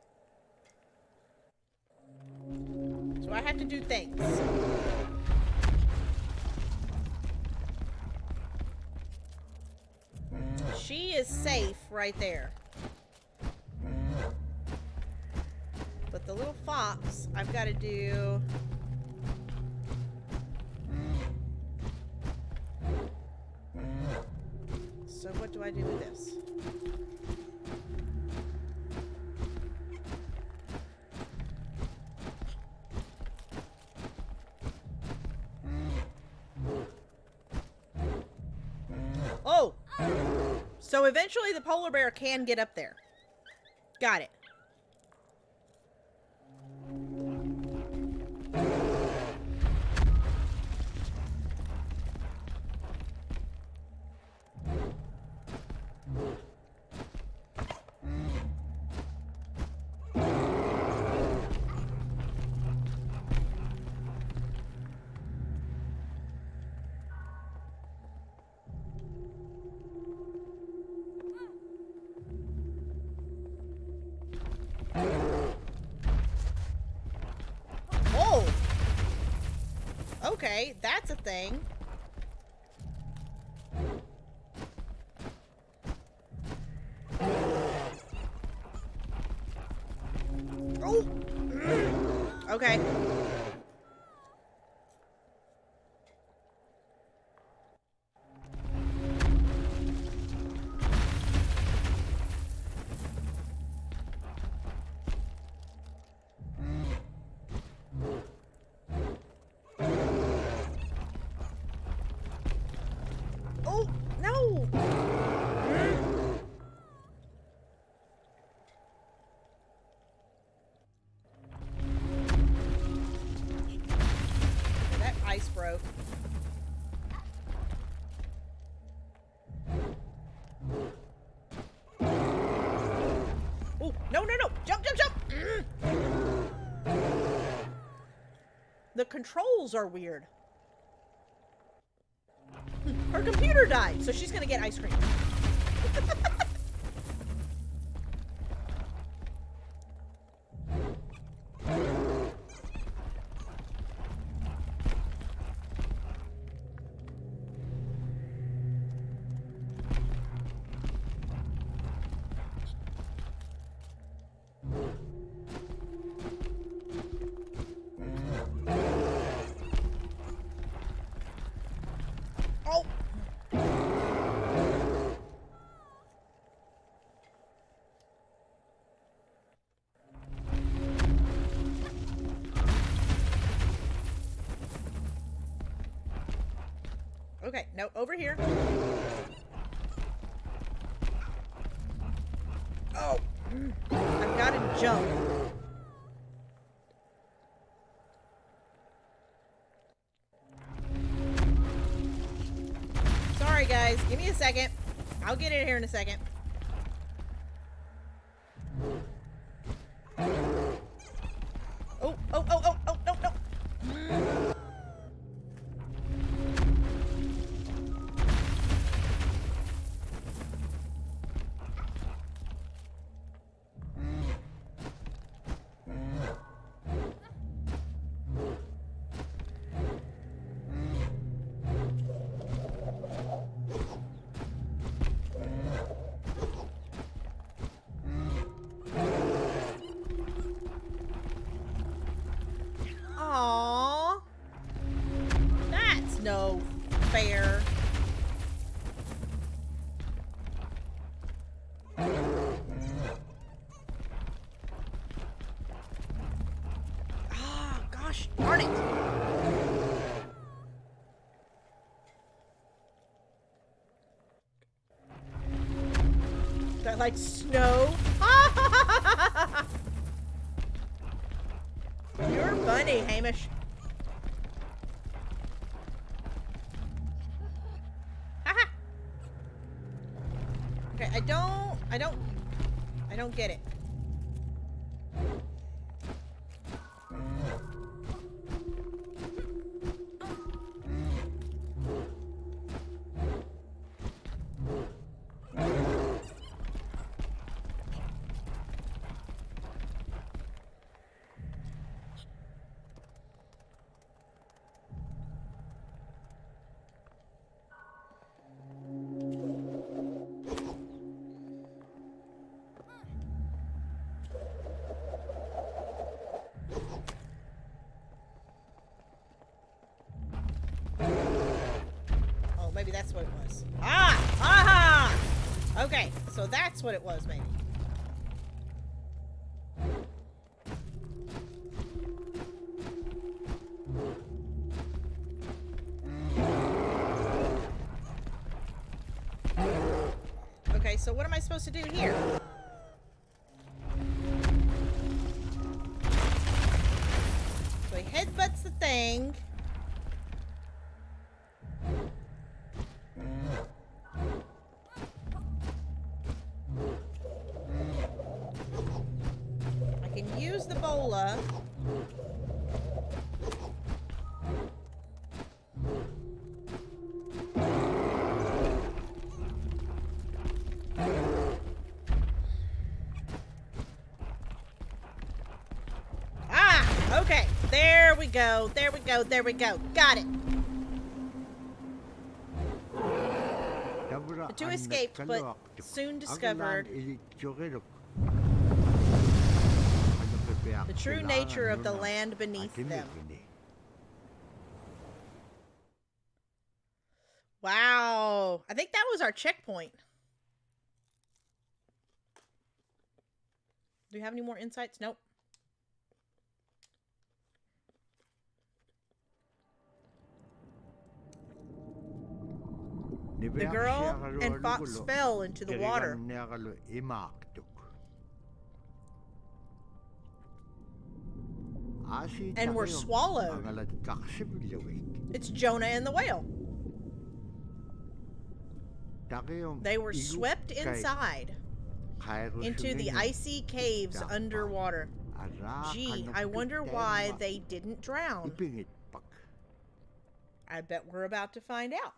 So I have to do things. She is safe right there. But the little fox, I've got to do... So what do I do with this? Oh! So eventually the polar bear can get up there. Got it. Oh! Okay, that's a thing. Oh! Okay. Oh, no! That ice broke. Oh, no, no, no! Jump, jump, jump! The controls are weird. Her computer died, so she's gonna get ice cream. Oh! Okay, no, over here. Oh! I've got to jump. Sorry, guys. Give me a second. I'll get in here in a second. Oh, oh, oh, oh, oh, no, no. Aww. That's no fair. Ah, gosh darn it. That like snow. You're funny, Hamish. Haha. Okay, I don't get it. Maybe that's what it was. Ah! Aha! Okay, so that's what it was, maybe. Okay, so what am I supposed to do here? So he headbutts the thing. Use the bola. Ah, okay. There we go. There we go. There we go. Got it. The two escaped, but soon discovered the true nature of the land beneath them. Wow. I think that was our checkpoint. Do we have any more insights? Nope. The girl and Fox fell into the water and were swallowed. It's Jonah and the whale. They were swept inside into the icy caves underwater. Gee, I wonder why they didn't drown. I bet we're about to find out.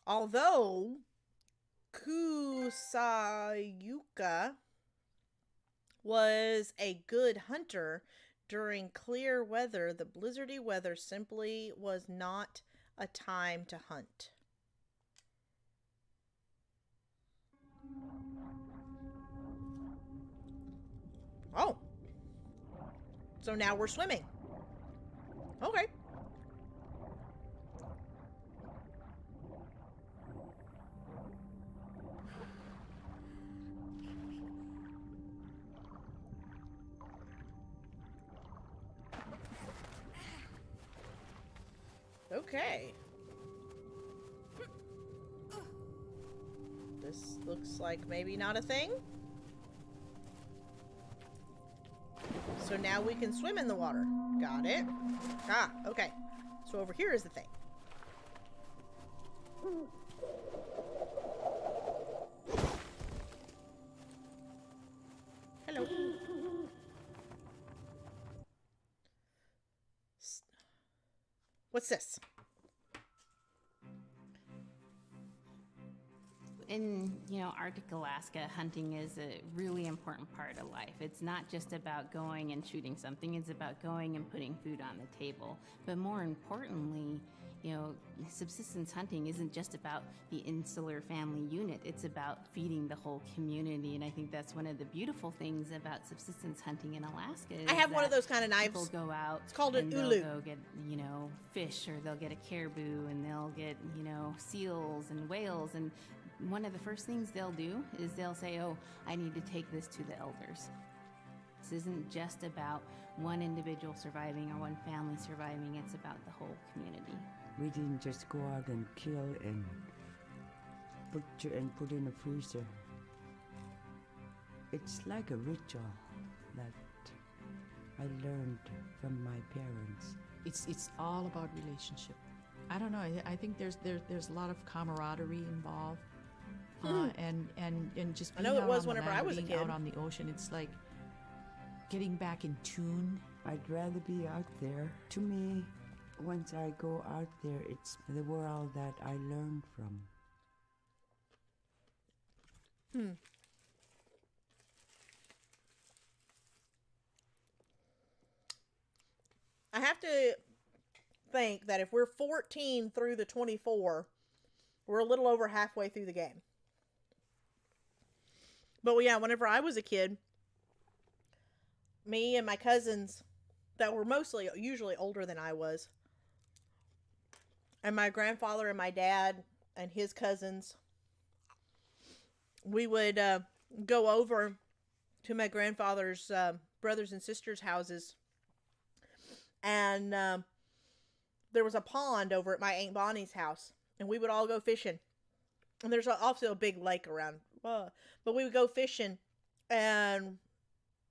Although Kusayuka was a good hunter during clear weather, the blizzardy weather simply was not a time to hunt. Oh. So now we're swimming. Okay. Okay. This looks like maybe not a thing. So now we can swim in the water. Got it. Ah, okay. So over here is the thing. Hello. What's this? In, Arctic Alaska, hunting is a really important part of life. It's not just about going and shooting something, it's about going and putting food on the table. But more importantly, subsistence hunting isn't just about the insular family unit, it's about feeding the whole community. And I think that's one of the beautiful things about subsistence hunting in Alaska. I have one of those kind of knives. People go out. It's called an and ulu. They'll go get, fish, or they'll get a caribou, and they'll get, seals and whales. And one of the first things they'll do is they'll say, oh, I need to take this to the elders. This isn't just about one individual surviving or one family surviving, it's about the whole community. We didn't just go out and kill and put in a freezer. It's like a ritual that I learned from my parents. It's all about relationship. I don't know. I think there's a lot of camaraderie involved, and just being I know it out was on the whenever land I or was a being kid. out on the ocean. It's like getting back in tune. I'd rather be out there. To me, once I go out there, it's the world that I learn from. I have to think that if we're 14 through the 24, we're a little over halfway through the game. But yeah, whenever I was a kid, me and my cousins that were usually older than I was, and my grandfather and my dad and his cousins, we would go over to my grandfather's brothers and sisters' houses. And there was a pond over at my Aunt Bonnie's house. And we would all go fishing. And there's also a big lake around. But we would go fishing. And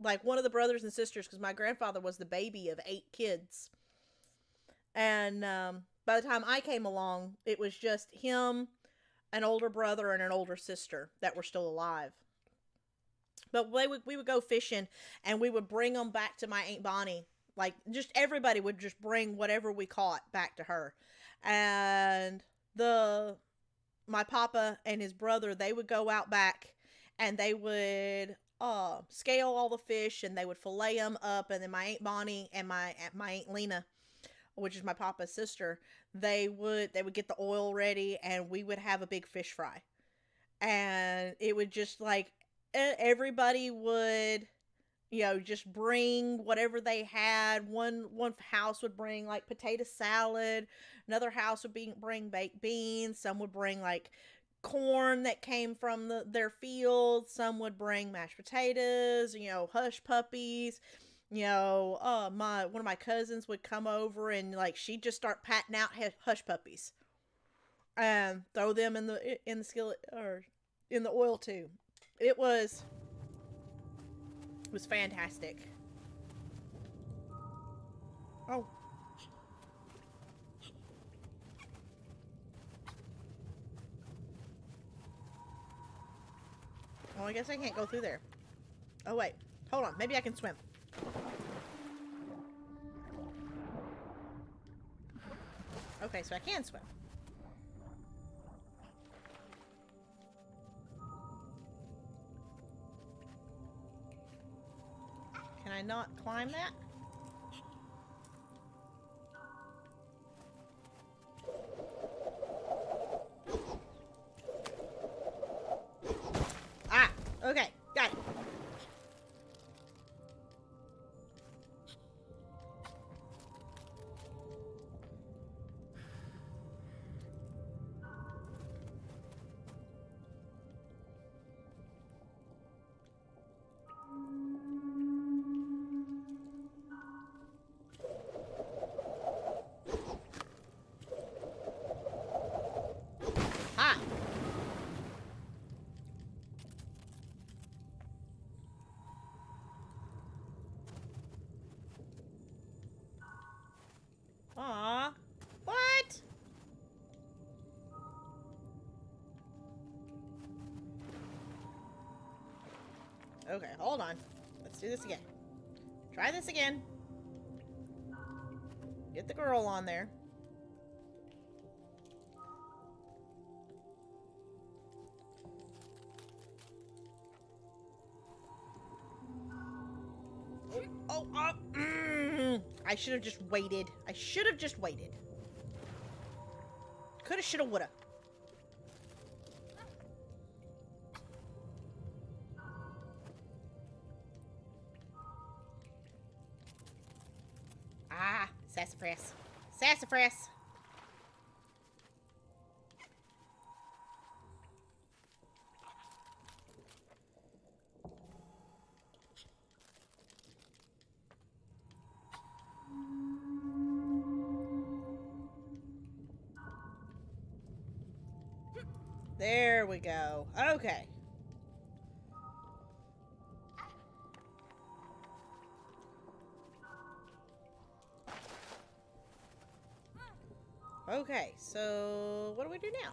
like one of the brothers and sisters, because my grandfather was the baby of 8 kids. And by the time I came along, it was just him, an older brother, and an older sister that were still alive. But we would go fishing, and we would bring them back to my Aunt Bonnie. Like, just everybody would just bring whatever we caught back to her. And my papa and his brother, they would go out back, and they would scale all the fish, and they would fillet them up. And then my Aunt Bonnie and my Aunt Lena, which is my papa's sister, they would get the oil ready, and we would have a big fish fry. And it would just like, everybody would, just bring whatever they had. One house would bring like potato salad. Another house would bring baked beans. Some would bring like corn that came from their fields. Some would bring mashed potatoes, hush puppies. One of my cousins would come over, and like she'd just start patting out hush puppies and throw them in the skillet or in the oil too. It was fantastic. Oh. Well, I guess I can't go through there. Oh, wait. Hold on. Maybe I can swim. Okay, so I can swim. Can I not climb that? Ah, okay, got it. Ah. Aw. What? Okay, hold on. Let's do this again. Try this again. Get the girl on there. I should have just waited. I should have just waited. Coulda, shoulda, woulda. Ah, sassafras. Sassafras. There we go. Okay. Okay, so what do we do now?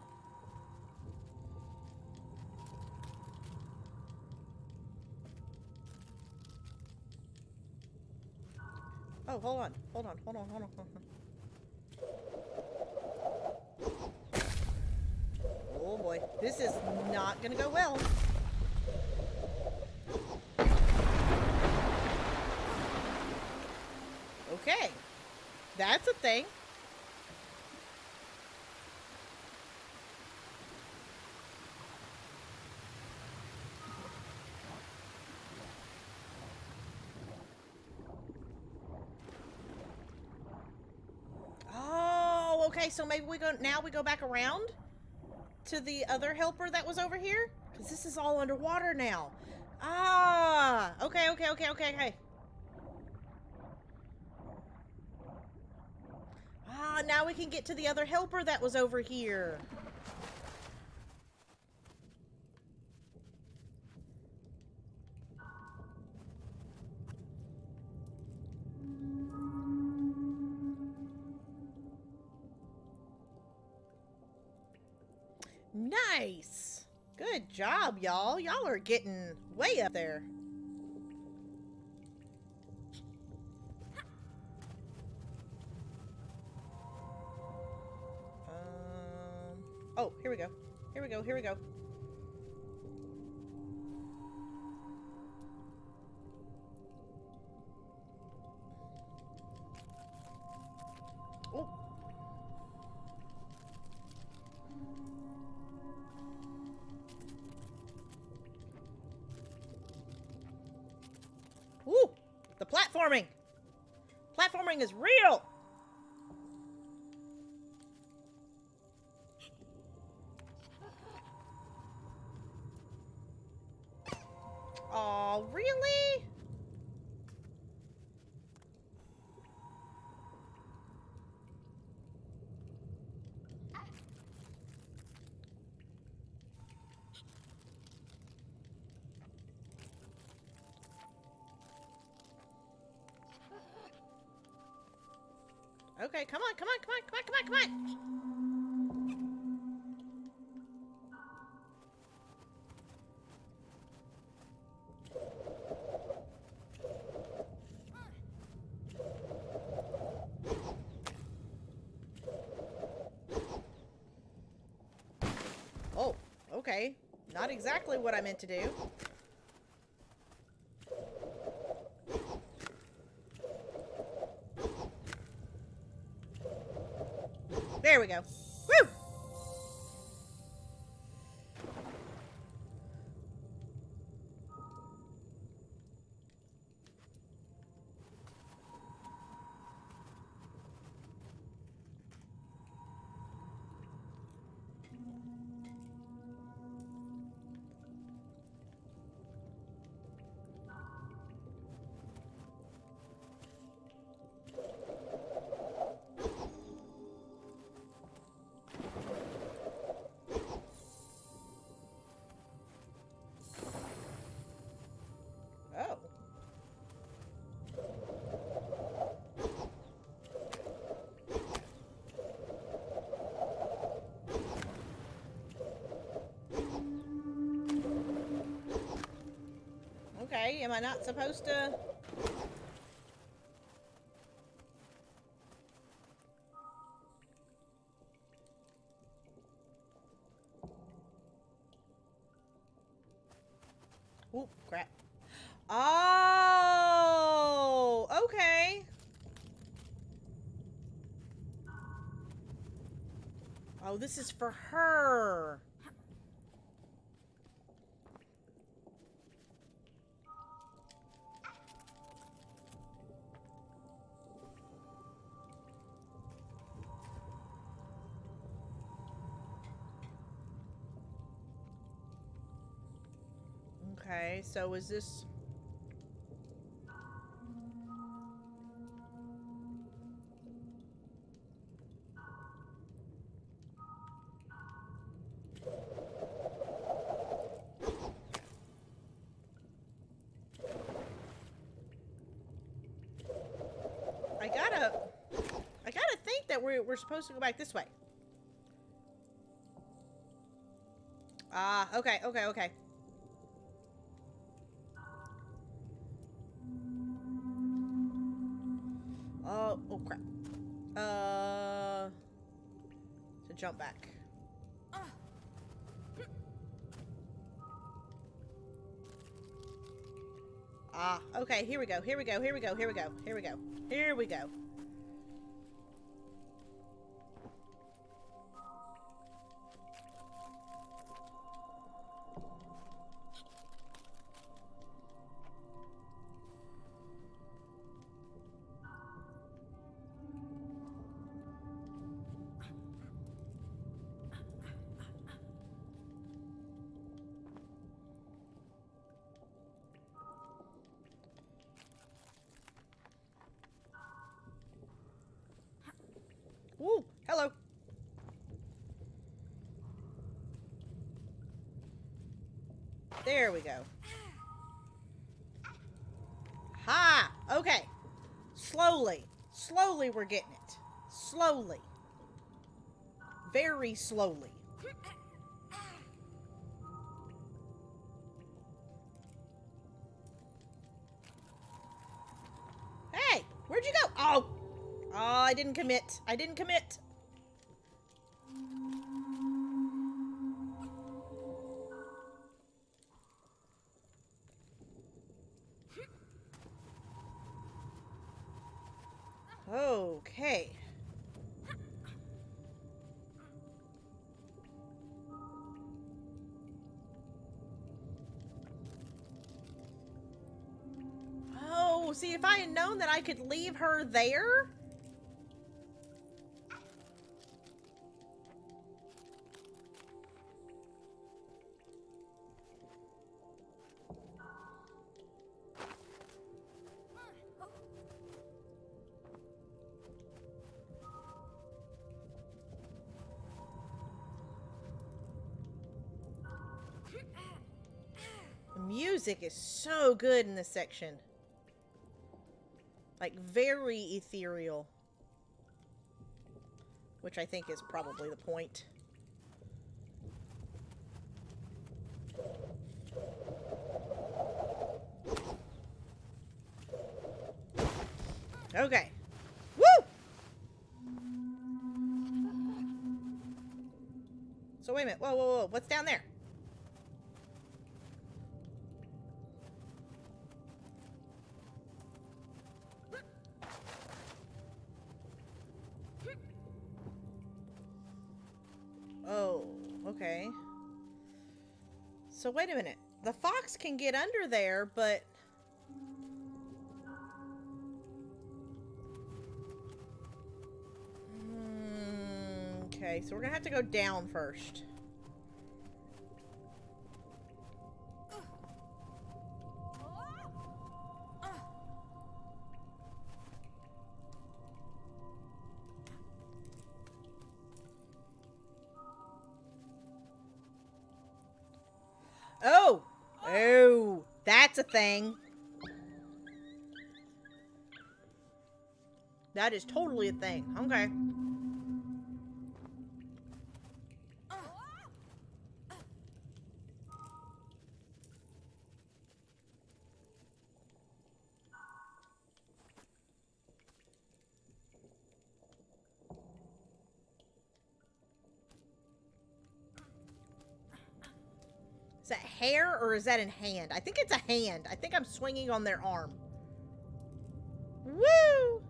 Oh, hold on. Oh boy, this is not gonna go well. Okay, that's a thing. Oh, okay, so maybe we go back around to the other helper that was over here? Because this is all underwater now. Ah, okay. Ah, now we can get to the other helper that was over here. Nice. Good job, y'all. Y'all are getting way up there. Oh, here we go. Oh. Woo! The platforming! Platforming is real! Aw, really? Okay, come on. Oh, okay. Not exactly what I meant to do. There we go. Woo! Oh. Okay, am I not supposed to? Oh, crap. Oh, okay. Oh, this is for her. Okay, so is this... I gotta think that we're supposed to go back this way. Ah, okay, okay, okay. Oh, oh crap. To jump back. Ah, okay, here we go, here we go, here we go, here we go, here we go, here we go. Woo! Hello! There we go. Ha! Okay. Slowly. Slowly we're getting it. Slowly. Very slowly. Hey! Where'd you go? Oh! Oh, I didn't commit. I didn't commit. Okay. Oh, see, if I had known that I could leave her there... The music is so good in this section. Like, very ethereal. Which I think is probably the point. Okay. Woo! So wait a minute. Whoa, whoa, whoa. What's down there? Oh, okay. So wait a minute. The fox can get under there, but... Okay, so we're gonna have to go down first. Oh! Oh! That's a thing. That is totally a thing. Okay. Is that hair or is that in hand? I think it's a hand. I think I'm swinging on their arm. Woo!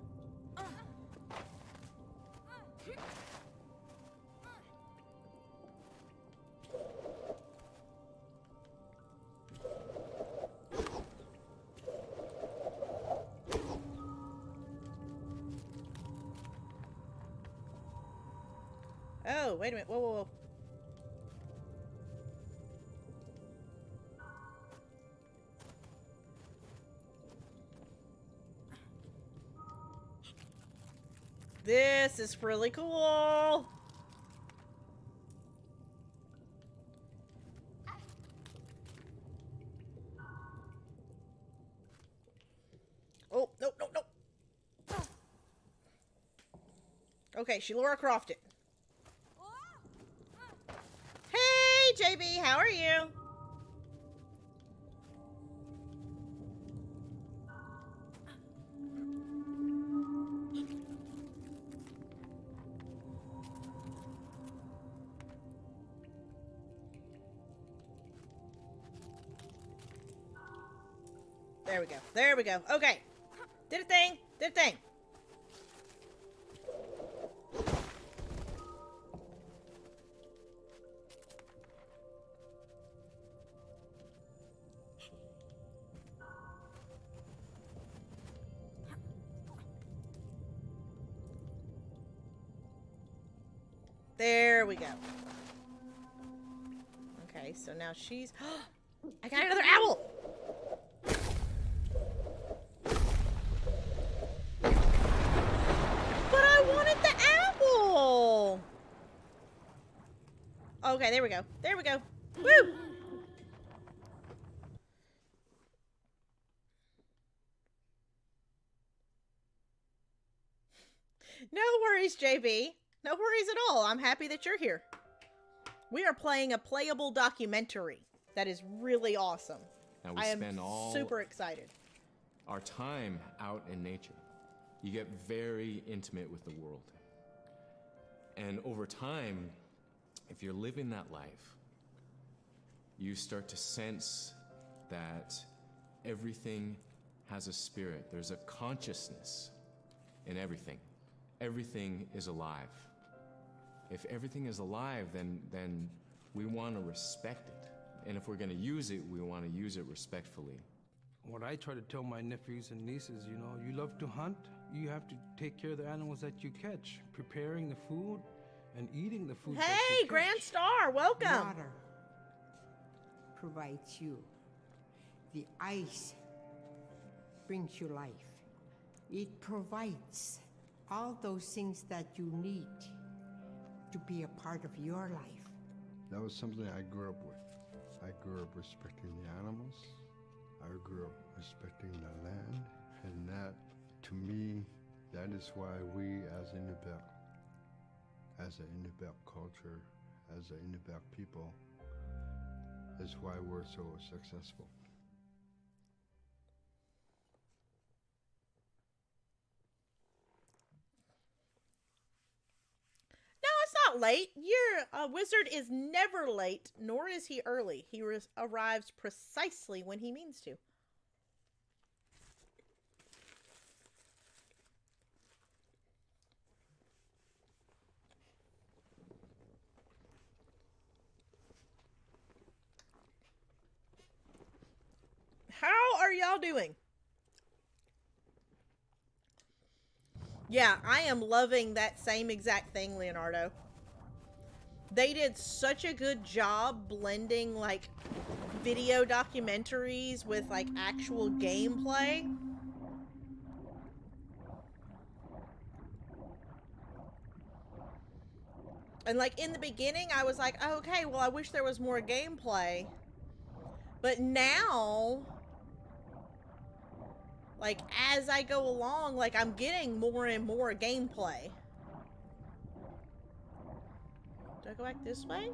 Oh, wait a minute. Whoa, whoa, whoa. This is really cool. Oh, no, no, no. Okay, she Laura Croft it. Hey, JB, how are you? There we go. There we go. Okay. Did a thing. Did a thing. There we go. Okay, so now she's... I got another owl! But I wanted the apple! Okay, there we go. There we go. Woo! No worries, JB. No worries at all. I'm happy that you're here. We are playing a playable documentary. That is really awesome. And we I spend am all super excited. our time out in nature. You get very intimate with the world. And over time, if you're living that life, you start to sense that everything has a spirit. There's a consciousness in everything. Everything is alive. If everything is alive, then we want to respect it. And if we're going to use it, we want to use it respectfully. What I try to tell my nephews and nieces, you know, you love to hunt, you have to take care of the animals that you catch, preparing the food and eating the food. Hey, Grand Star, welcome. Water provides you. The ice brings you life. It provides all those things that you need to be a part of your life. That was something I grew up with. I grew up respecting the animals. I grew up respecting the land. And that, to me, that is why we as Inupiaq, as an Inupiaq culture, as an Inupiaq people, is why we're so successful. No, it's not late. Your wizard is never late, nor is he early. He arrives precisely when he means to. How are y'all doing? Yeah, I am loving that same exact thing, Leonardo. They did such a good job blending, like, video documentaries with, like, actual gameplay. And, like, in the beginning, I was like, oh, okay, well, I wish there was more gameplay. But now, like, as I go along, like, I'm getting more and more gameplay. Do I go back this way?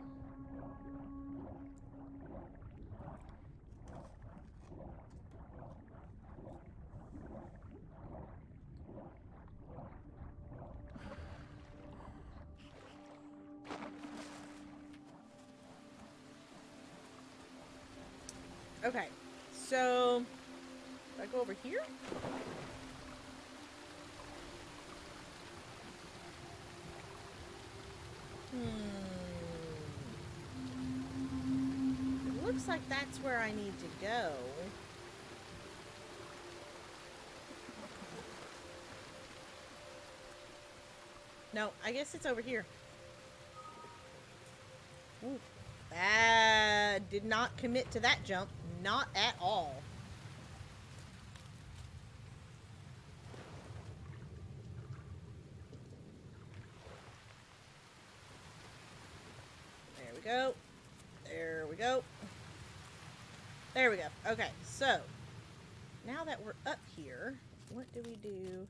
Okay, so do I go over here? It looks like that's where I need to go. No, I guess it's over here. Ooh, did not commit to that jump. Not at all. There we go. There we go. There we go. Okay, so now that we're up here, what do we do?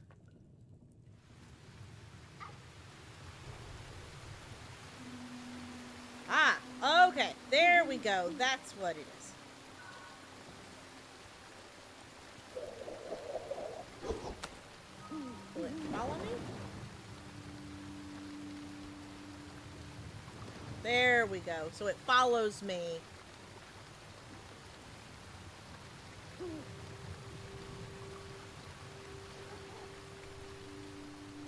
Ah, okay. There we go. That's what it is. Will it follow me? There we go. So it follows me.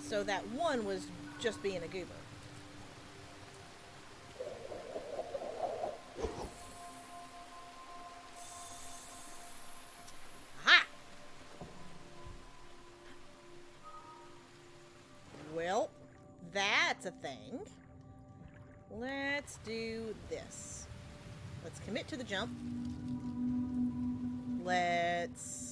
So that one was just being a goober. Aha! Well, that's a thing. Let's do this. Let's commit to the jump. Let's...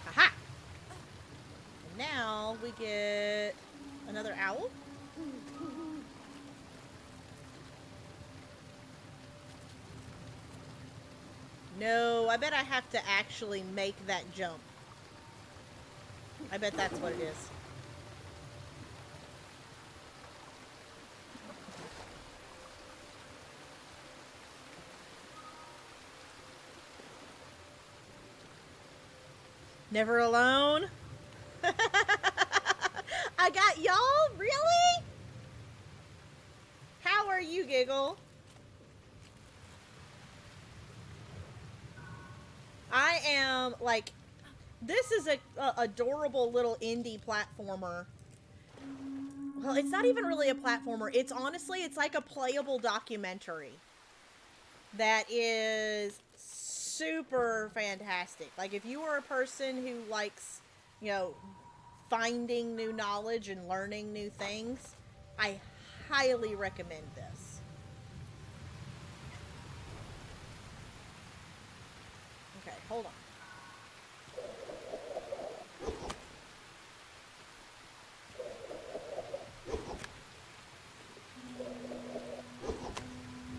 Aha! And now we get another owl. No, I bet I have to actually make that jump. I bet that's what it is. Never alone? I got y'all? Really? How are you, Giggle? I am, like, this is a adorable little indie platformer. Well, it's not even really a platformer. It's honestly, it's like a playable documentary that is super fantastic. Like, if you are a person who likes, you know, finding new knowledge and learning new things, I highly recommend this. Okay, hold on.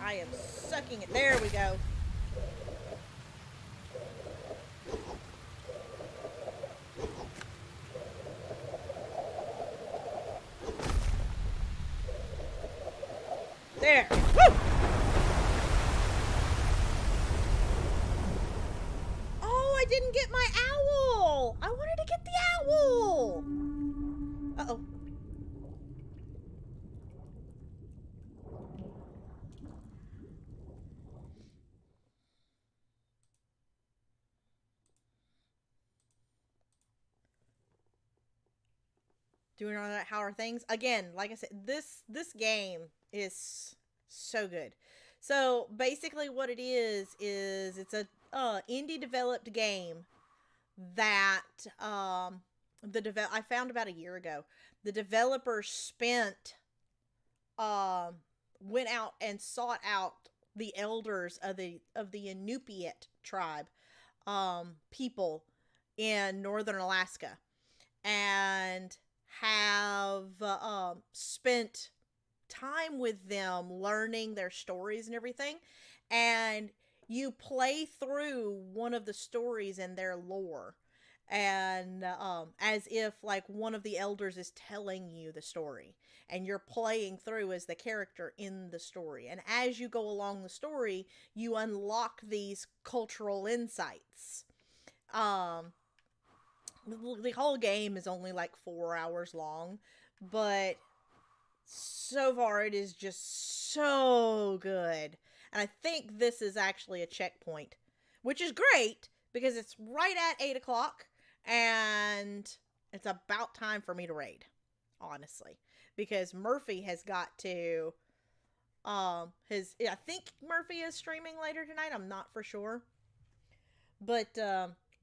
I am sucking it. There we go. There. Woo! Oh, I didn't get my owl. I wanted to get the owl. Uh-oh. Doing all that, how are things? Again, like I said, this game is so good. So basically what it is it's a indie developed game that I found about a year ago. The developers went out and sought out the elders of the Inupiat tribe people in northern Alaska, and have spent time with them learning their stories and everything. And you play through one of the stories in their lore, and as if like one of the elders is telling you the story, and you're playing through as the character in the story. And as you go along the story, you unlock these cultural insights. The whole game is only like 4 hours long, but so far it is just so good. And I think this is actually a checkpoint, which is great because it's right at 8 o'clock and it's about time for me to raid, honestly, because Murphy has got to, I think Murphy is streaming later tonight. I'm not for sure, but,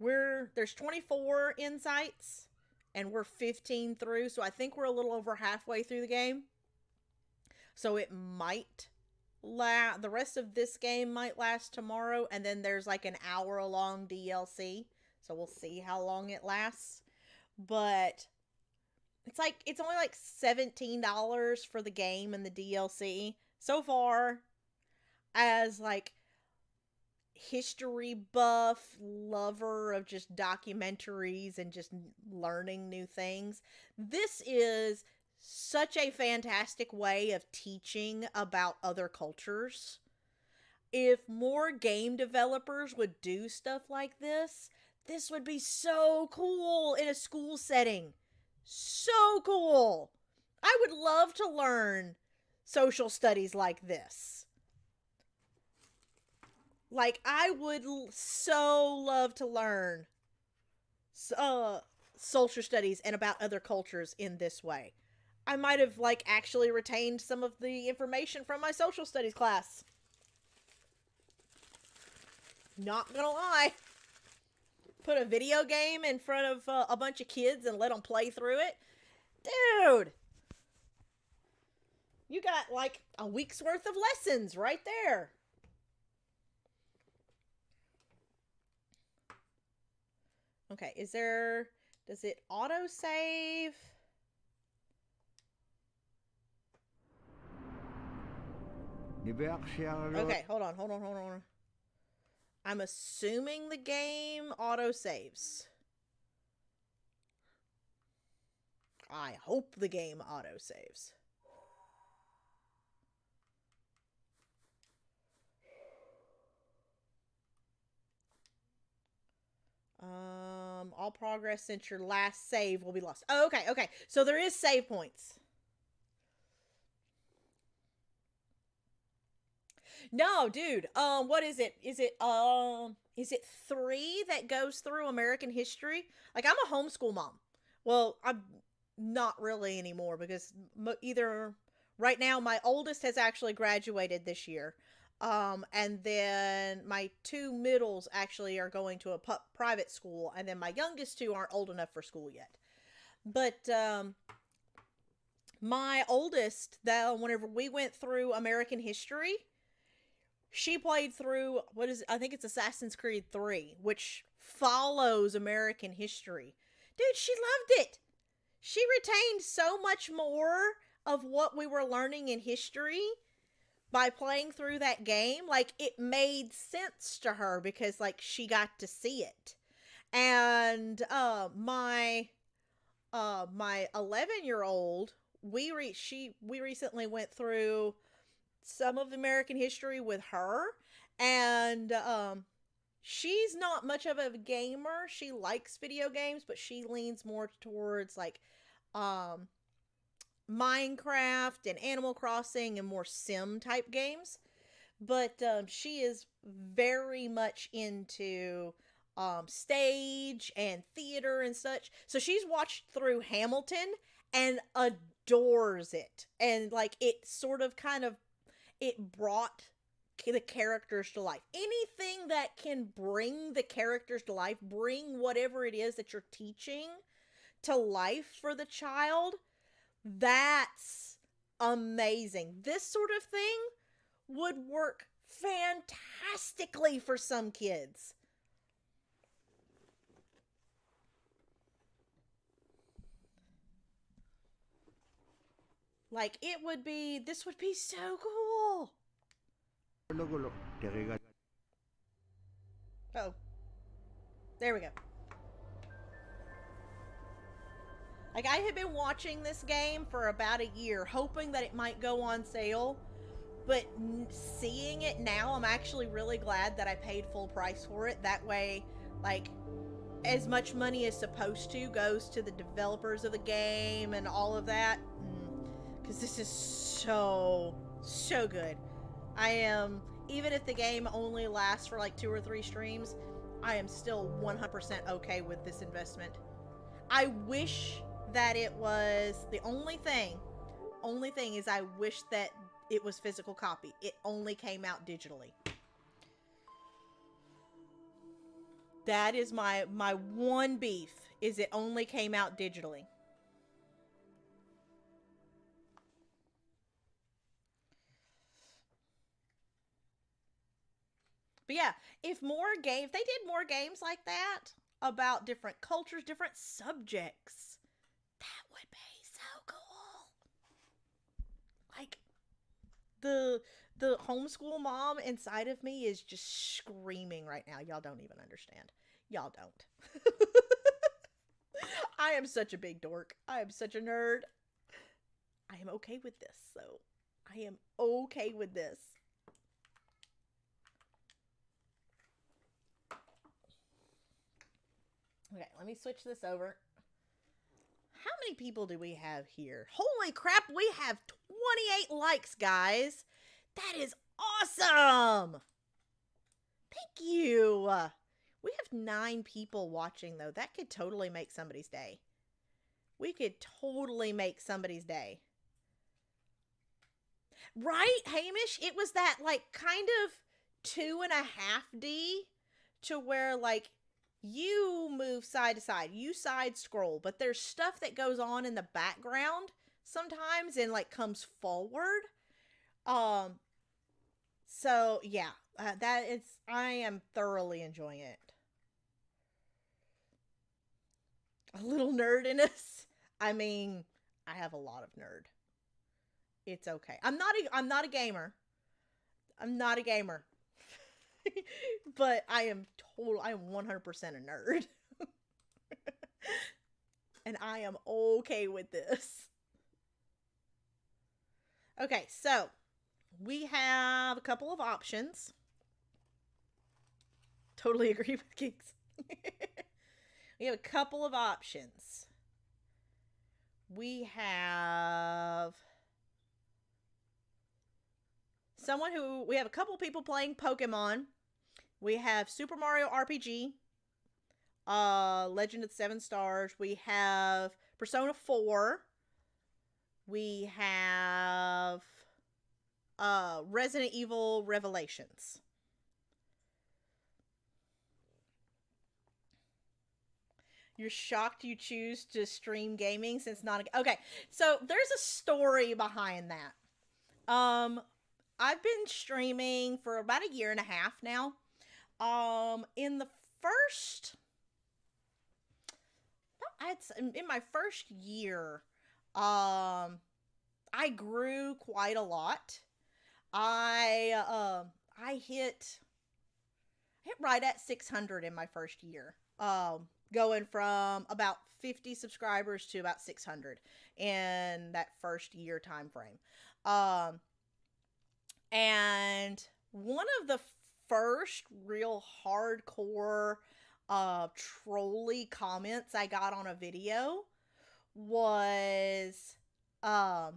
there's 24 insights and we're 15 through. So I think we're a little over halfway through the game. So it might the rest of this game might last tomorrow. And then there's like an hour long DLC. So we'll see how long it lasts. But it's only like $17 for the game and the DLC. So far, as like history buff lover of just documentaries and just learning new things, this is such a fantastic way of teaching about other cultures. If more game developers would do stuff like this would be so cool in a school setting. So cool. I would love to learn social studies like this. Like, I would so love to learn social studies and about other cultures in this way. I might have, like, actually retained some of the information from my social studies class. Not gonna lie. Put a video game in front of a bunch of kids and let them play through it. Dude! You got, like, a week's worth of lessons right there. Okay, does it auto-save? Okay, hold on. I'm assuming the game auto-saves. I hope the game auto-saves. All progress since your last save will be lost. Oh, okay. So there is save points. No, dude. What is it? Is it 3 that goes through American history? Like, I'm a homeschool mom. Well, I'm not really anymore because either right now my oldest has actually graduated this year. And then my 2 middles actually are going to a private school, and then my youngest 2 aren't old enough for school yet. But, my oldest, whenever we went through American history, she played through, I think it's Assassin's Creed 3, which follows American history. Dude, she loved it. She retained so much more of what we were learning in history by playing through that game. Like, it made sense to her because, like, she got to see it. And my 11-year-old, we recently went through some of American history with her, and she's not much of a gamer. She likes video games, but she leans more towards like Minecraft and Animal Crossing and more sim type games. But she is very much into stage and theater and such. So she's watched through Hamilton and adores it. And like, it sort of it brought the characters to life. Anything that can bring the characters to life, bring whatever it is that you're teaching to life for the child, that's amazing. This sort of thing would work fantastically for some kids. Like, this would be so cool. Oh. There we go. Like, I had been watching this game for about a year, hoping that it might go on sale. But seeing it now, I'm actually really glad that I paid full price for it. That way, like, as much money as supposed to goes to the developers of the game and all of that. Because this is so good. I am, even if the game only lasts for like 2 or 3 streams, I am still 100% okay with this investment. I wish that it was, the only thing is I wish that it was physical copy. It only came out digitally. That is my one beef, is it only came out digitally. But yeah, if they did more games like that about different cultures, different subjects, that would be the homeschool mom inside of me is just screaming right now. Y'all don't even understand. Y'all don't. I am such a big dork. I am such a nerd. I am okay with this, so I am okay with this. Okay, let me switch this over. How many people do we have here? Holy crap, we have 28 likes, guys. That is awesome. Thank you. We have 9 people watching, though. That could totally make somebody's day. We could totally make somebody's day. Right, Hamish? It was that, like, kind of 2.5D to where, like, you move side to side. You side scroll, but there's stuff that goes on in the background sometimes and, like, comes forward. So, yeah, I am thoroughly enjoying it. A little nerd in us. I mean, I have a lot of nerd. It's okay. I'm not a gamer. I'm not a gamer. But I am 100% a nerd. And I am okay with this. Okay, so we have a couple of options. Totally agree with Geeks. We have a couple of options. We have we have a couple people playing Pokemon. We have Super Mario RPG, Legend of the Seven Stars. We have Persona 4. We have Resident Evil Revelations. You're shocked you choose to stream gaming since not a... Okay, so there's a story behind that. I've been streaming for about 1.5 years now. In my first year, I grew quite a lot. I hit right at 600 in my first year. Going from about 50 subscribers to about 600 in that first year time frame. And one of the first real hardcore trolly comments I got on a video was a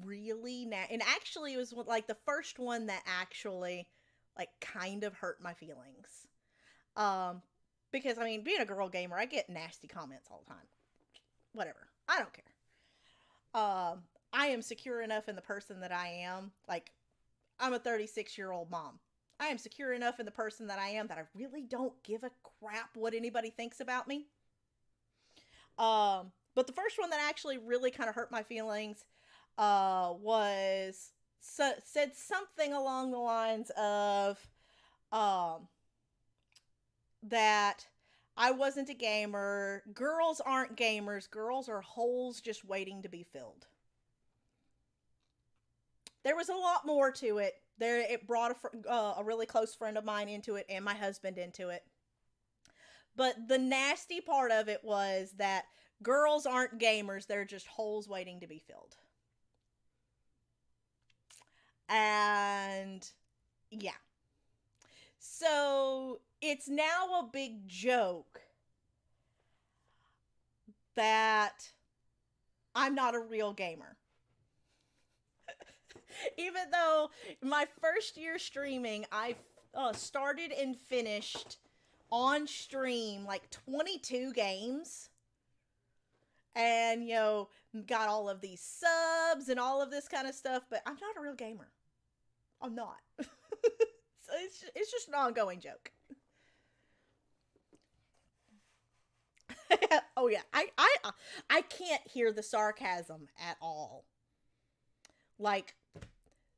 really and actually it was like the first one that actually like kind of hurt my feelings. Because I mean, being a girl gamer, I get nasty comments all the time. Whatever. I don't care. I am secure enough in the person that I am. Like, I'm a 36-year-old mom. I am secure enough in the person that I am that I really don't give a crap what anybody thinks about me. But the first one that actually really kind of hurt my feelings said something along the lines of that I wasn't a gamer. Girls aren't gamers. Girls are holes just waiting to be filled. There was a lot more to it. It brought a really close friend of mine into it and my husband into it. But the nasty part of it was that girls aren't gamers. They're just holes waiting to be filled. And yeah. So it's now a big joke that I'm not a real gamer. Even though my first year streaming, I started and finished on stream like 22 games. And, you know, got all of these subs and all of this kind of stuff. But I'm not a real gamer. I'm not. So it's just an ongoing joke. Oh, yeah. I can't hear the sarcasm at all. Like...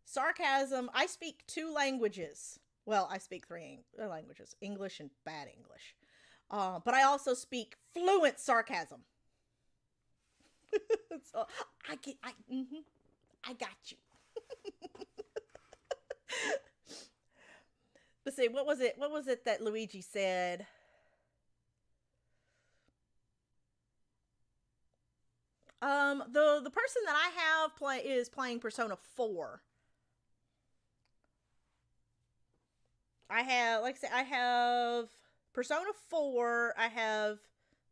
sarcasm, I speak 2 languages. Well, I speak 3 languages, English and bad English. But I also speak fluent sarcasm. So I got you. Let's see, what was it? What was it that Luigi said? The person that I have is playing Persona 4. I have, like I said, I have Persona 4, I have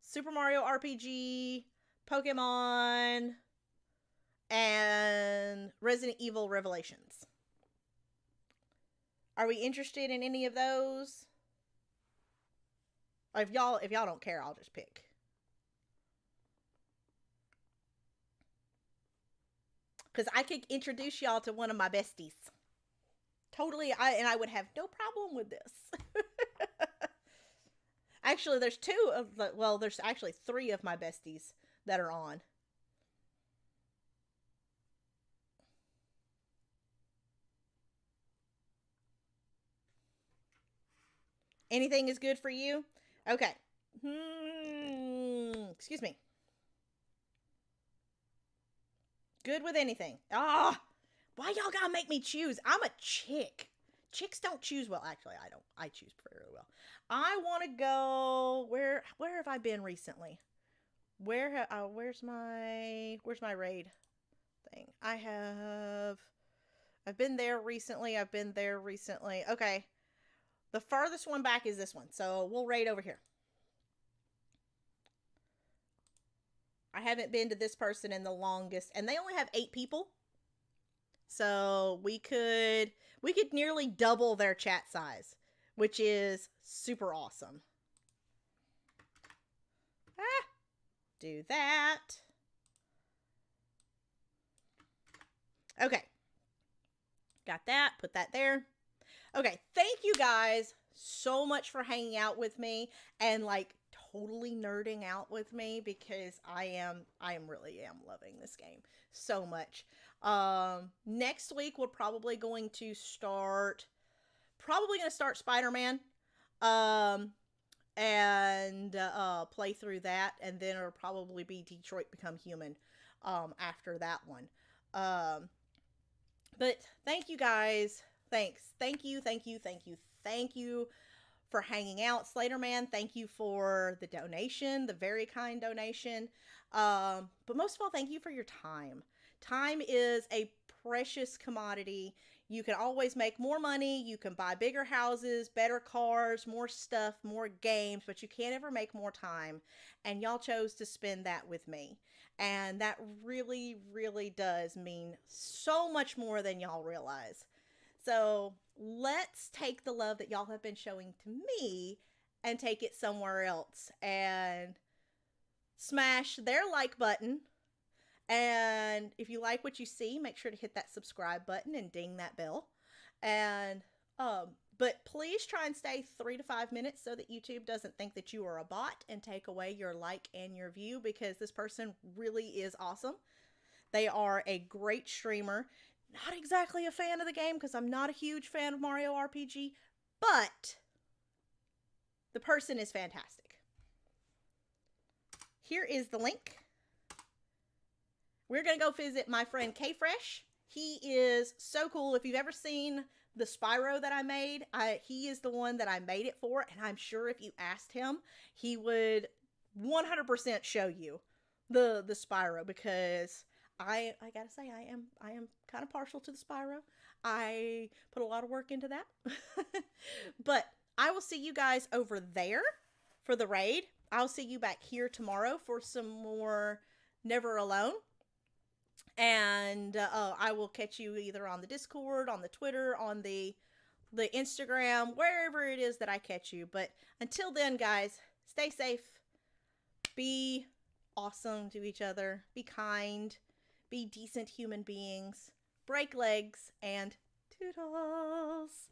Super Mario RPG, Pokemon, and Resident Evil Revelations. Are we interested in any of those? If y'all don't care, I'll just pick. Because I could introduce y'all to one of my besties. Totally, I would have no problem with this. Actually, there's there's actually 3 of my besties that are on. Anything is good for you? Okay. Excuse me. Good with anything. Ah! Why y'all gotta make me choose? I'm a chick. Chicks don't choose well. Actually, I don't. I choose fairly well. I want to go... Where have I been recently? Where's my raid thing? I've been there recently. Okay. The farthest one back is this one. So we'll raid over here. I haven't been to this person in the longest, and they only have 8 people. So we could nearly double their chat size, which is super awesome. Do that. Okay. Got that. Put that there. Okay. Thank you guys so much for hanging out with me and like totally nerding out with me, because I really am loving this game so much. Next week we're probably going to start Spider-Man, and play through that, and then it'll probably be Detroit Become Human after that one. But thank you guys. Thank you for hanging out. Slaterman, thank you for the donation, the very kind donation. But most of all, thank you for your time. Time is a precious commodity. You can always make more money. You can buy bigger houses, better cars, more stuff, more games, but you can't ever make more time. And y'all chose to spend that with me. And that really, really does mean so much more than y'all realize. So let's take the love that y'all have been showing to me and take it somewhere else and smash their like button. And if you like what you see, make sure to hit that subscribe button and ding that bell. And but please try and stay 3 to 5 minutes so that YouTube doesn't think that you are a bot and take away your like and your view, because this person really is awesome. They are a great streamer. Not exactly a fan of the game, because I'm not a huge fan of Mario RPG, but the person is fantastic. Here is the link. We're going to go visit my friend K-Fresh. He is so cool. If you've ever seen the Spyro that I made, he is the one that I made it for, and I'm sure if you asked him, he would 100% show you the Spyro, because I gotta say, I am kind of partial to the Spyro. I put a lot of work into that. But I will see you guys over there for the raid. I'll see you back here tomorrow for some more Never Alone. And I will catch you either on the Discord, on the Twitter, on the Instagram, wherever it is that I catch you. But until then, guys, stay safe. Be awesome to each other. Be kind. Be decent human beings. Break legs and toodles.